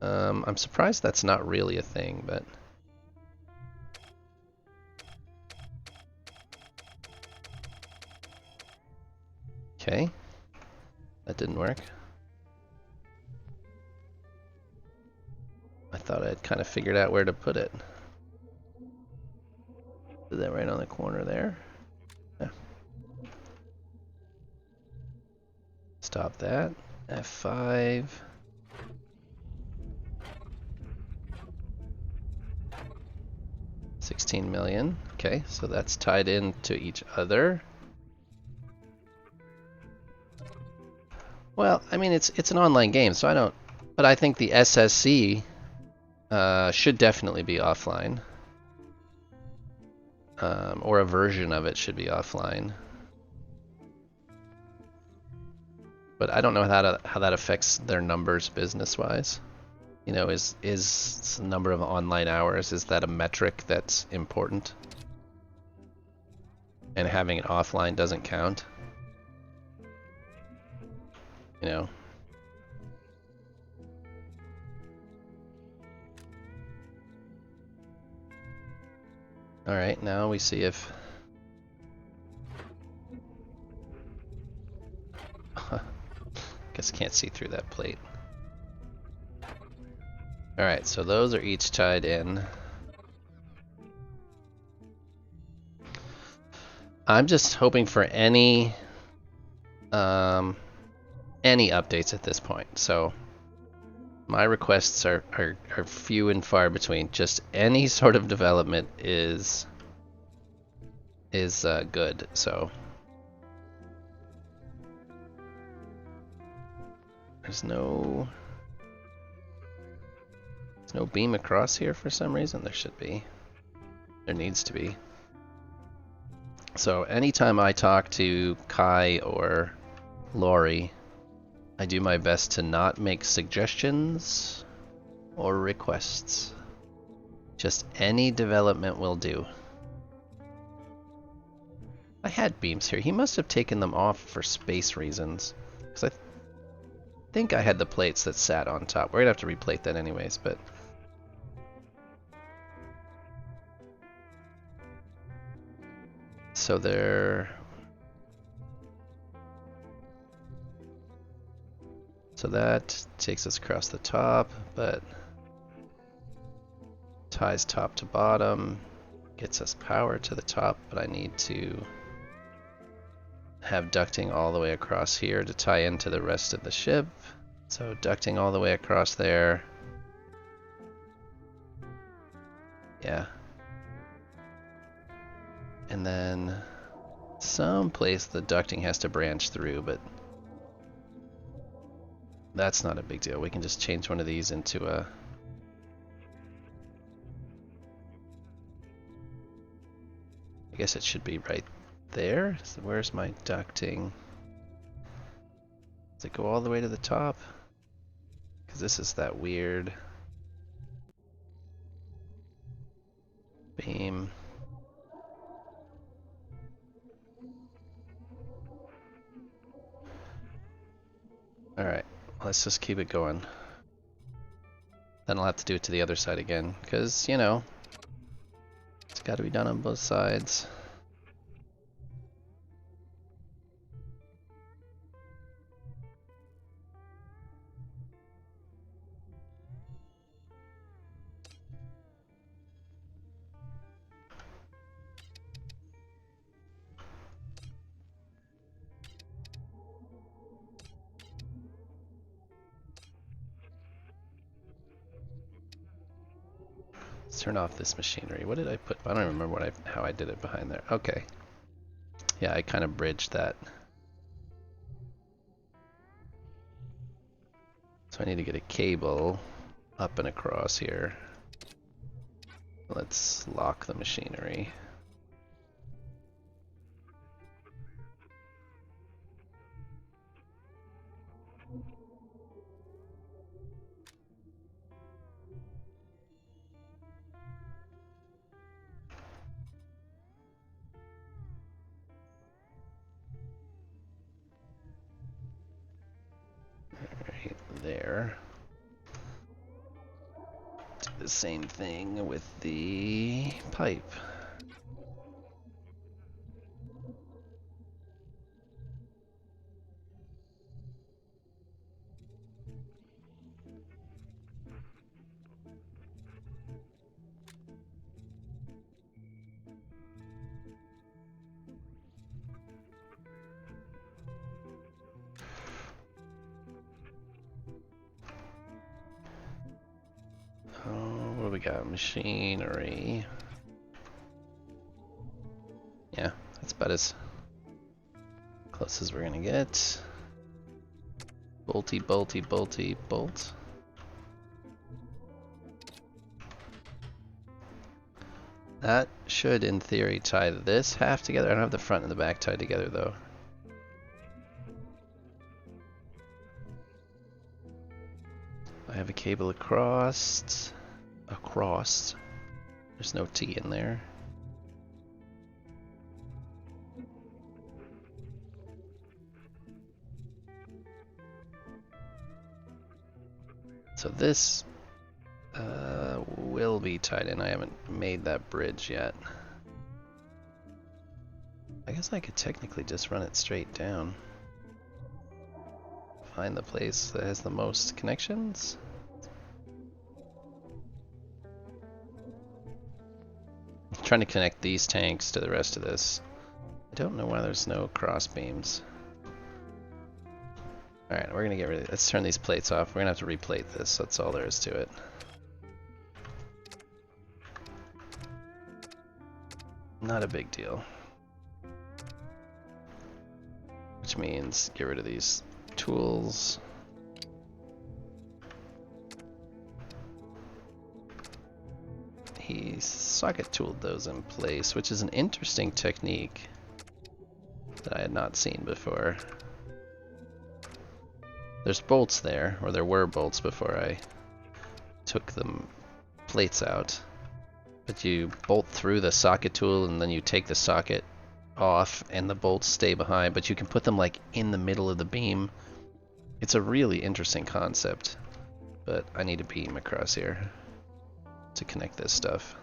I'm surprised that's not really a thing, but... Okay. That didn't work. I thought I'd kind of figured out where to put it. Put that right on the corner there. Yeah. Stop that. F5. $16 million. Okay, so that's tied into each other. Well, I mean, it's an online game, so I don't... But I think the SSC should definitely be offline. Or a version of it should be offline. But I don't know how that affects their numbers business-wise. You know, is the number of online hours, is that a metric that's important? And having it offline doesn't count? You know? Alright, now we see if... Guess can't see through that plate. Alright, so those are each tied in. I'm just hoping for any updates at this point. So my requests are few and far between. Just any sort of development is good. So there's no beam across here for some reason. There should be. There needs to be. So anytime I talk to Kai or Lori, I do my best to not make suggestions or requests. Just any development will do. I had beams here. He must have taken them off for space reasons. Because I think I had the plates that sat on top. We're going to have to replate that anyways, but... So there... So that takes us across the top, but ties top to bottom, gets us power to the top, but I need to have ducting all the way across here to tie into the rest of the ship. So ducting all the way across there. Yeah. And then someplace the ducting has to branch through, but that's not a big deal. We can just change one of these into a... I guess it should be right there. So where's my ducting? Does it go all the way to the top? Because this is that weird beam. Alright, let's just keep it going. Then I'll have to do it to the other side again, because, you know, it's got to be done on both sides. Let's turn off this machinery. What did I put? I don't remember how I did it behind there. Okay. Yeah, I kind of bridged that. So I need to get a cable up and across here. Let's lock the machinery. Right there. Do the same thing with the pipe. Oh, what do we got? Machinery. Yeah, that's about as close as we're gonna get. Bolty, bolty, bolty, bolt. That should, in theory, tie this half together. I don't have the front and the back tied together, though. I have a cable across. Across. There's no T in there. So this will be tied in. I haven't made that bridge yet. I guess I could technically just run it straight down. Find the place that has the most connections. I'm trying to connect these tanks to the rest of this. I don't know why there's no cross beams. Alright, we're gonna get rid of it. Let's turn these plates off. We're gonna have to replate this. That's all there is to it. Not a big deal. Which means get rid of these tools. He socket tooled those in place, which is an interesting technique that I had not seen before. There's bolts there, or there were bolts before I took the plates out. But you bolt through the socket tool and then you take the socket off and the bolts stay behind, but you can put them like in the middle of the beam. It's a really interesting concept, but I need a beam across here to connect this stuff.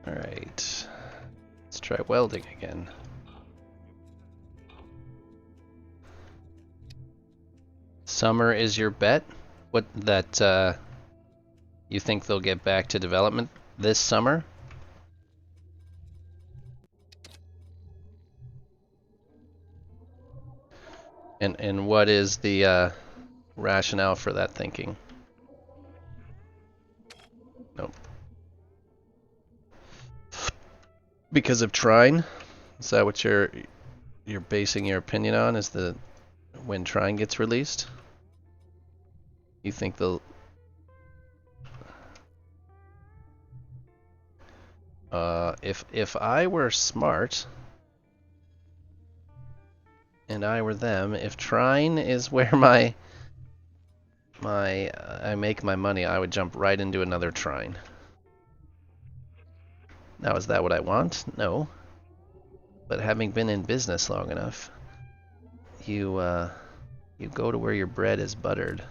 Alright. Let's try welding again. Summer is your bet? What, that you think they'll get back to development this summer? And what is the rationale for that thinking? Nope. Because of Trine? Is that what you're basing your opinion on? Is the when Trine gets released? You think they'll if I were smart and I were them, if Trine is where I make my money, I would jump right into another Trine. Now, is that what I want? No. But having been in business long enough, you go to where your bread is buttered.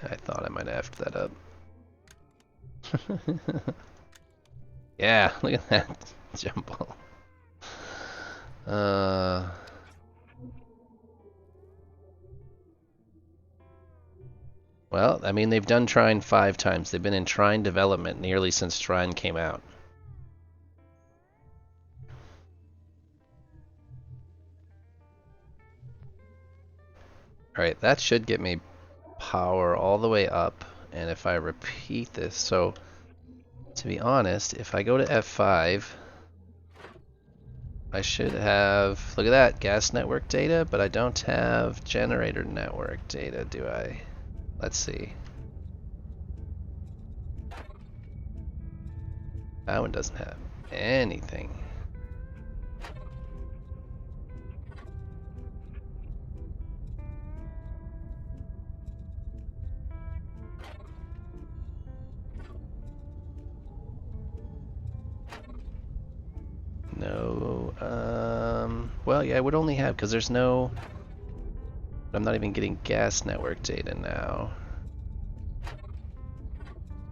I thought I might have that up. Yeah, look at that jump ball. Well, I mean, they've done Trine 5 times. They've been in Trine development nearly since Trine came out. Alright, that should get me power all the way up. And if I repeat this, so to be honest, if I go to F5, I should have, look at that, gas network data, but I don't have generator network data, do I? Let's see. That one doesn't have anything. No, well, yeah, I would only have, because there's no, I'm not even getting gas network data now.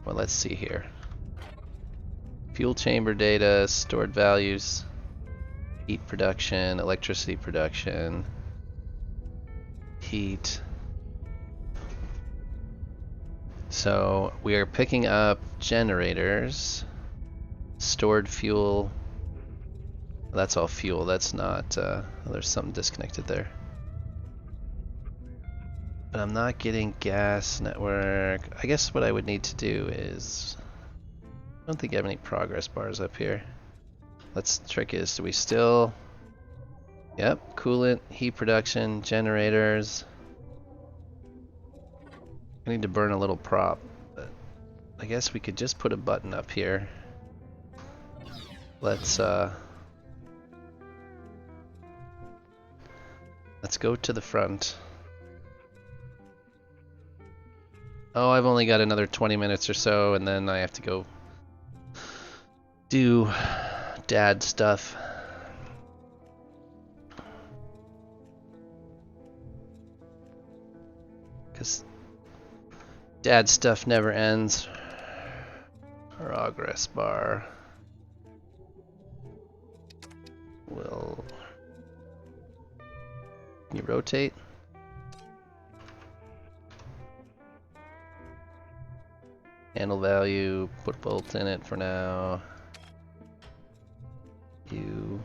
Well, let's see here. Fuel chamber data, stored values, heat production, electricity production, heat. So we are picking up generators, stored fuel. That's all fuel, that's not, there's something disconnected there. But I'm not getting gas network. I guess what I would need to do is, I don't think I have any progress bars up here. Let's, the trick is, do we still, yep, coolant, heat production, generators. I need to burn a little prop, but I guess we could just put a button up here. Let's go to the front. Oh, I've only got another 20 minutes or so, and then I have to go do dad stuff. Because dad stuff never ends. Progress bar will... Can you rotate? Handle value, put a bolt in it for now. You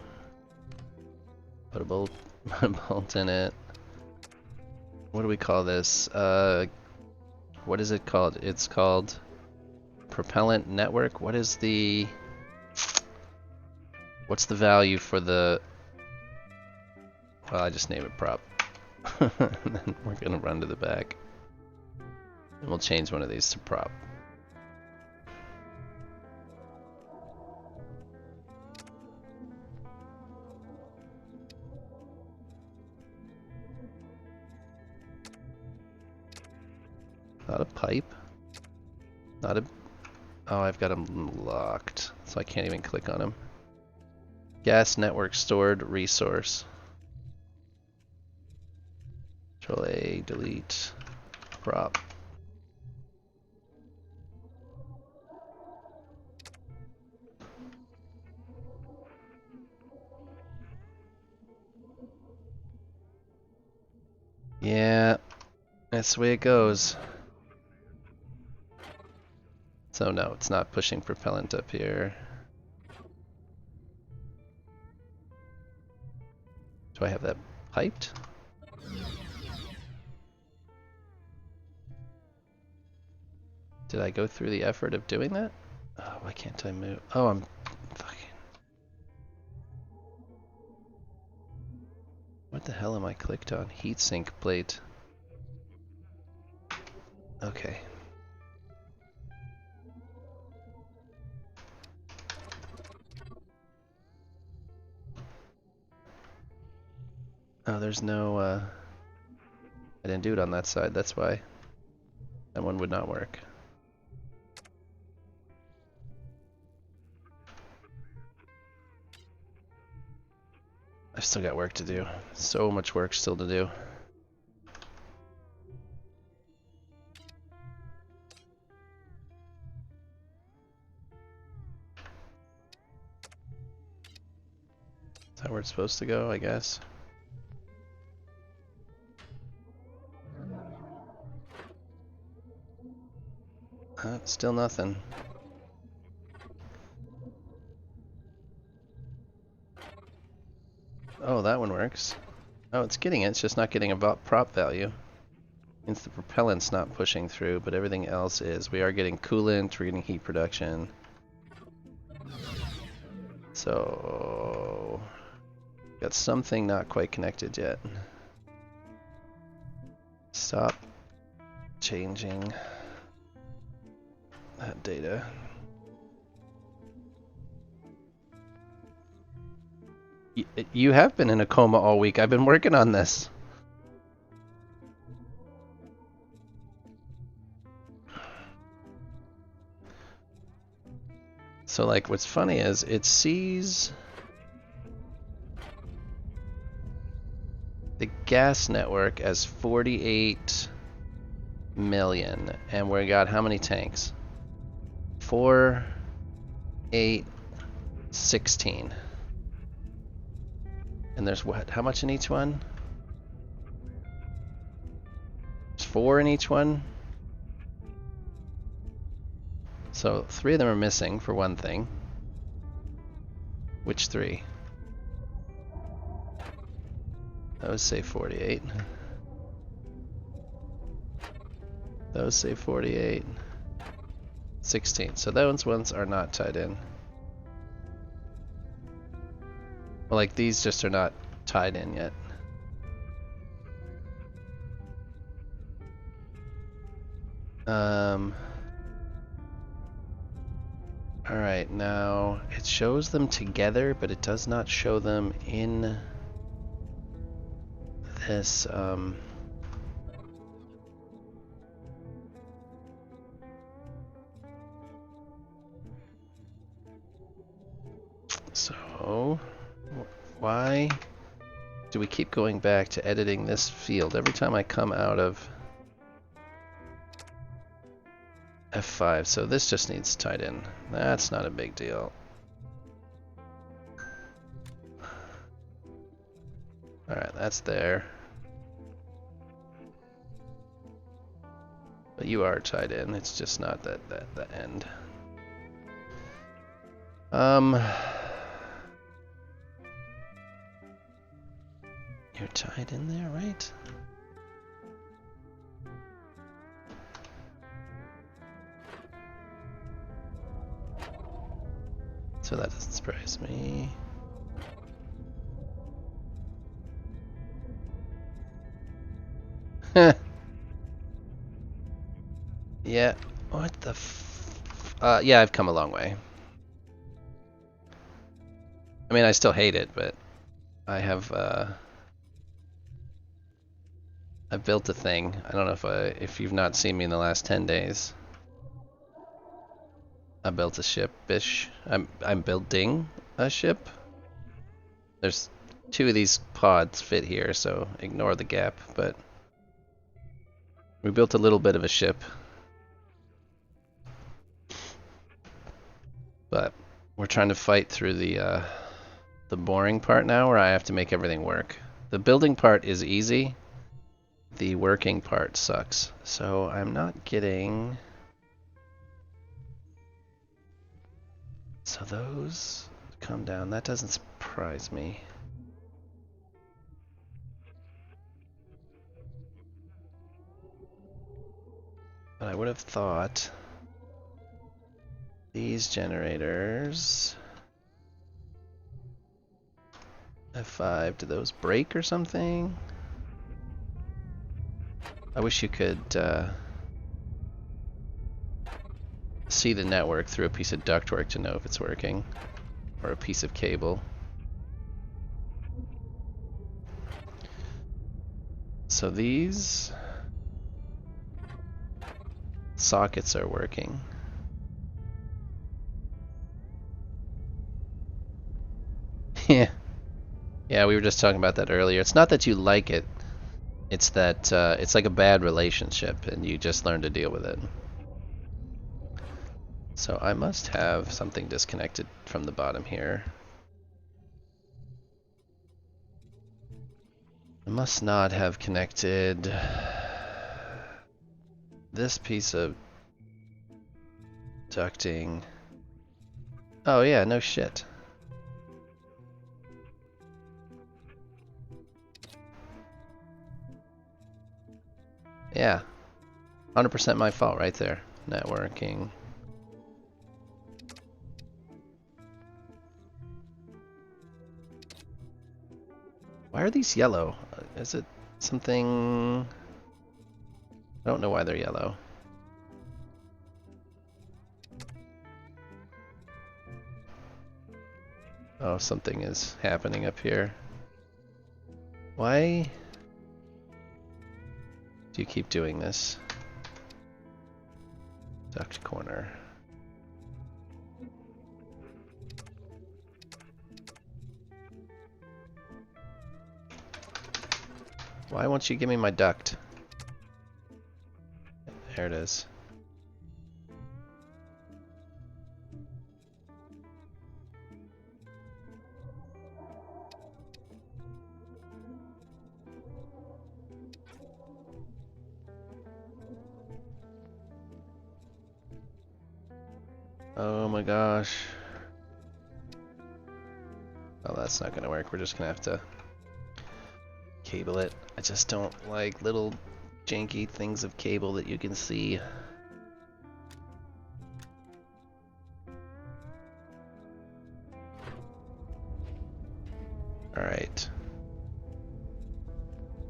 put a bolt in it. What do we call this? What is it called? It's called propellant network. What's the value for the, well, I just name it prop. And then we're gonna run to the back. And we'll change one of these to prop. Not a pipe. Not a... Oh, I've got them locked, so I can't even click on them. Gas network stored resource. Control A, delete, prop. Yeah, that's the way it goes. So no, it's not pushing propellant up here. Do I have that piped? Did I go through the effort of doing that? Oh, why can't I move? Oh, I'm fucking... What the hell am I clicked on? Heatsink plate. Okay. Oh, there's no, I didn't do it on that side, that's why. That one would not work. I've still got work to do. So much work still to do. Is that where it's supposed to go, I guess? Still nothing. Oh, that one works. Oh, it's getting it, it's just not getting a prop value. Means the propellant's not pushing through, but everything else is. We are getting coolant, we're getting heat production. So... got something not quite connected yet. Stop changing that data. You have been in a coma all week. I've been working on this. So like what's funny is it sees the gas network as 48 million, and we got how many tanks? 4, 8, 16. And there's what? How much in each one? There's 4 in each one. So 3 of them are missing for one thing. Which 3? Those say 48. Those say 48. 16. So those ones are not tied in. Well, like these just are not tied in yet. Alright, now it shows them together, but it does not show them in this, so why do we keep going back to editing this field every time I come out of F5? So this just needs tied in. That's not a big deal. Alright, that's there. But you are tied in, it's just not that end. You're tied in there, right? So that doesn't surprise me. Yeah, what the yeah, I've come a long way. I mean, I still hate it, but I have, I've built a thing. I don't know if you've not seen me in the last 10 days. I built a ship-ish. I'm building a ship. There's 2 of these pods fit here, so ignore the gap, but We built a little bit of a ship. But we're trying to fight through the boring part now where I have to make everything work. The building part is easy. The working part sucks. So I'm not getting... So those come down. That doesn't surprise me. But I would have thought these generators... F5, do those break or something? I wish you could see the network through a piece of ductwork to know if it's working, or a piece of cable. So these sockets are working. Yeah. Yeah, we were just talking about that earlier. It's not that you like it, it's that it's like a bad relationship and you just learn to deal with it. So I must have something disconnected from the bottom here. I must not have connected this piece of ducting. Oh yeah, no shit. Yeah, 100% my fault right there. Networking. Why are these yellow? Is it something... I don't know why they're yellow. Oh, something is happening up here. Why do you keep doing this? Duct corner. Why won't you give me my duct? There it is. Oh my gosh. Oh, that's not gonna work. We're just gonna have to cable it. I just don't like little janky things of cable that you can see. Alright.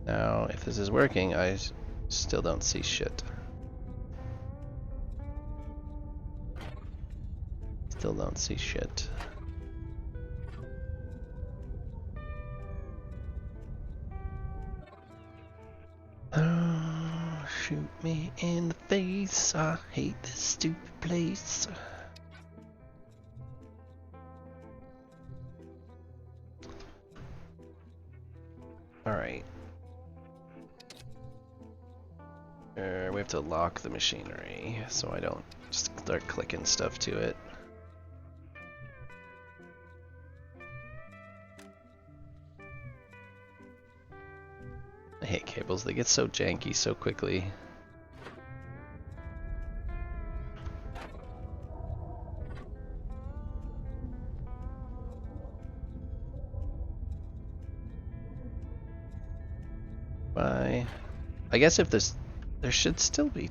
Now, if this is working, I still don't see shit. Still don't see shit. Oh, shoot me in the face. I hate this stupid place. Alright. We have to lock the machinery so I don't just start clicking stuff to it. I hate cables, they get so janky so quickly. Bye. I guess if this, there should still be.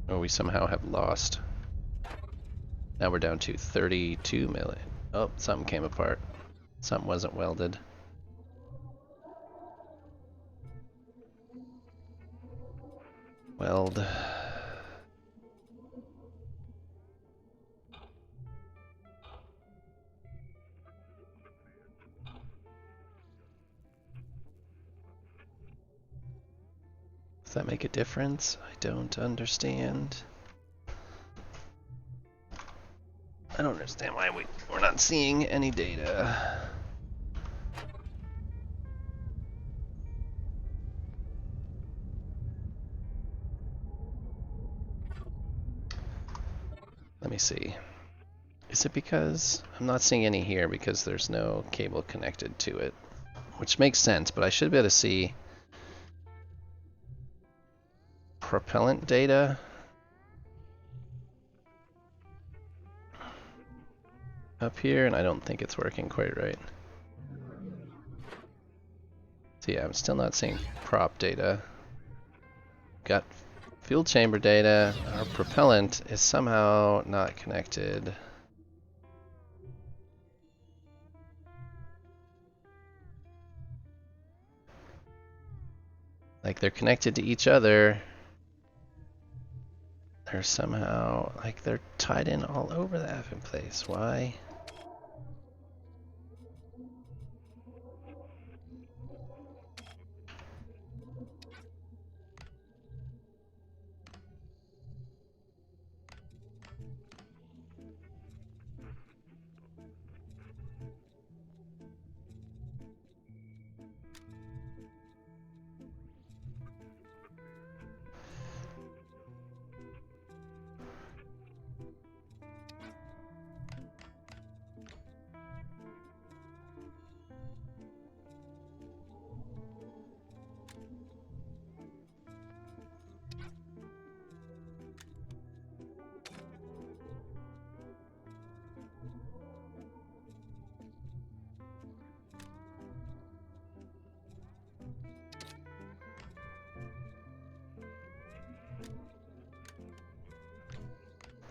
Oh, we somehow have lost. Now we're down to 32 million. Oh, something came apart. Something wasn't welded. Weld. Does that make a difference? I don't understand. I don't understand why we're not seeing any data. me see. Is it because I'm not seeing any here because there's no cable connected to it, which makes sense, but I should be able to see propellant data up here, and I don't think it's working quite right. So yeah, I'm still not seeing prop data. Got fuel chamber data. Our propellant is somehow not connected. Like they're connected to each other. They're somehow, like they're tied in all over the effing place. Why?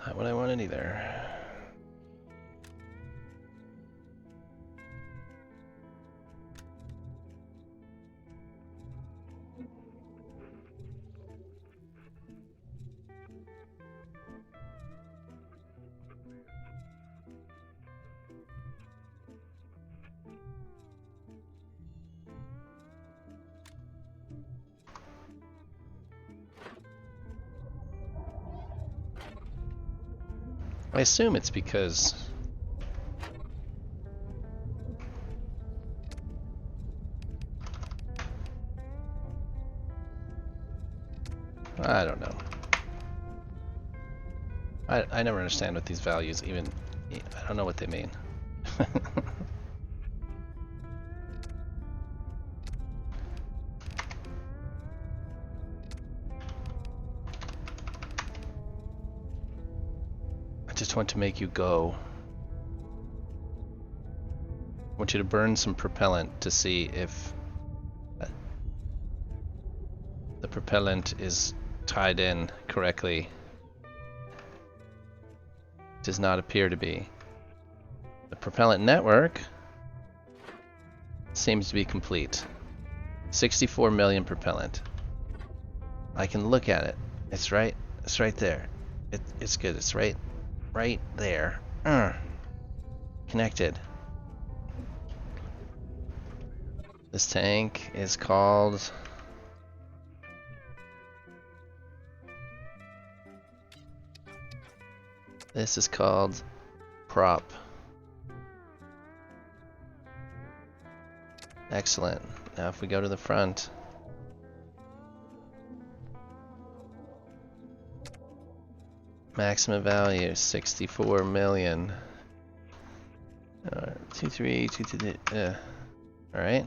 Not what I wanted either. I assume it's because I don't know. I never understand what these values even, I don't know what they mean. I just want to make you go. I want you to burn some propellant to see if the propellant is tied in correctly. Does not appear to be. The propellant network seems to be complete. 64 million propellant. I can look at it. It's right there. It's good. It's right there. Connected. This tank is called prop. Excellent. Now if we go to the front, maximum value 64 million. 232. All right.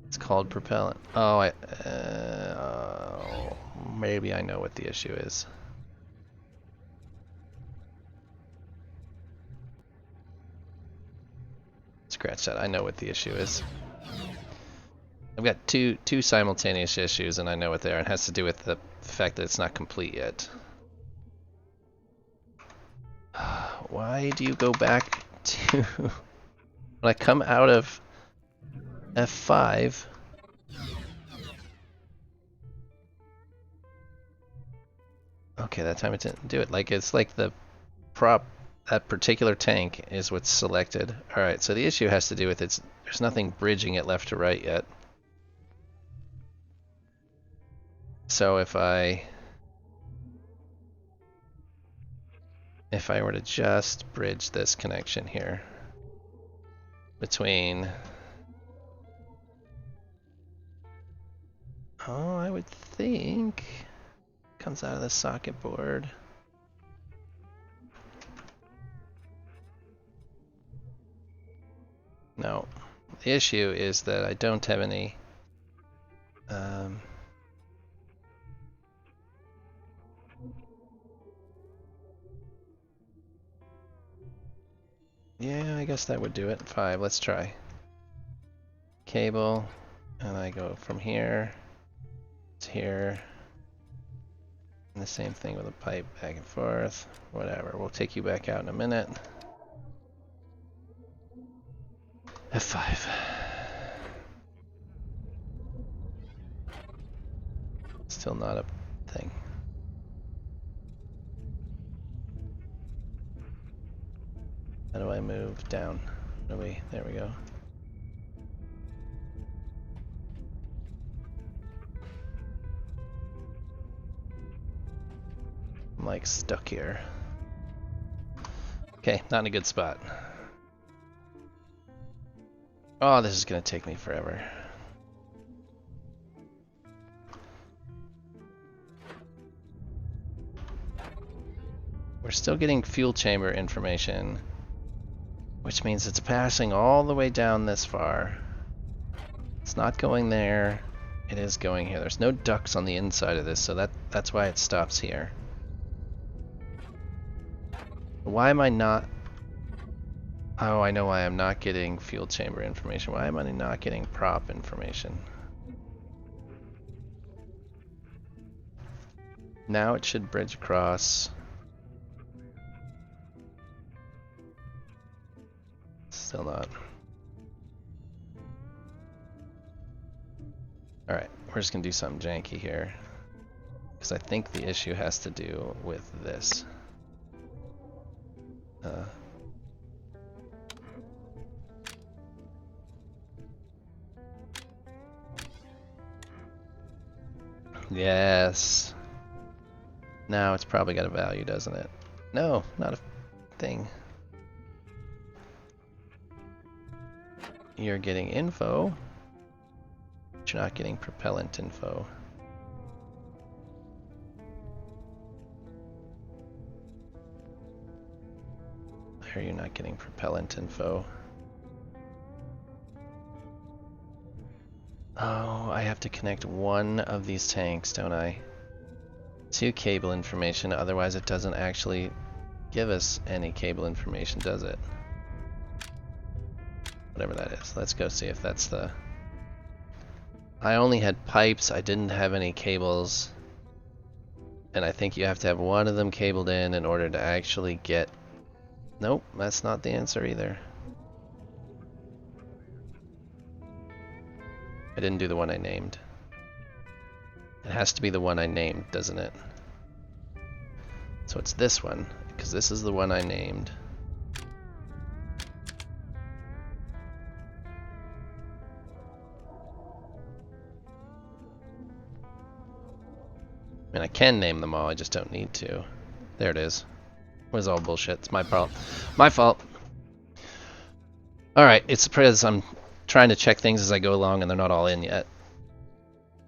It's called propellant. Oh, maybe I know what the issue is. Scratch that. I know what the issue is. I've got two simultaneous issues, and I know what they are. It has to do with the fact that it's not complete yet. Why do you go back to when I come out of F5? Okay, that time it didn't do it. Like it's like the prop, that particular tank is what's selected. All right, so the issue has to do with there's nothing bridging it left to right yet. So if I were to just bridge this connection here between, I would think comes out of the socket board. No. The issue is that I don't have any... yeah, I guess that would do it. 5, let's try. Cable, and I go from here to here. And the same thing with a pipe back and forth. Whatever, we'll take you back out in a minute. F5. Still not a thing. How do I move down? There we go. I'm like stuck here. Okay, not in a good spot. Oh, this is gonna take me forever. We're still getting fuel chamber information, which means it's passing all the way down this far. It's not going there. It is going here. There's no ducts on the inside of this, so that's why it stops here. Why am I not... Oh, I know why I'm not getting fuel chamber information. Why am I not getting prop information? Now it should bridge across. Still not. Alright, we're just gonna do something janky here. Because I think the issue has to do with this. Yes. Now it's probably got a value, doesn't it? No, not a thing. You're getting info, but you're not getting propellant info. There, you're not getting propellant info. Oh, I have to connect one of these tanks, don't I? To cable information, otherwise it doesn't actually give us any cable information, does it? Whatever that is. Let's go see if that's the... I only had pipes, I didn't have any cables. And I think you have to have one of them cabled in order to actually get... Nope, that's not the answer either. I didn't do the one I named. It has to be the one I named, doesn't it? So it's this one, because this is the one I named. I mean, I can name them all, I just don't need to. There it is. It was all bullshit. It's my fault. My fault. Alright, it's because I'm trying to check things as I go along and they're not all in yet.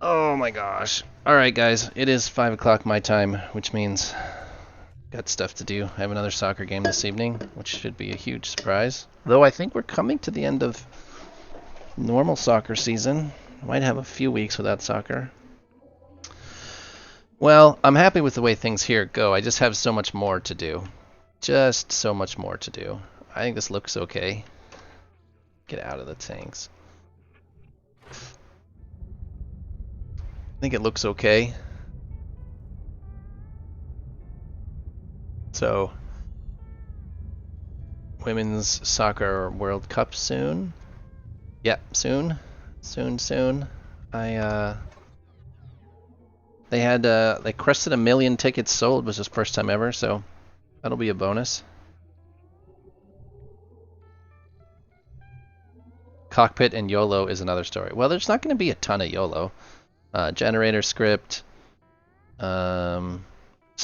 Oh my gosh. Alright guys, it is 5 o'clock my time, which means got stuff to do. I have another soccer game this evening, which should be a huge surprise. Though I think we're coming to the end of normal soccer season. Might have a few weeks without soccer. Well, I'm happy with the way things here go. I just have so much more to do. Just so much more to do. I think this looks okay. Get out of the tanks. I think it looks okay. So, Women's Soccer World Cup soon. Yep, soon. Soon. They crested 1 million tickets sold, which was the first time ever, so that'll be a bonus. Cockpit and YOLO is another story. Well, there's not going to be a ton of YOLO. Generator script, some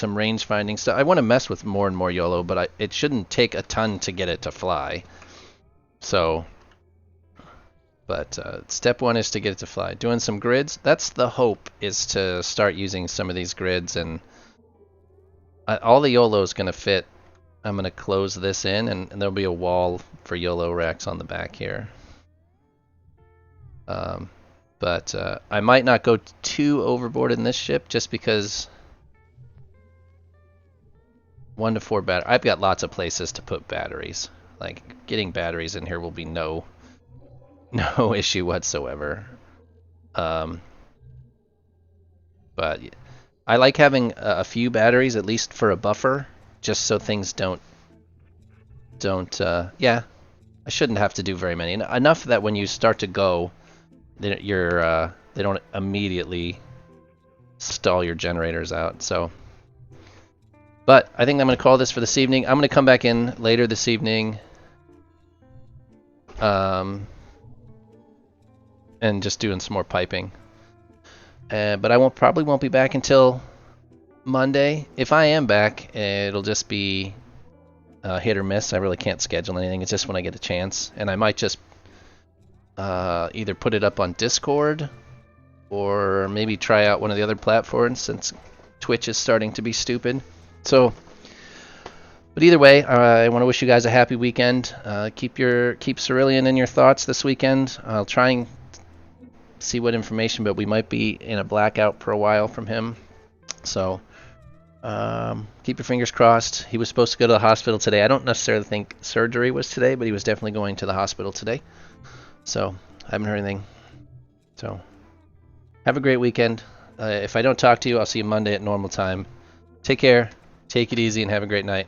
range finding stuff. I want to mess with more and more YOLO, but it shouldn't take a ton to get it to fly. So, but step one is to get it to fly. Doing some grids. That's the hope, is to start using some of these grids, and all the YOLO is going to fit I'm gonna close this in, and there'll be a wall for YOLO racks on the back here. But I might not go too overboard in this ship just because 1 to 4 battery. I've got lots of places to put batteries. Like getting batteries in here will be no issue whatsoever. But I like having a few batteries at least for a buffer, just so things don't. Yeah, I shouldn't have to do very many. Enough that when you start to go, they don't immediately stall your generators out. So, but I think I'm going to call this for this evening. I'm going to come back in later this evening, and just doing some more piping. But I probably won't be back until Monday. If I am back, it'll just be hit or miss. I really can't schedule anything. It's just when I get a chance, and I might just either put it up on Discord or maybe try out one of the other platforms since Twitch is starting to be stupid. So, but either way, I want to wish you guys a happy weekend. Keep Cerulean in your thoughts this weekend. I'll try and see what information, but we might be in a blackout for a while from him. So keep your fingers crossed. He was supposed to go to the hospital today. I don't necessarily think surgery was today, but he was definitely going to the hospital today. So I haven't heard anything. So have a great weekend. If I don't talk to you, I'll see you Monday at normal time. Take care, take it easy, and have a great night.